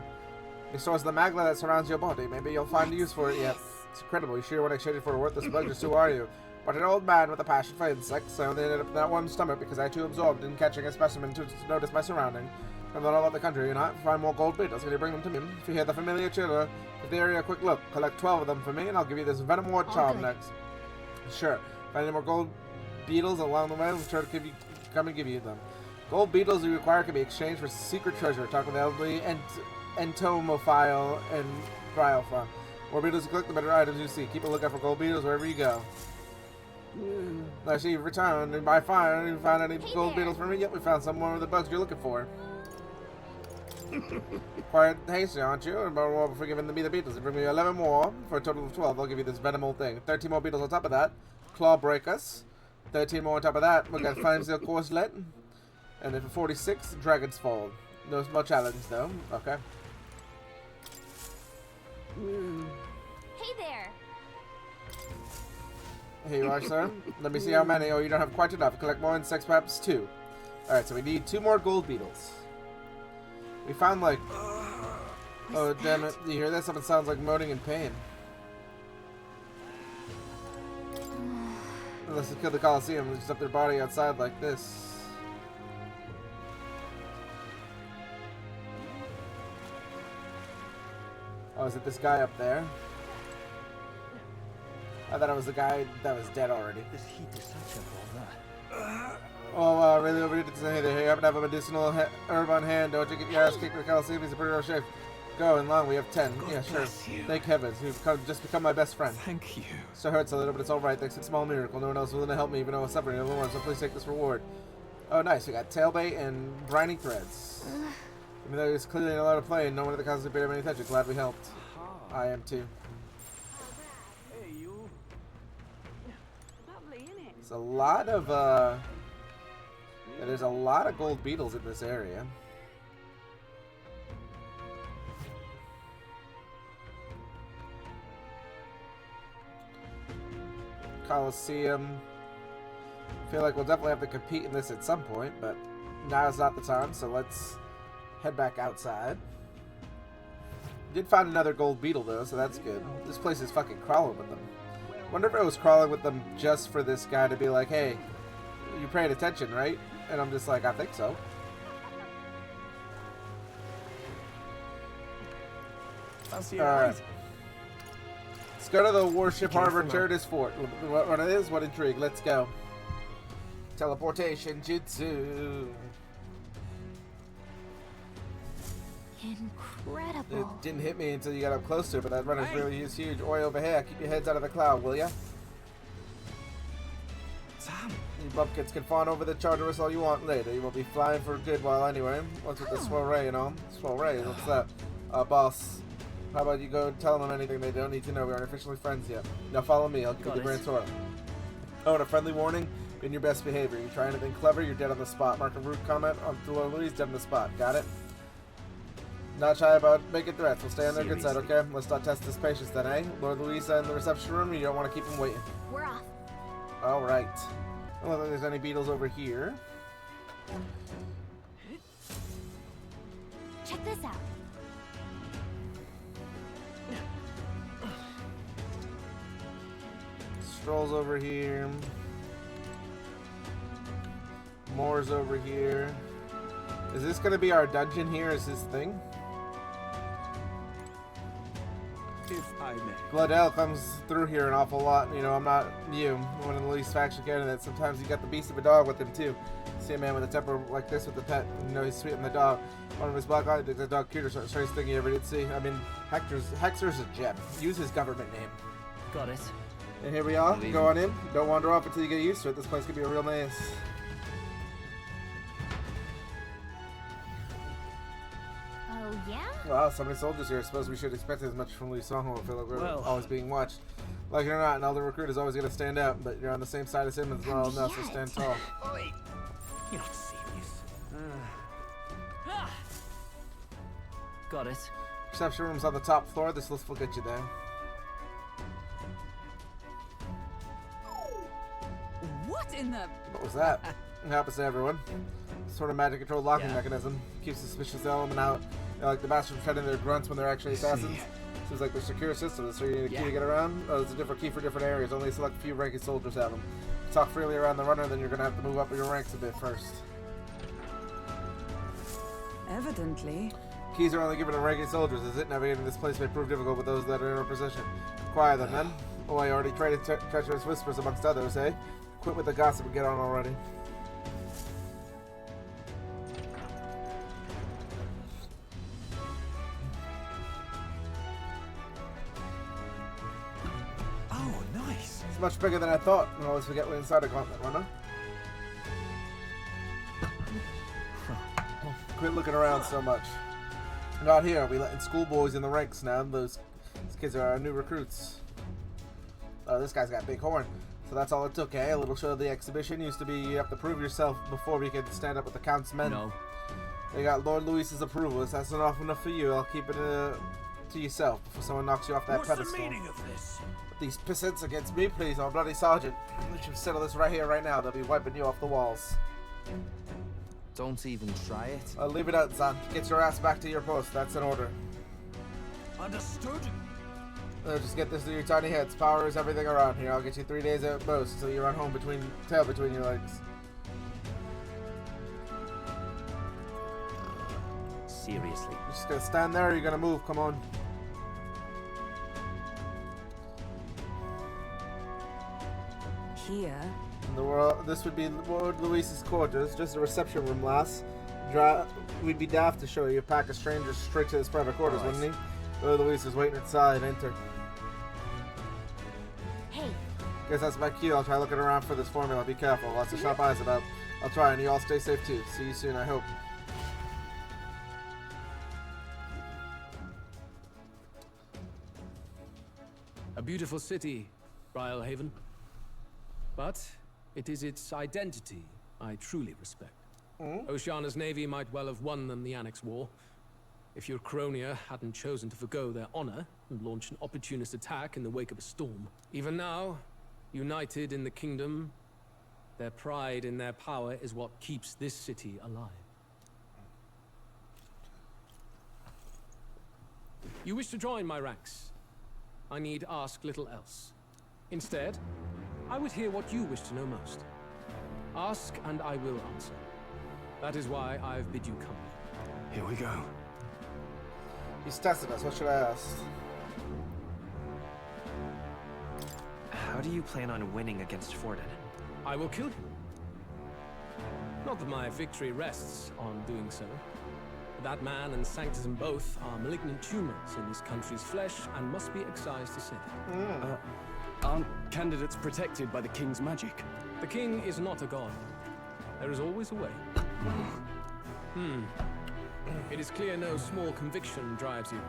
A: It stores the Magla that surrounds your body. Maybe you'll find a use for it yet. It's incredible. You sure you want to exchange it for a worthless bug? Just who are you? But an old man with a passion for insects. I only ended up in that one stomach because I too absorbed in catching a specimen to notice my surrounding. I'm not all about the country, you know. Find more gold beetles. Can you bring them to me? If you hear the familiar chitter, give the area a quick look. Collect 12 of them for me, and I'll give you this Venom Ward charm next. Sure. Find any more gold beetles along the way, I'll try to come and give you them. Gold beetles you require can be exchanged for secret treasure. Talk with the elderly entomophile and bryophile. More beetles you collect, the better items you see. Keep a lookout for gold beetles wherever you go. I see you've returned by fire. You found any gold beetles for me? Yep, we found some more of the bugs you're looking for. Quite hasty, aren't you? About for giving me the beetles. Bring me 11 more for a total of 12. I'll give you this venomable thing. 13 more beetles on top of that. Claw breakers. 13 more on top of that. We got Fine Steel Corselet. And then for 46, Dragon's Fall. No small challenge though. Okay.
C: Hey there.
A: Here you are, sir. Let me see how many. Oh, you don't have quite enough. Collect more insects, perhaps 2. Alright, so we need 2 more gold beetles. We found like... Oh, damn it. You hear that? Something sounds like moaning in pain. Unless they killed the Colosseum and just up their body outside like this. Oh, is it this guy up there? I thought it was the guy that was dead already.
M: This heat is such a bother.
A: Oh, really overrated to say that. You happen to have a medicinal herb on hand. Don't you get your ass kicked with Colosseum? He's in pretty rough shape. Go and long. We have 10.
M: God
A: yeah, sure.
M: bless you.
A: Thank heavens. You've just become my best friend.
M: Thank you.
A: So hurts a little, but it's all right. Thanks to a small miracle. No one else is willing to help me, even though I'm suffering alone. So please take this reward. Oh, nice. We got tailbait and briny threads. Even though he's clearly in a lot of play and no one at the Colosseum paid him any attention. Glad we helped. I am too.
B: Hey, you.
F: Lovely, innit?
A: There's a lot of yeah, there's a lot of gold beetles in this area. Colosseum. I feel like we'll definitely have to compete in this at some point, but now is not the time, so let's head back outside. Did find another gold beetle though, so that's good. This place is fucking crawling with them. Wonder if it was crawling with them just for this guy to be like, hey, you paying attention, right? And I'm just like, I think so.
M: Fancy
A: Alright. Let's go to the warship
M: Careful
A: harbor
M: now.
A: Turtis Fort. What it is, what intrigue. Let's go. Teleportation jutsu.
H: Incredible.
A: It didn't hit me until you got up close to it, but that runner's really is huge. Oi, over here. Keep your heads out of the cloud, will ya?
M: Sam.
A: You bumpkins can fawn over the Charteris all you want later. You will be flying for a good while anyway. What's with the soiree and all? Soiree? What's that? Boss. How about you go tell them anything they don't need to know? We aren't officially friends yet. Now follow me. I'll give you the grand tour. Oh, and a friendly warning. Be in your best behavior. You try anything clever, you're dead on the spot. Mark a rude comment on Lord Louis, dead on the spot. Got it? Not shy about making threats. We'll stay on their good side, okay? Let's not test this patience then, eh? Lord Louisa in the reception room. You don't want to keep him waiting.
C: We're off.
A: Alright. I don't think there's any beetles over here.
C: Check this out.
A: Strolls over here. Moore's over here. Is this gonna be our dungeon here? Is this thing?
T: If I may.
A: Gladell comes through here an awful lot. You know, I'm not new. One of the least faction candidates. Sometimes you got the beast of a dog with him too. See a man with a temper like this with a pet. You know he's sweet on the dog. One of his black eyes thinks the dog cute or something. Strangest thing you ever did see. I mean, Hector's a gem. Use his government name.
Q: Got it.
A: And here we are. Go on in. Don't wander off until you get used to it. This place could be a real maze.
C: Oh, yeah?
A: Wow, so many soldiers here. I suppose we should expect as much from Lee Song. I feel like we're
Q: Well.
A: always being watched. Like it or not, an elder recruit is always going to stand out, but you're on the same side as him as well now, so stand tall.
M: You're not serious.
Q: Got it.
A: Reception room's on the top floor. This list will get you there.
F: What in the...
A: What was that? It happens to everyone. Sort of magic controlled locking mechanism. Keeps the suspicious element out. You know, like the bastards pretending they're grunts when they're actually assassins. Seems like they're secure systems, so you need a key to get around. Oh, there's a different key for different areas. Only a select few ranking soldiers have them. Talk freely around the runner, then you're gonna have to move up your ranks a bit first.
F: Evidently.
A: Keys are only given to ranking soldiers, is it? Navigating this place may prove difficult with those that are in our position. Quiet them, then. Oh, I already traded treacherous whispers amongst others, eh? Quit with the gossip and get on already. much bigger than I thought. I always forget we're inside a gauntlet runner. Quit looking around so much. Not here. We letting schoolboys in the ranks now. Those kids are our new recruits. Oh, this guy's got a big horn. So that's all it took, eh? A little show of the exhibition. Used to be you have to prove yourself before we could stand up with the Count's men.
Q: No.
A: They got Lord Luis's approval. If that's not enough for you, I'll keep it to yourself before someone knocks you off that pedestal.
M: What's the meaning of this?
A: These pissants against me, please, oh bloody sergeant. We should settle this right here, right now. They'll be wiping you off the walls.
N: Don't even try it.
A: I'll leave it out, son. Get your ass back to your post. That's an order.
M: Understood?
A: Just get this to your tiny heads. Power is everything around here. I'll get you 3 days at most until you run home tail between your legs.
J: Seriously.
A: You're just gonna stand there or you're gonna move? Come on.
R: Here?
A: This would be Lord Luis's quarters, just a reception room, lass. We'd be daft to show you a pack of strangers straight to his private quarters, wouldn't he? Lord Luis is waiting inside. Enter.
C: Hey.
A: Guess that's my cue. I'll try looking around for this formula. Be careful. Lots of sharp eyes about. I'll try, and you all stay safe too. See you soon, I hope.
L: A beautiful city, BRILEHAVEN. But it is its identity I truly respect. Oceana's navy might well have won them the Annex War. If your Cronia hadn't chosen to forgo their honor and launch an opportunist attack in the wake of a storm. Even now, united in the kingdom, their pride in their power is what keeps this city alive. You wish to join my ranks. I need ask little else. Instead, I would hear what you wish to know most. Ask and I will answer. That is why I've bid you come.
G: Here we go.
A: He's tested us. What should I ask?
K: How do you plan on winning against Forden?
L: I will kill him. Not that my victory rests on doing so. That man and Sanctism both are malignant tumors in this country's flesh and must be excised to save it.
G: Aren't candidates protected by the king's magic?
L: The king is not a god. There is always a way. It is clear no small conviction drives you.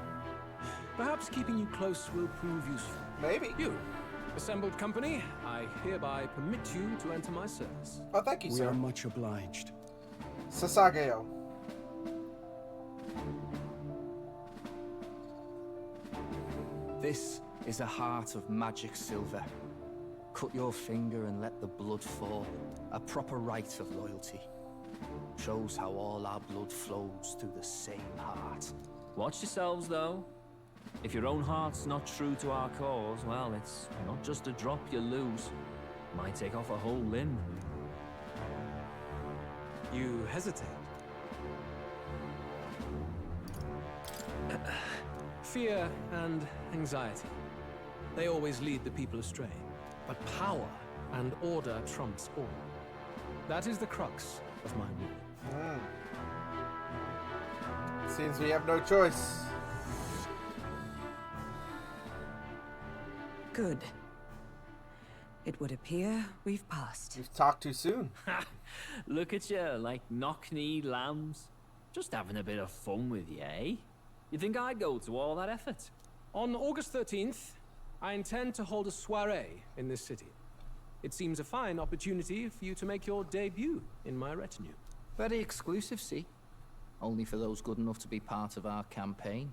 L: Perhaps keeping you close will prove useful.
A: Maybe.
L: You, assembled company, I hereby permit you to enter my service.
A: Oh, thank you, sir.
G: We are much obliged.
A: Sasageo.
N: This is a heart of magic silver. Cut your finger and let the blood fall. A proper rite of loyalty. Shows how all our blood flows through the same heart.
Q: Watch yourselves, though. If your own heart's not true to our cause, well, it's not just a drop you lose. Might take off a whole limb.
L: You hesitate. Fear and anxiety. They always lead the people astray. But power and order trumps all. That is the crux of my rule.
A: Seems we have no choice.
R: Good. It would appear we've passed.
A: You've talked too soon.
Q: Look at you, like knock-kneed lambs. Just having a bit of fun with you, eh? You think I'd go to all that effort?
L: On August 13th, I intend to hold a soiree in this city. It seems a fine opportunity for you to make your debut in my retinue.
O: Very exclusive, see? Only for those good enough to be part of our campaign.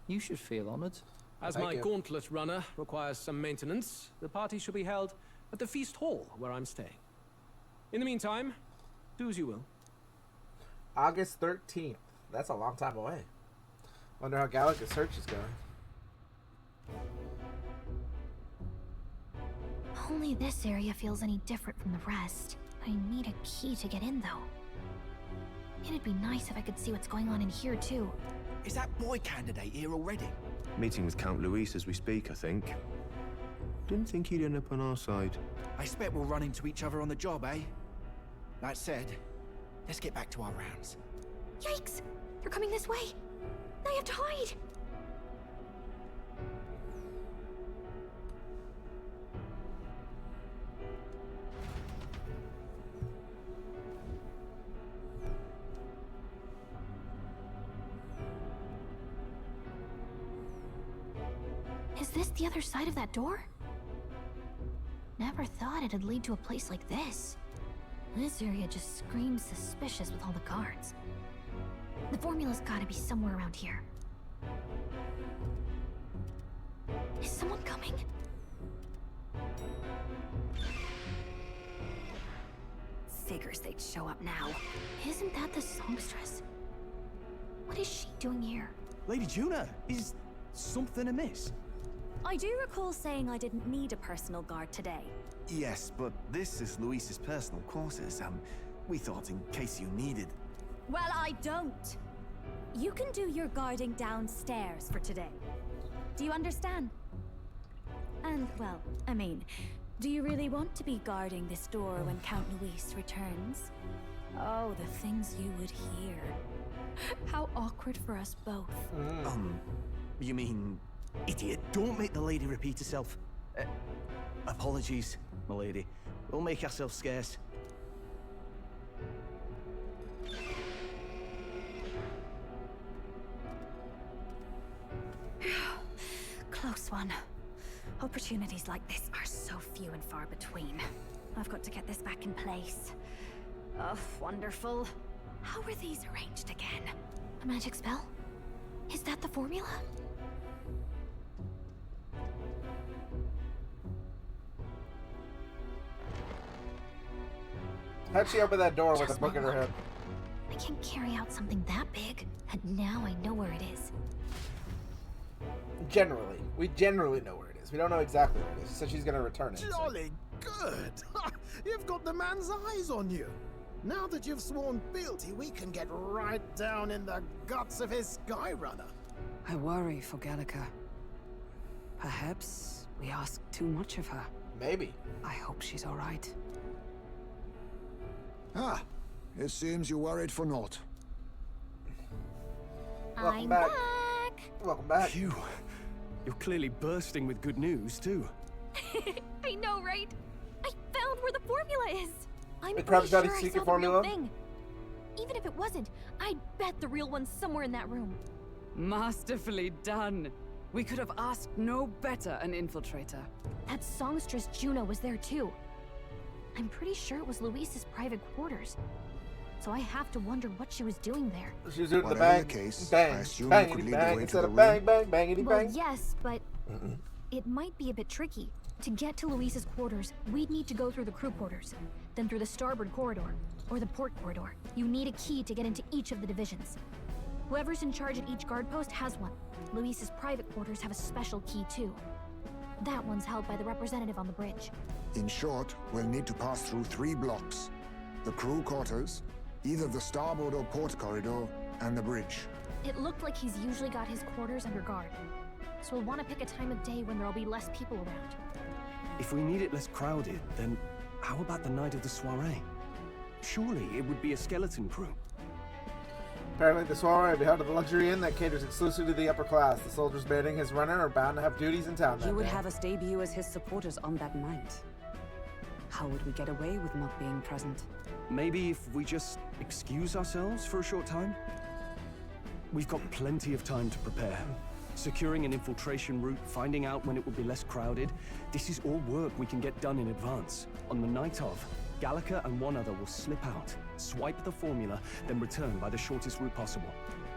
O: You should feel honored.
L: As my gauntlet runner requires some maintenance, the party shall be held at the feast hall where I'm staying. In the meantime, do as you will.
A: August 13th. That's a long time away. Wonder how Gallica's search is going.
H: Only this area feels any different from the rest. I need a key to get in, though. It'd be nice if I could see what's going on in here, too.
N: Is that boy candidate here already?
V: Meeting with Count Luis as we speak, I think. Didn't think he'd end up on our side.
N: I expect we'll run into each other on the job, eh? That said, let's get back to our rounds.
H: Yikes! They're coming this way! Now you have to hide! this the other side of that door? Never thought it'd lead to a place like this. This area just screams suspicious with all the guards. The formula's gotta be somewhere around here. Is someone coming?
R: Figures they'd show up now.
H: Isn't that the songstress? What is she doing here?
E: Lady Juna, is something amiss?
P: I do recall saying I didn't need a personal guard today.
E: Yes, but this is Luis's personal quarters. We thought in case you needed.
P: Well, I don't. You can do your guarding downstairs for today. Do you understand? And, well, I mean, do you really want to be guarding this door when Count Luis returns? Oh, the things you would hear. How awkward for us both.
E: You mean... Idiot, don't make the lady repeat herself. Apologies, my lady. We'll make ourselves scarce.
P: Close one. Opportunities like this are so few and far between. I've got to get this back in place. Oh, wonderful. How were these arranged again?
H: A magic spell? Is that the formula?
A: How'd she open that door with a book in her head?
H: I can't carry out something that big, and now I know where it is.
A: Generally. We generally know where it is. We don't know exactly where it is. She said she's gonna return it.
M: Jolly good! You've got the man's eyes on you. Now that you've sworn fealty, we can get right down in the guts of his Skyrunner.
F: I worry for Gallica. Perhaps we ask too much of her.
A: Maybe.
F: I hope she's all right.
I: Ah, it seems you worried for naught.
H: I'm back.
A: Welcome back.
L: Phew. You're clearly bursting with good news, too.
H: I know, right? I found where the formula is. I'm
A: The
H: pretty
A: Krabs
H: sure
A: Daddy
H: I
A: secret
H: saw the real
A: formula?
H: thing. Even if it wasn't, I'd bet the real one's somewhere in that room.
F: Masterfully done. We could have asked no better an infiltrator.
H: That songstress Juno was there too. I'm pretty sure it was Luis's private quarters. So I have to wonder what she was doing there.
A: She was doing the
I: Whatever
A: bang,
I: the case,
A: bang,
I: I assume you
A: bangity
I: could lead the
A: bang
I: way
A: instead
I: to
A: of
I: the
A: bang,
I: room?
A: bang, bangity
H: Well,
A: bang.
H: yes, but it might be a bit tricky. To get to Luis's quarters, we'd need to go through the crew quarters, then through the starboard corridor, or the port corridor. You need a key to get into each of the divisions. Whoever's in charge at each guard post has one. Luis's private quarters have a special key too. That one's held by the representative on the bridge.
I: In short, we'll need to pass through 3 blocks. The crew quarters, either the starboard or port corridor, and the bridge.
H: It looked like he's usually got his quarters under guard. So we'll want to pick a time of day when there'll be less people around.
L: If we need it less crowded, then how about the night of the soiree? Surely it would be a skeleton crew.
A: Apparently the soiree will be held at the luxury inn that caters exclusively to the upper class. The soldiers bearing his runner are bound to have duties in town that
F: He would
A: day.
F: have us debut as his supporters on that night. How would we get away with not being present?
L: Maybe if we just excuse ourselves for a short time? We've got plenty of time to prepare. Securing an infiltration route, finding out when it will be less crowded. This is all work we can get done in advance. On the night of, Gallica and one other will slip out, swipe the formula, then return by the shortest route possible.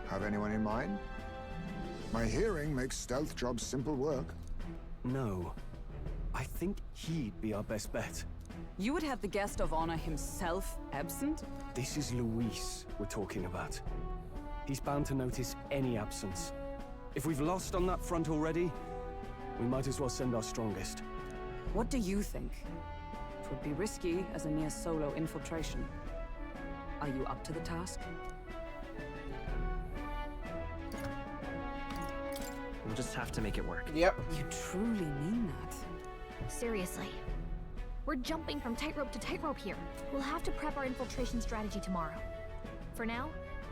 I: Have anyone in mind? My hearing makes stealth jobs simple work.
L: No. I think he'd be our best bet.
F: You would have the guest of honor himself absent?
L: This is Luis we're talking about. He's bound to notice any absence. If we've lost on that front already, we might as well send our strongest.
F: What do you think? It would be risky as a mere solo infiltration. Are you up to the task?
K: We'll just have to make it work.
A: Yep.
F: You truly mean that?
H: Seriously. We're jumping from tightrope to tightrope here. We'll have to prep our infiltration strategy tomorrow. For now,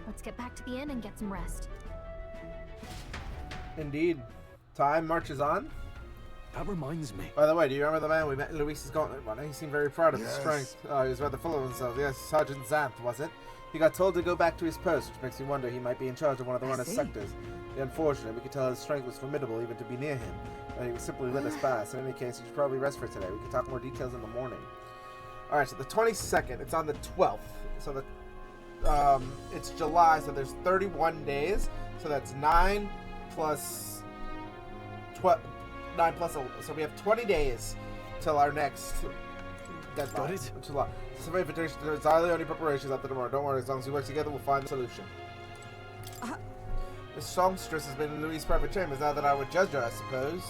H: let's get back to the inn and get some rest.
A: Indeed. Time marches on.
L: That reminds me.
A: By the way, do you remember the man we met in Luis's gauntlet one? He seemed very proud of his
I: Yes.
A: strength. He was rather full of himself. Yes, Sergeant Zanth, was it? He got told to go back to his post, which makes me wonder he might be in charge of one of the runner's
F: see.
A: sectors. The unfortunate, we could tell his strength was formidable even to be near him, and he would simply let us pass. In any case, he should probably rest for today. We can talk more details in the morning. Alright, so the 22nd, it's on the 12th. So the it's July, so there's 31 days. So that's 9 plus 12, 9 plus 11. So we have 20 days till our next deadline.
E: Got it.
A: July. Some invitation to entirely only preparations after tomorrow. Don't worry, as long as we work together, we'll find the solution. This songstress has been in Louis' private chambers now that I would judge her, I suppose.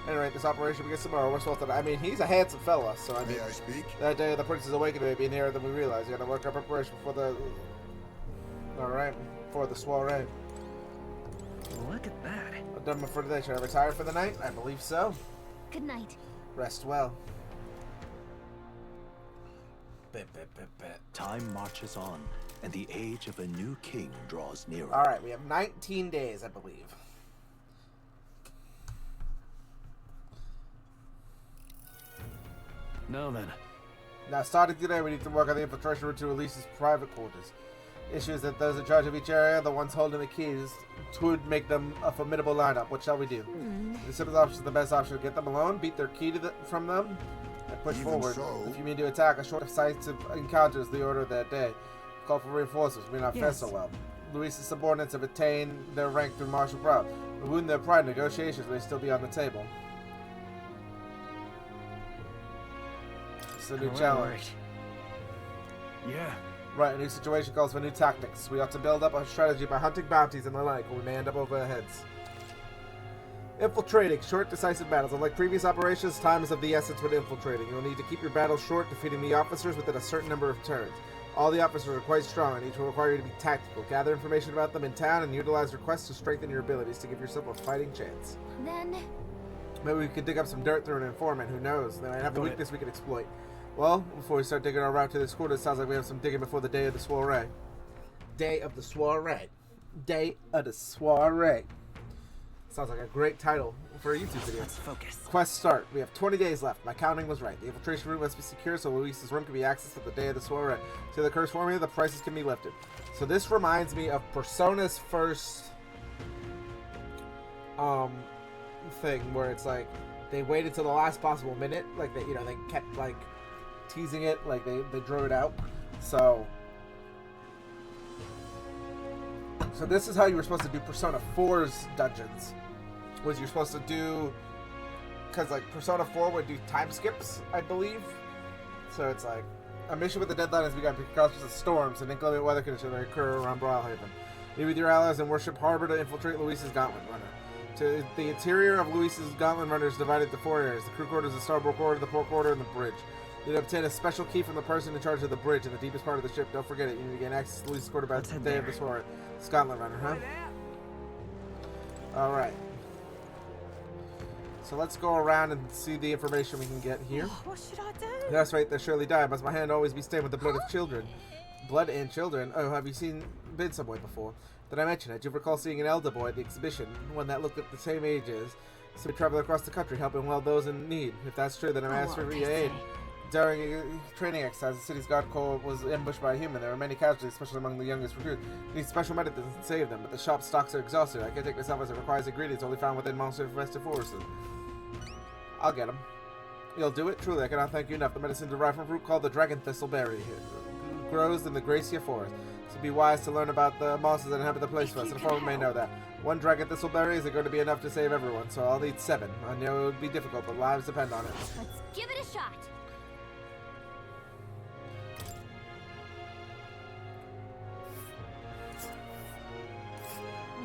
A: Anyway, this operation begins tomorrow. We're supposed to. I mean, he's a handsome fella, so I mean.
I: May I speak?
A: That day, the prince's awakening may be nearer than we realize. You gotta work our preparation for the. Alright, for the soiree.
K: Look at that.
A: I'm done for today. Should I retire for the night? I believe so.
H: Good night.
A: Rest well.
J: Time marches on, and the age of a new king draws nearer.
A: Alright, we have 19 days, I believe.
G: Now then.
A: Now, starting today, we need to work on the infiltration route to Elise's private quarters. Issue is that those in charge of each area, the ones holding the keys, would make them a formidable lineup. What shall we do? The simplest option is the best option. Get them alone, beat their key to from them, and push
I: Even
A: forward.
I: so-
A: If you mean to attack, a short decisive encounter is the order of that day. Call for reinforcements. We may not fare
F: Yes.
A: so well. Luis's subordinates have attained their rank through martial prowess. Wound their pride, negotiations may still be on the table. It's a new challenge.
G: Yeah.
A: Right, a new situation calls for new tactics. We ought to build up a strategy by hunting bounties and the like, or we may end up over our heads. Infiltrating. Short, decisive battles. Unlike previous operations, time is of the essence when infiltrating. You'll need to keep your battles short, defeating the officers within a certain number of turns. All the officers are quite strong, and each will require you to be tactical. Gather information about them in town, and utilize requests to strengthen your abilities to give yourself a fighting chance.
H: Then,
A: Maybe we could dig up some dirt through an informant. Who knows? They might have a weakness we can exploit. Well, before we start digging our route to this quarter, it sounds like we have some digging before the day of the soiree. Day of the soiree. Day of the soiree. Sounds like a great title for a YouTube video.
K: Let's focus.
A: Quest start. We have 20 days left. My counting was right. The infiltration route must be secure so Luis's room can be accessed at the day of the soiree. To the curse formula, the prices can be lifted. So this reminds me of Persona's first thing where it's like they waited till the last possible minute, like they kept like teasing it, like they drew it out. So this is how you were supposed to do Persona 4's dungeons. Was you're supposed to do, because like Persona 4 would do time skips, I believe. So it's like a mission with the deadline has begun because of storms and inclement weather conditions that occur around BRILEHAVEN. Meet with your allies and worship Harbor to infiltrate Luis's Gauntlet Runner. To the interior of Luis's Gauntlet Runner is divided into 4 areas: the crew quarters, the starboard quarter, the port quarter, and the bridge. You need to obtain a special key from the person in charge of the bridge in the deepest part of the ship. Don't forget it. You need to gain access to Luis's quarter by the day of the soiree. Gauntlet Runner, huh? Alright. So let's go around and see the information we can get here.
F: What should I do?
A: That's right, they surely die. Must my hand always be stained with the blood of children? Blood and children? Oh, have you been somewhere before? Did I mention it? Do you recall seeing an elder boy at the exhibition? One that looked at the same age as? So we travel across the country helping well those in need. If that's true, then I'm asking for your aid. During a training exercise, the city's guard corps was ambushed by a human. There were many casualties, especially among the youngest recruits. We need special medicines to save them, but the shop stocks are exhausted. I can't take myself as it requires ingredients only found within monster infested forests. I'll get them. You'll do it? Truly, I cannot thank you enough. The medicine derived from a fruit called the dragon thistleberry. It grows in the Gracia forest. So be wise to learn about the monsters that inhabit the place first. And Informant may know that. 1 dragon thistleberry isn't going to be enough to save everyone, so I'll need 7. I know it would be difficult, but lives depend on it.
H: let's give it a shot.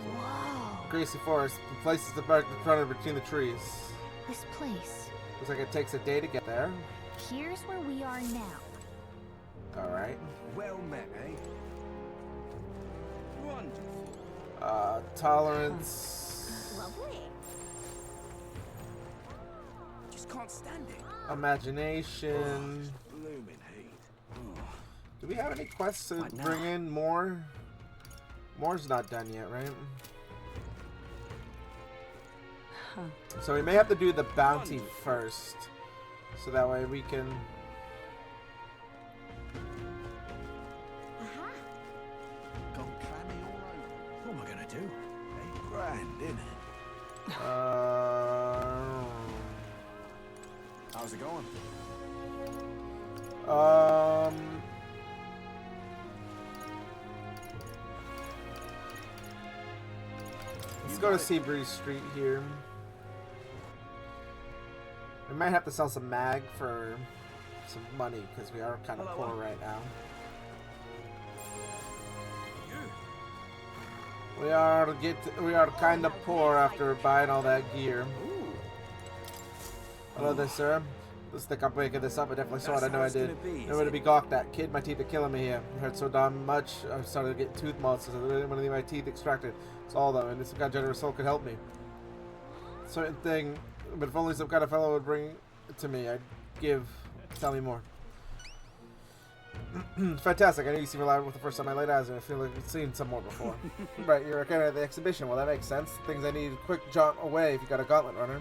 H: Whoa.
A: Gracie Forest, the place is the front between the trees.
H: This place.
A: Looks like it takes a day to get there.
H: Here's where we are now.
A: Alright.
T: Well met, eh? Wonderful.
A: Tolerance.
H: Lovely.
T: Just can't stand it.
A: Imagination.
T: Blooming heat.
A: Do we have any quests to bring in more? More's not done yet, right?
F: Huh.
A: So we may have to do the bounty first. So that way we can...
T: grand, isn't it?
I: How's it going?
A: Let's go to Seabreeze Street here. We might have to sell some mag for some money because we are kind of poor right now. We are kind of poor after buying all that gear. Hello there, sir. Let's think I'm breaking this up. I definitely saw it. I know I did. Nowhere to be gawked at. Kid, my teeth are killing me here. It hurts so darn much. I started to get tooth monsters. I really want to need my teeth extracted. It's all though, and some kind of generous soul could help me. Certain thing, but if only some kind of fellow would bring it to me, I'd give. Tell me more. Fantastic. I knew you seemed reliable with the first time I laid eyes, and I feel like we've seen some more before. Right, you're kind of at the exhibition. Well, that makes sense. Things I need quick jaunt away if you got a gauntlet runner.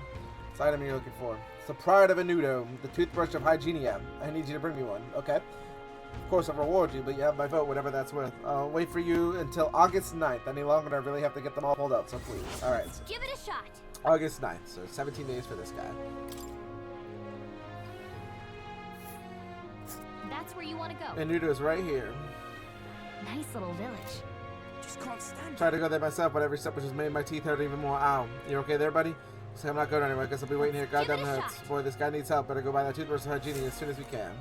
A: It's the item you're looking for. It's the pride of a nudo, the toothbrush of Hygienia. I need you to bring me one. Okay. Of course, I'll reward you, but you have my vote, whatever that's worth. I'll wait for you until August 9th. Any longer, I really have to get them all pulled out, so please. Alright.
C: Give it a shot.
A: August 9th, so 17 days for this guy.
H: That's where you want to go.
A: And Nudo's right here.
H: Nice little village.
F: Just can't stand
A: Tried to go there myself, but every step was just made my teeth hurt even more. Ow. You okay there, buddy? So I'm not going anywhere. Guess I'll be waiting here. Goddamn hurts. Boy, this guy needs help. Better go buy that toothbrush of Hygienia as soon as we can.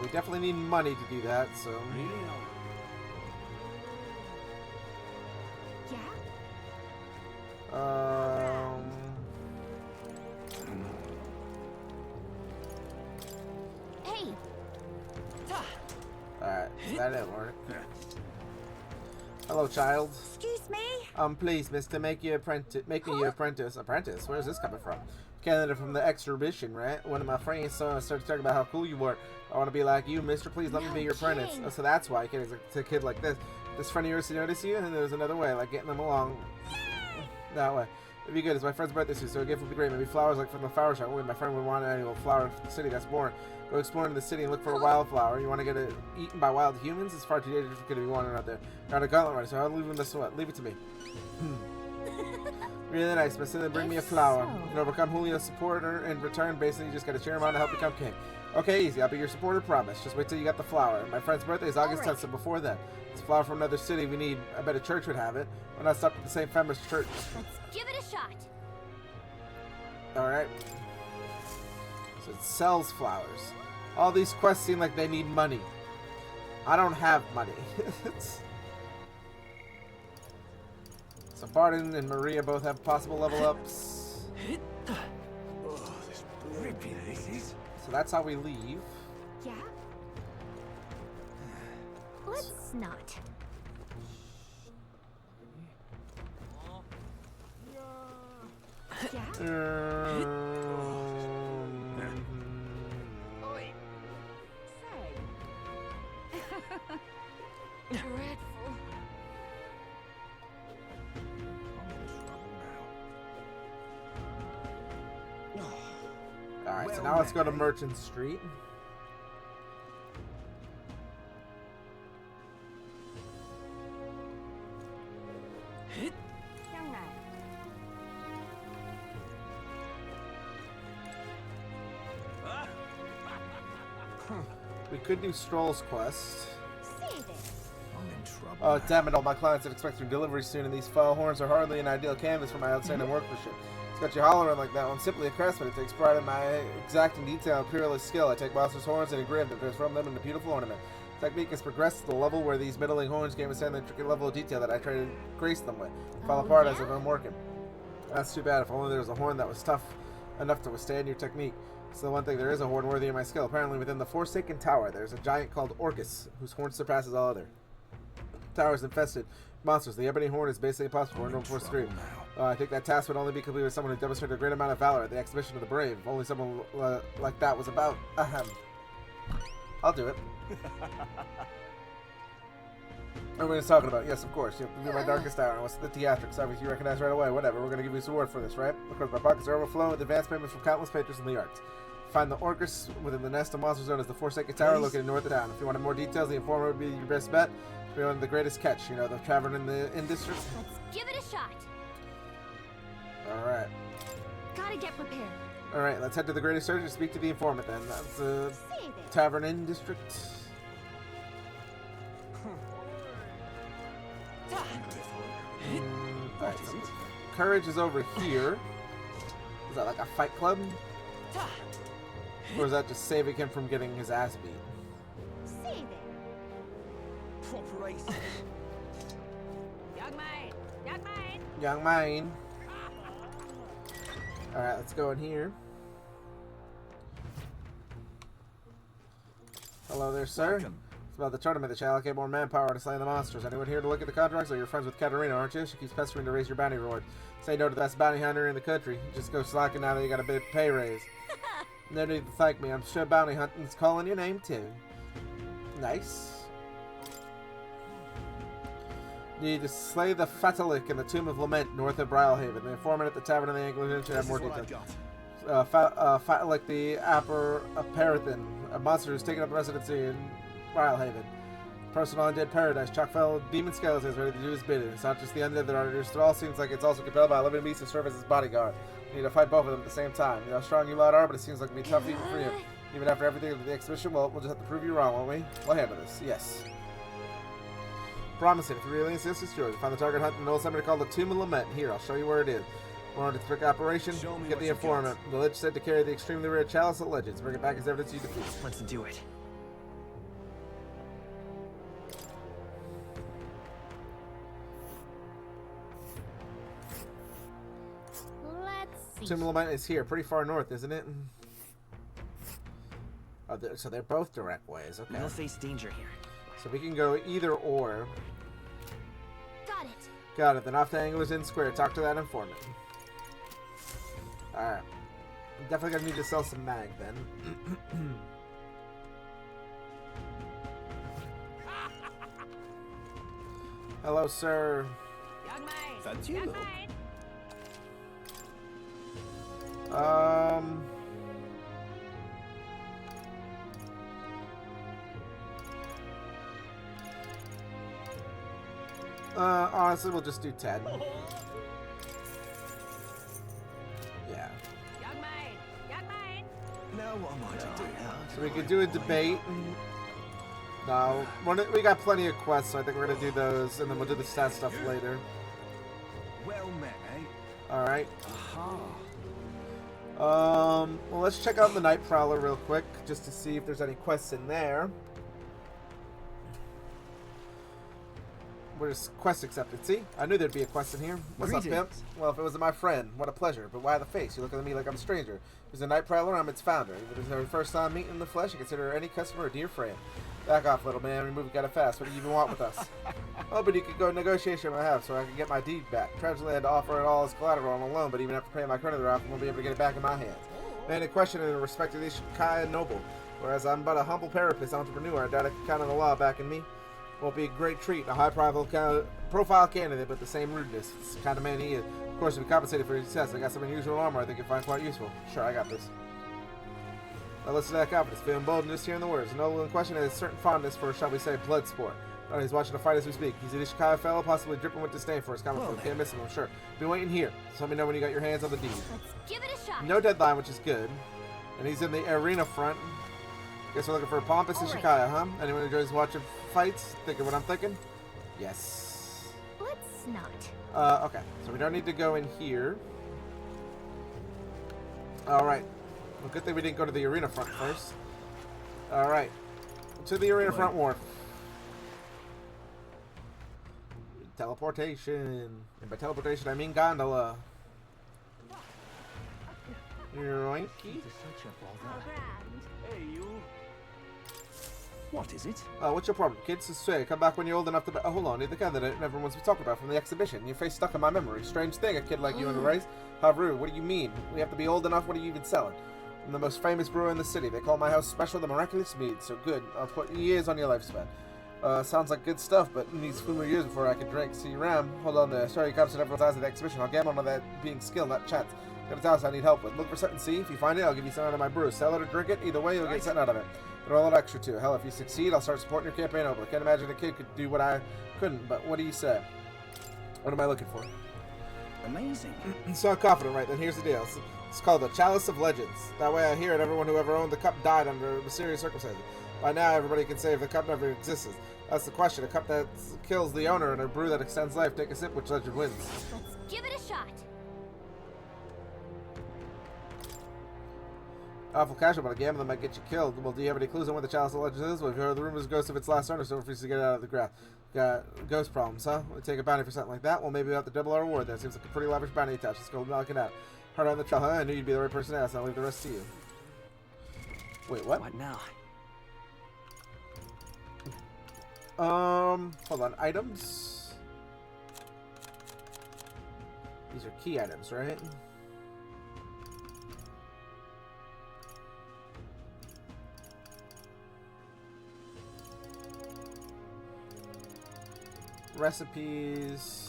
A: We definitely need money to do that, so.
H: Hey.
A: Alright, that didn't work. Hello, child.
P: Excuse me?
A: Please, mister, make me your apprentice. Apprentice? Where's this coming from? Candidate from the exhibition, right? One of my friends started talking about how cool you were. I want to be like you, mister. Please let me be your apprentice. Oh, so that's why it's a kid like this. This friend of yours to notice you, and there's another way, like getting them along that way. It'd be good. It's my friend's birthday soon, so a gift would be great. Maybe flowers like from the flower shop. My friend would want an annual flower for the city that's born. Go exploring the city and look for a wildflower. You want to get it eaten by wild humans? It's far too dangerous for kid to be wandering out there. Got a gauntlet runner, so I'll leave him this one. Leave it to me. Really nice, but then bring me a flower. You can overcome Julio's supporter in return. Basically, you just got to cheer him on to help become king. Okay, easy. I'll be your supporter, promise. Just wait till you got the flower. My friend's birthday is August 10th, so before then. It's a flower from another city we need. I bet a church would have it. Why not stop at the St. Femmes Church?
C: Let's give it a shot.
A: Alright. So it sells flowers. All these quests seem like they need money. I don't have money. So Barton and Maria both have possible level ups. So that's how we leave.
C: Yeah? Let's not.
F: Dreadful.
A: Alright, so now let's go to Merchant Street. We could do Stroll's quest. Oh, damn it, all my clients are expecting delivery soon, and these foul horns are hardly an ideal canvas for my outstanding workmanship. It's got you hollering like that one. Simply a craftsman. It takes pride in my exacting detail and peerless skill. I take monsters' horns and engrave them, transform them into beautiful ornament. Technique has progressed to the level where these middling horns can withstand the intricate level of detail that I try to grace them with. Fall apart as if I'm working. That's too bad. If only there was a horn that was tough enough to withstand your technique. It's the one thing, there is a horn worthy of my skill. Apparently within the Forsaken Tower, there's a giant called Orcus, whose horn surpasses all other. The tower is infested with monsters. The ebony horn is basically impossible for no force through. I think that task would only be completed with someone who demonstrated a great amount of valor at the exhibition of the brave. If only someone like that was about. Ahem. I'll do it. Everyone's talking about. Yes, of course. You have to do my darkest hour. And what's the theatrics? Obviously, you recognize right away. Whatever. We're going to give you some reward for this, right? Of course, my pockets are overflowing with advance payments from countless patrons in the arts. Find the Orcus within the nest of Monster Zone as the Forsaken Tower located north of town. If you wanted more details, the informer would be your best bet. We're on the greatest catch, you know, the tavern in the district.
H: Let's give it a shot.
A: Alright.
H: Gotta get prepared.
A: Alright, let's head to the greatest surgeon to speak to the informant then. That's the tavern in district. Alright, so courage is over here. Is that like a fight club? Or is that just saving him from getting his ass beat?
O: Proper race.
C: Young man! Young man!
A: Young man. Alright, let's go in here. Hello there, sir.
O: Welcome.
A: It's about the tournament that shall allocate more manpower to slay the monsters. Anyone here to look at the contracts? Or you're friends with Katarina, aren't you? She keeps pestering to raise your bounty reward. Say no to the best bounty hunter in the country. Just go slacking now that you got a bit of pay raise. No need to thank me. I'm sure bounty hunting's calling your name too. Nice. Need to slay the Fatalik in the Tomb of Lament north of BRILEHAVEN. The informant at the Tavern of the Anglican should have more details. Fatalik the Aparithin, a monster who's taken up residency in BRILEHAVEN. Personal undead paradise, chock full of demon skeletons ready to do his bidding. It's not just the undead that are under. It all seems like it's also compelled by a living beast to serve as his bodyguard. You need to fight both of them at the same time. You know how strong you lot are, but it seems like it'll be tough even for you. Even after everything of the exhibition, well, we'll just have to prove you wrong, won't we? We'll handle this. Yes. Promise it. If you really insist, it's yours. Find the target hunt in an old cemetery called the Tomb of Lament. Here, I'll show you where it is. We're on a trick operation. Get the informant. The Lich said to carry the extremely rare Chalice of Legends. Bring it back as evidence you defeat.
K: Let's do it.
H: Let's see.
A: Tomb of Lament is here. Pretty far north, isn't it? Oh, so they're both direct ways. Okay.
K: We'll face danger here.
A: So we can go either or.
H: Got it.
A: Got it. Then off to Anglers Inn Square. Talk to that informant. Alright. I'm definitely going to need to sell some mag then. Hello, sir.
C: Young man!
E: Fancy you,
C: Young
E: though.
C: man!
A: Honestly, we'll just do 10. Yeah.
C: Young man! Young man!
E: Now what am I to do?
A: So we could do a debate. No, we got plenty of quests, so I think we're gonna do those, and then we'll do the stat stuff later.
T: Well met, eh?
A: Alright.
T: Aha.
A: Well, let's check out the Night Prowler real quick, just to see if there's any quests in there. Where's quest accepted? See? I knew there'd be a quest in here. What's up, Pimp? Well, if it wasn't my friend, what a pleasure. But why the face? You look at me like I'm a stranger. There's a Night Prowler, I'm its founder. If it's our first time meeting in the flesh, I consider any customer a dear friend. Back off, little man. We move kind of fast. What do you even want with us? Oh, but you could go negotiation on my house so I can get my deed back. Tragically, I had to offer it all as collateral on a loan, but even after paying my creditor off, I won't be able to get it back in my hands. Man in question in respect to this Kaya noble. Whereas I'm but a humble parapet entrepreneur, I doubt I can count on the law backing me. Won't be a great treat, a high-profile candidate, but the same rudeness. It's the kind of man he is. Of course, to be compensated for his success, I got some unusual armor I think you'll find quite useful. Sure, I got this. Now listen to that confidence, feeling bold and just hearing the words. The noble in question has a certain fondness for, shall we say, blood sport. Oh, he's watching the fight as we speak. He's an Ishikawa fellow, possibly dripping with disdain for his common food. Can't miss him, I'm sure. Be waiting here. So let me know when you got your hands on the deed.
H: Let's give it a shot.
A: No deadline, which is good. And he's in the arena front. Guess we're looking for a pompous Ishikawa, huh? Anyone who enjoys watching fights? Thinking what I'm thinking? Yes.
H: Let's not.
A: Okay. So we don't need to go in here. Alright. Well, good thing we didn't go to the arena front first. Alright. To the arena front wharf. Teleportation. And by teleportation, I mean gondola. Yoinky.
T: Hey, you.
E: What is it?
A: What's your problem, kids? Say, come back when you're old enough to... hold on, you're the candidate everyone's been talking about from the exhibition. Your face stuck in my memory. Strange thing, a kid like you in a race. How rude. What do you mean? We have to be old enough? What are you even selling? I'm the most famous brewer in the city. They call my house Special the Miraculous Mead. So good. I'll put years on your lifespan. Sounds like good stuff, but it needs 2 more years before I can drink. See, Ram, hold on there. Sorry, you captured everyone's eyes at the exhibition. I'll gamble on that being skill, not chance. Got a task I need help with. Look for something, see? If you find it, I'll give you some out of my brew. Sell it or drink it. Either way, you'll get something out of it. But a little extra, too. Hell, if you succeed, I'll start supporting your campaign over. I can't imagine a kid could do what I couldn't, but what do you say? What am I looking for?
E: Amazing.
A: So I'm confident, right? Then here's the deal. It's called the Chalice of Legends. That way I hear it, everyone who ever owned the cup died under mysterious circumstances. By now, everybody can say if the cup never existed. That's the question. A cup that kills the owner and a brew that extends life. Take a sip, which legend wins?
C: Let's give it a shot.
A: Awful casual, but a gamble that might get you killed. Well, do you have any clues on what the Chalice of Legends is? Well, if you heard the rumors ghost of its last owner, so refuses to get it out of the ground. Got ghost problems, huh? We'll take a bounty for something like that. Well, maybe we'll have to double our reward then. Seems like a pretty lavish bounty attached. Let's go knock it out. Hard on the trail, huh? I knew you'd be the right person to ask. I'll leave the rest to you. Wait, what?
E: What now?
A: Hold on. Items? These are key items, right? Recipes.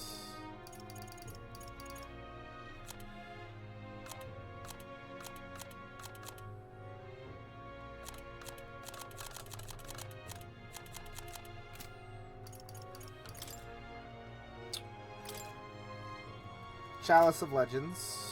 A: Chalice of Legends.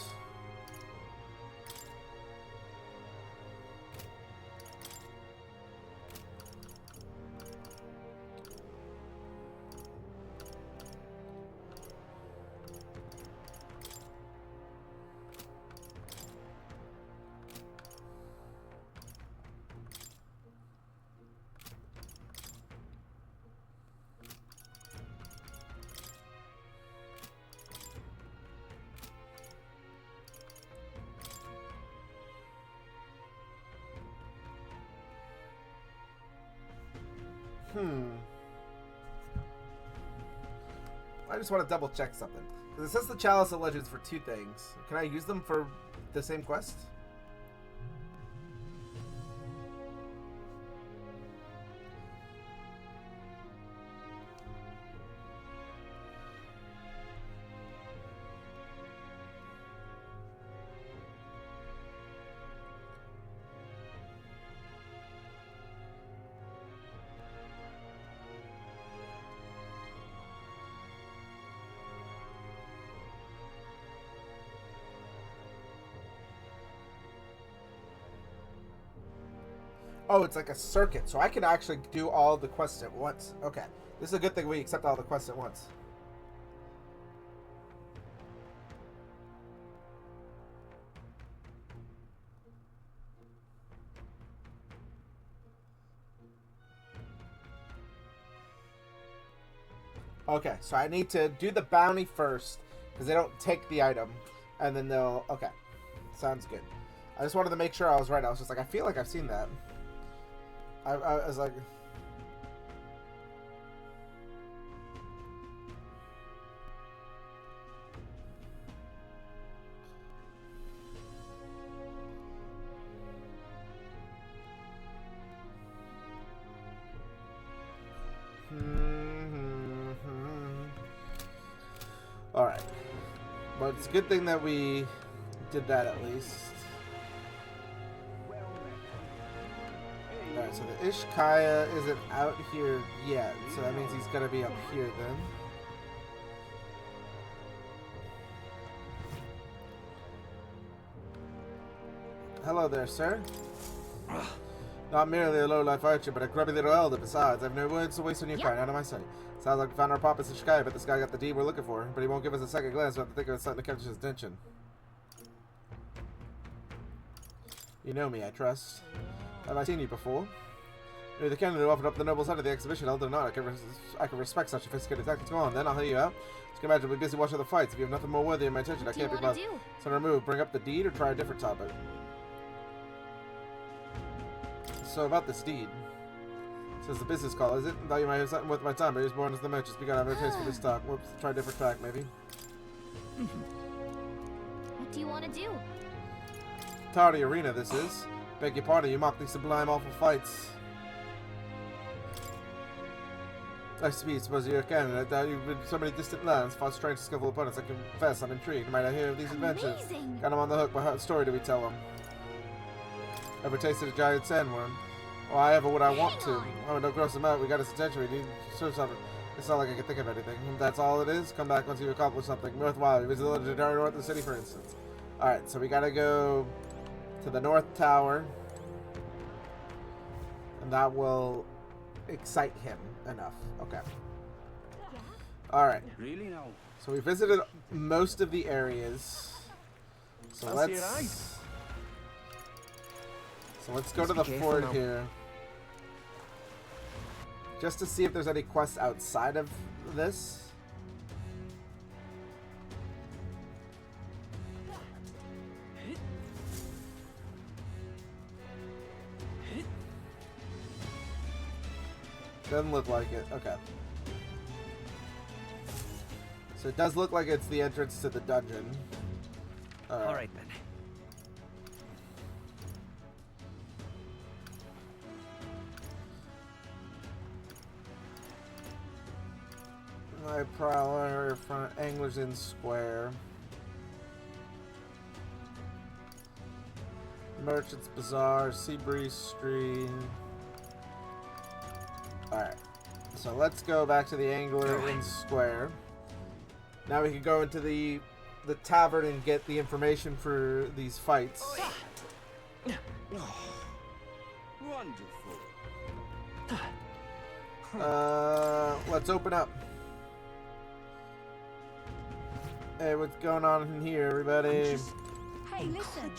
A: I just want to double check something. Because it says the Chalice of Legends for 2 things. Can I use them for the same quest? Oh, it's like a circuit, so I can actually do all the quests at once. Okay. This is a good thing we accept all the quests at once. Okay, so I need to do the bounty first, because they don't take the item, and then they'll... Okay. Sounds good. I just wanted to make sure I was right. I was just like, I feel like I've seen that. I was like... Alright. But it's a good thing that we did that at least. Alright, so the Ishkaya isn't out here yet, so that means he's gonna be up here then. Hello there, sir. Not merely a low-life archer, but a grubby little elder besides. I have no words to waste on your kind, out of my sight. Sounds like we found our pompous Ishkaya, but this guy got the deed we're looking for. But he won't give us a second glance without thinking of something to capture his attention. You know me, I trust. Have I seen you before? You're the candidate who offered up the noble side of the exhibition, elder or not. I can respect such sophisticated tactics. Go on, then I'll hear you out. Just can imagine we'll be busy watching the fights. If you have nothing more worthy of my attention, I can't be bothered. So remove, bring up the deed, or try a different topic. So about this deed. It says the business call, is it? Thought you might have something worth my time, but he was born as the merchant. Begun to have a taste for this talk. Whoops, try a different track, maybe.
H: What do you want to do?
A: Tardy arena, this is. Beg your pardon, you mock these sublime, awful fights. I suppose you can. I doubt you've been to so many distant lands, fought strange, skillful opponents. I confess, I'm intrigued. Might I hear of these adventures?
P: Amazing.
A: Got him on the hook. What story do we tell him? Ever tasted a giant sandworm? Oh, I ever would I want to. Oh, don't gross him out. We got his attention. We need to serve something. It's not like I can think of anything. That's all it is? Come back once you've accomplished something worthwhile. You visit the legendary north of the city, for instance. Alright, so we gotta go to the North Tower. And that will excite him enough. Okay. Alright.
T: Really now?
A: So we visited most of the areas. So let's go to the fort here. Just to see if there's any quests outside of this. Doesn't look like it. Okay. So it does look like it's the entrance to the dungeon.
K: Alright then.
A: My Prowler in front of Anglers Inn Square. Merchants Bazaar, Seabreeze Street. Alright. So let's go back to the Angler Inn Square. Now we can go into the tavern and get the information for these fights.
T: Wonderful.
A: Let's open up. Hey, what's going on in here, everybody?
P: Hey, listen.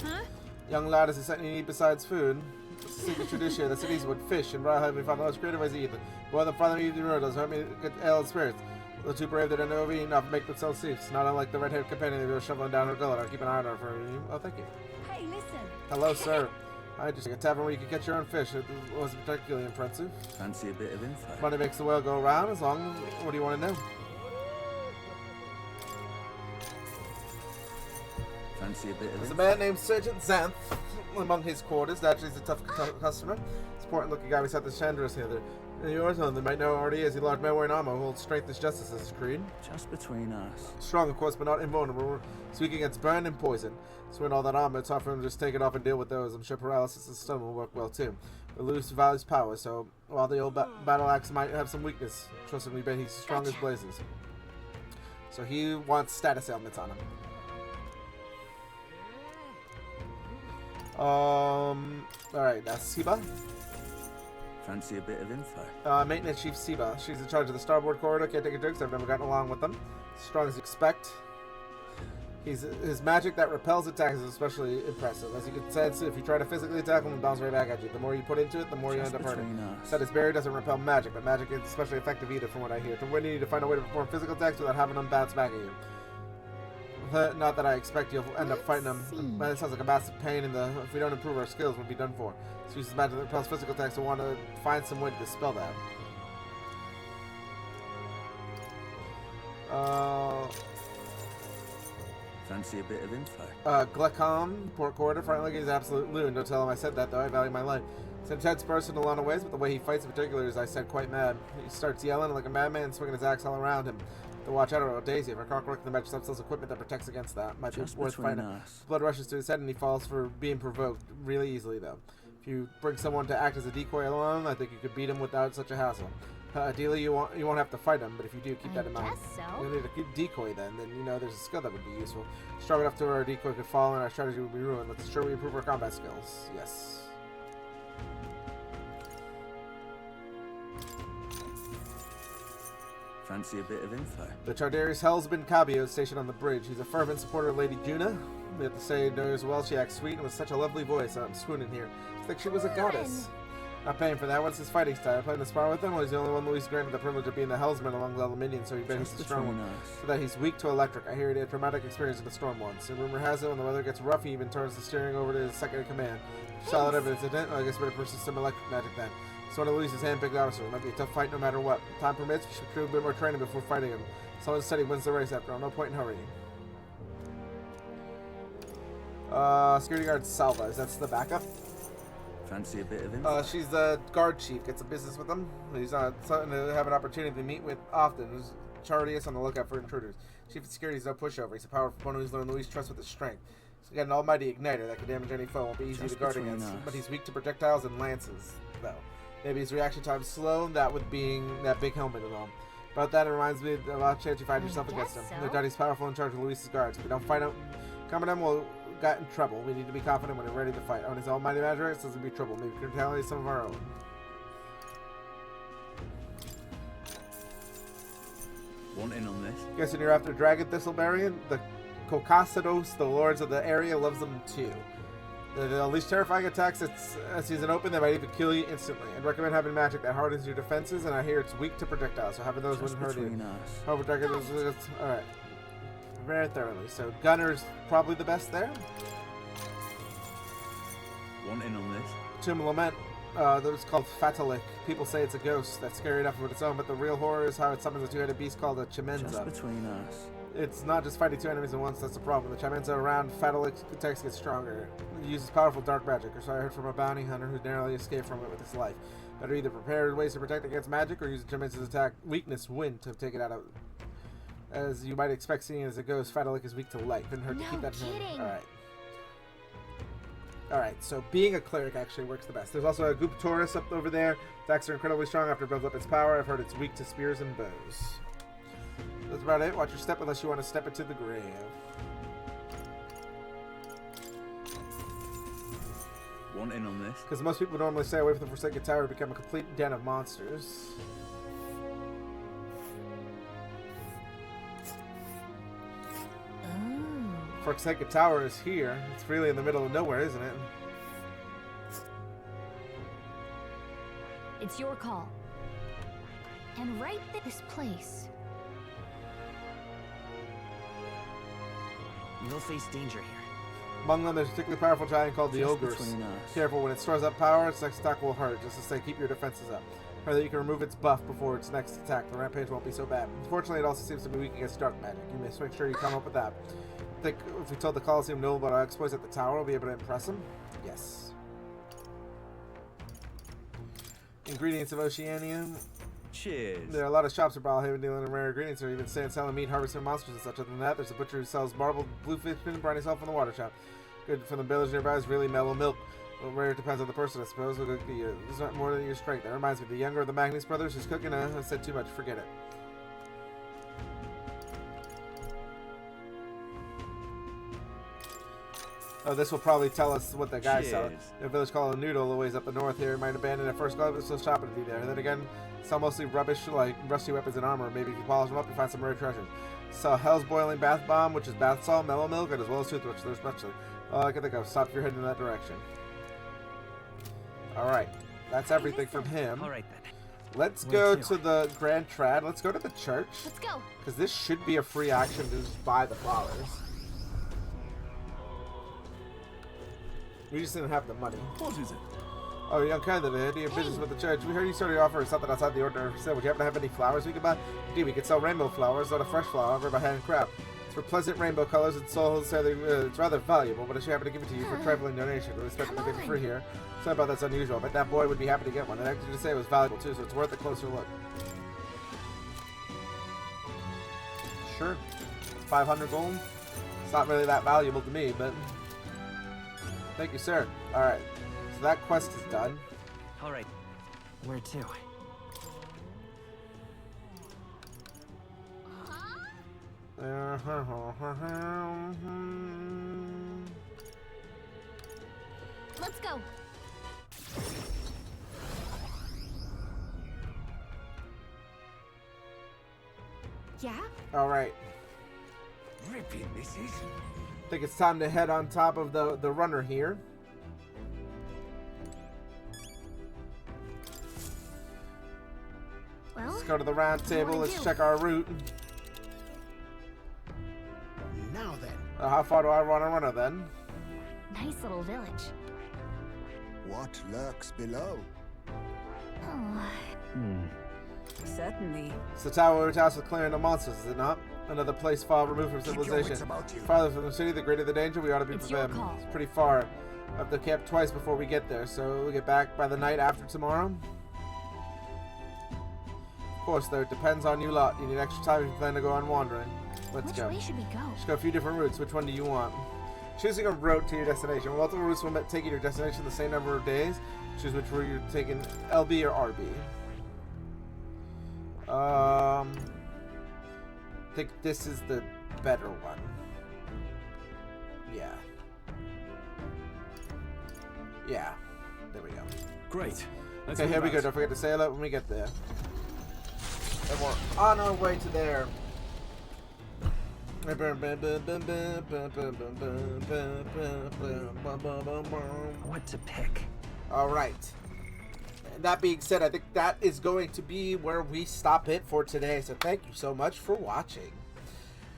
P: Huh?
A: Young lad, is there something you need besides food? It's a secret tradition here. The cities would fish and BRILEHAVEN we found the most creative ways to eat them. Go on the farther you do does hurt me get ale and spirits. The too brave that are no eating enough make themselves thieves. Not unlike the red-haired companion they were shoveling down her gullet. I'll keep an eye on her for you. Oh, thank you.
P: Hey, listen.
A: Hello, sir. I just a tavern where you can catch your own fish. It wasn't particularly impressive.
T: Fancy a bit of info?
A: Money makes the world go round. As long as what do you want to know?
T: Fancy a bit of
A: There's a
T: info?
A: man named Sergeant Xanth among his quarters. Naturally, he's a tough customer. This important-looking guy we sent the Chandras here. In yours on, they might know who already is. He large man wearing armor who holds strength as justice as his creed.
T: Just between us.
A: Strong, of course, but not invulnerable. He's weak against burn and poison. So in all that armor, it's hard for him to just take it off and deal with those. I'm sure paralysis and stun will work well too. But Luis values power, so while the old battle axe might have some weakness, trust him, we bet he's strong as blazes. So he wants status ailments on him. Alright, that's Siba.
T: Fancy a bit of info?
A: Maintenance Chief Siba. She's in charge of the starboard corridor. Can't take a joke, so I've never gotten along with them. Strong as you expect. His magic that repels attacks is especially impressive. As you can sense, if you try to physically attack him, it bounces right back at you. The more you put into it, the more you end up hurting. Said his barrier doesn't repel magic, but magic is especially effective either, from what I hear. To win, you need to find a way to perform physical attacks without having them bounce back at you. Not that I expect you'll end up fighting him, but it sounds like a massive pain in the. If we don't improve our skills, we'll be done for. So uses magic that repels physical attacks, so want to find some way to dispel that.
T: Fancy a bit of info?
A: Glecom, Port Corridor, frankly, he's an absolute loon. Don't tell him I said that, though. I value my life. He's an intense person in a lot of ways, but the way he fights in particular is, I said, quite mad. He starts yelling like a madman, swinging his axe all around him. To watch out about Daisy. If I recall correctly, the match sells equipment that protects against that. Might be worth fighting. Blood rushes to his head and he falls for being provoked really easily, though. If you bring someone to act as a decoy alone, I think you could beat him without such a hassle. Ideally, you won't have to fight him, but if you do, keep that in mind.
P: So.
A: You need a decoy then you know there's a skill that would be useful. Strong enough to where our decoy could fall and our strategy would be ruined. Let's ensure we improve our combat skills. Yes.
T: Fancy a bit of info?
A: The Chardarius Hellsman Cabio is stationed on the bridge. He's a fervent supporter of Lady Juna. We have to say, knows well she acts sweet and with such a lovely voice. I'm swooning here. It's like she was a goddess. Not paying for that. What's his fighting style? Playing the spar with him? Well, he's the only one Luis granted the privilege of being the Hellsman among the Aluminians, so he bet he's the strong one. So that he's weak to electric. I hear he had a traumatic experience in the storm once. And rumor has it, when the weather gets rough, he even turns the steering over to his second in command. Solid evidence, isn't it? Well, I guess better pursue some electric magic then. So one of Luis's hand-picked officers. It might be a tough fight no matter what. If time permits, we should do a bit more training before fighting him. Someone said he wins the race after all. No point in hurrying. Security guard Salva. That's the backup?
T: Fancy a bit of info?
A: She's the guard chief. Gets a business with them. He's something to have an opportunity to meet with often. He's charteous on the lookout for intruders. Chief of security is no pushover. He's a powerful opponent who's learned Luis trust with his strength. He's got an almighty igniter that can damage any foe. Won't be easy to guard against. But he's weak to projectiles and lances, though. Maybe his reaction time's slow. That with being that big helmet and all. About that, it reminds me of a chance you find yourself against him. No doubt he's powerful in charge of Luis's guards. If we don't fight him, come at him, we'll get in trouble. We need to be confident when we're ready to fight. On his almighty magic, it doesn't be trouble. Maybe we can retaliate some of our own.
T: Want in on this?
A: Guessing you're after Dragon Thistleberry? The Caucasados, the lords of the area, loves them too. The least terrifying attacks as he's an open, they might even kill you instantly. I'd recommend having magic that hardens your defenses, and I hear it's weak to projectiles, so having those wouldn't hurt you. However, Dragon is alright. Very thoroughly. So Gunner's probably the best there.
T: Want in on this?
A: Tomb of Lament. That was called Fatalik. People say it's a ghost that's scary enough of its own, but the real horror is how it summons a two-headed beast called a Chimenza.
T: Just between us.
A: It's not just fighting two enemies at once, that's the problem. The Chimenza around Fatalik's attacks get stronger. It uses powerful dark magic, or so I heard from a bounty hunter who narrowly escaped from it with his life. Better either prepare ways to protect against magic, or use the Chimenza's attack weakness, wind, to take it out of... As you might expect, seeing as it goes, Fatalik is weak to light. Couldn't hurt to keep that in mind. Alright. Alright, so being a cleric actually works the best. There's also a Guptoris up over there. Attacks are incredibly strong after it builds up its power. I've heard it's weak to spears and bows. That's about it. Watch your step unless you want to step into the grave.
T: Want in on this?
A: Because most people normally stay away from the Forsaken Tower to become a complete den of monsters. Forsaken Tower is here. It's really in the middle of nowhere, isn't it?
H: It's your call. And right this place.
K: You'll face danger here.
A: Among them, there's a particularly powerful giant called the Ogres. Careful, when it stores up power, its next attack will hurt. Just to say, keep your defenses up. Or that you can remove its buff before its next attack. The rampage won't be so bad. Unfortunately, it also seems to be weak against dark magic. You must make sure you come up with that. I think if we told the Colosseum Noble about our exploits at the tower, we'll be able to impress him. Yes. Ingredients of Oceania.
T: Cheers.
A: There are a lot of shops at BRILEHAVEN dealing in rare ingredients, or even selling meat, harvesting monsters and such. Other than that, there's a butcher who sells marbled bluefish and briny salt from the water shop. Good for the village nearby is really mellow milk. Well, rare depends on the person, I suppose. It's not more than your strength. That reminds me, the younger of the Magnus brothers who's cooking. I said too much. Forget it. Oh, this will probably tell us what the guy's selling. A village called a Noodle, a ways up the north here. Might abandon at first glance, but still shopping to be there. And then again, sell mostly rubbish like rusty weapons and armor. Maybe if you polish them up, you find some rare treasures. Sell Hell's Boiling Bath Bomb, which is bath salt, mellow milk, and as well as toothbrush. There's much there. I can think of. Stop if you're heading in that direction. Alright. That's everything from him.
K: Alright then.
A: Let's go to the Grand Trad. Let's go to the church.
H: Let's go.
A: Because this should be a free action to just buy the flowers. We just didn't have the money.
T: What is it?
A: Oh, young candidate, do you have business with the church? We heard you started offering something outside the ordinary for sale. Would you happen to have any flowers we could buy? Indeed, we could sell rainbow flowers, not a fresh flower, over by handcraft. It's for pleasant rainbow colors and souls say it's rather valuable, but I should happen to give it to you for a trifling donation. We expect to make it free here. Sorry about that's unusual, but that boy would be happy to get one. And actually to say it was valuable too, so it's worth a closer look. Sure. 500 gold. It's not really that valuable to me, but... Thank you, sir. Alright. So that quest is done.
K: Alright. Where to?
H: Let's go.
P: Yeah?
A: Alright.
T: Ripping this is.
A: I think it's time to head on top of the runner here.
H: Well,
A: let's go to the round table. Let's check our route.
M: Now then.
A: How far do I want to run then?
H: Nice little village.
I: What lurks below?
H: Oh.
R: Certainly.
A: It's the tower we're tasked with clearing the monsters, is it not? Another place far removed from civilization. Farther from the city, the greater the danger. We ought to be prepared. It's pretty far. have to camp twice before we get there, so we'll get back by the night after tomorrow. Of course, though, it depends on you lot. You need extra time if you plan to go on wandering. Let's go.
H: Which way should we go?
A: Just go a few different routes. Which one do you want? Choosing a route to your destination. Multiple routes will take you to your destination the same number of days. Choose which route you're taking, LB or RB. I think this is the better one. Yeah. Yeah. There we go.
T: Great. Let's
A: okay, here
T: move
A: we go.
T: out.
A: Don't forget to sail out when we get there. And we're on our way to there.
N: What to pick?
A: Alright. That being said, I think that is going to be where we stop it for today. So thank you so much for watching.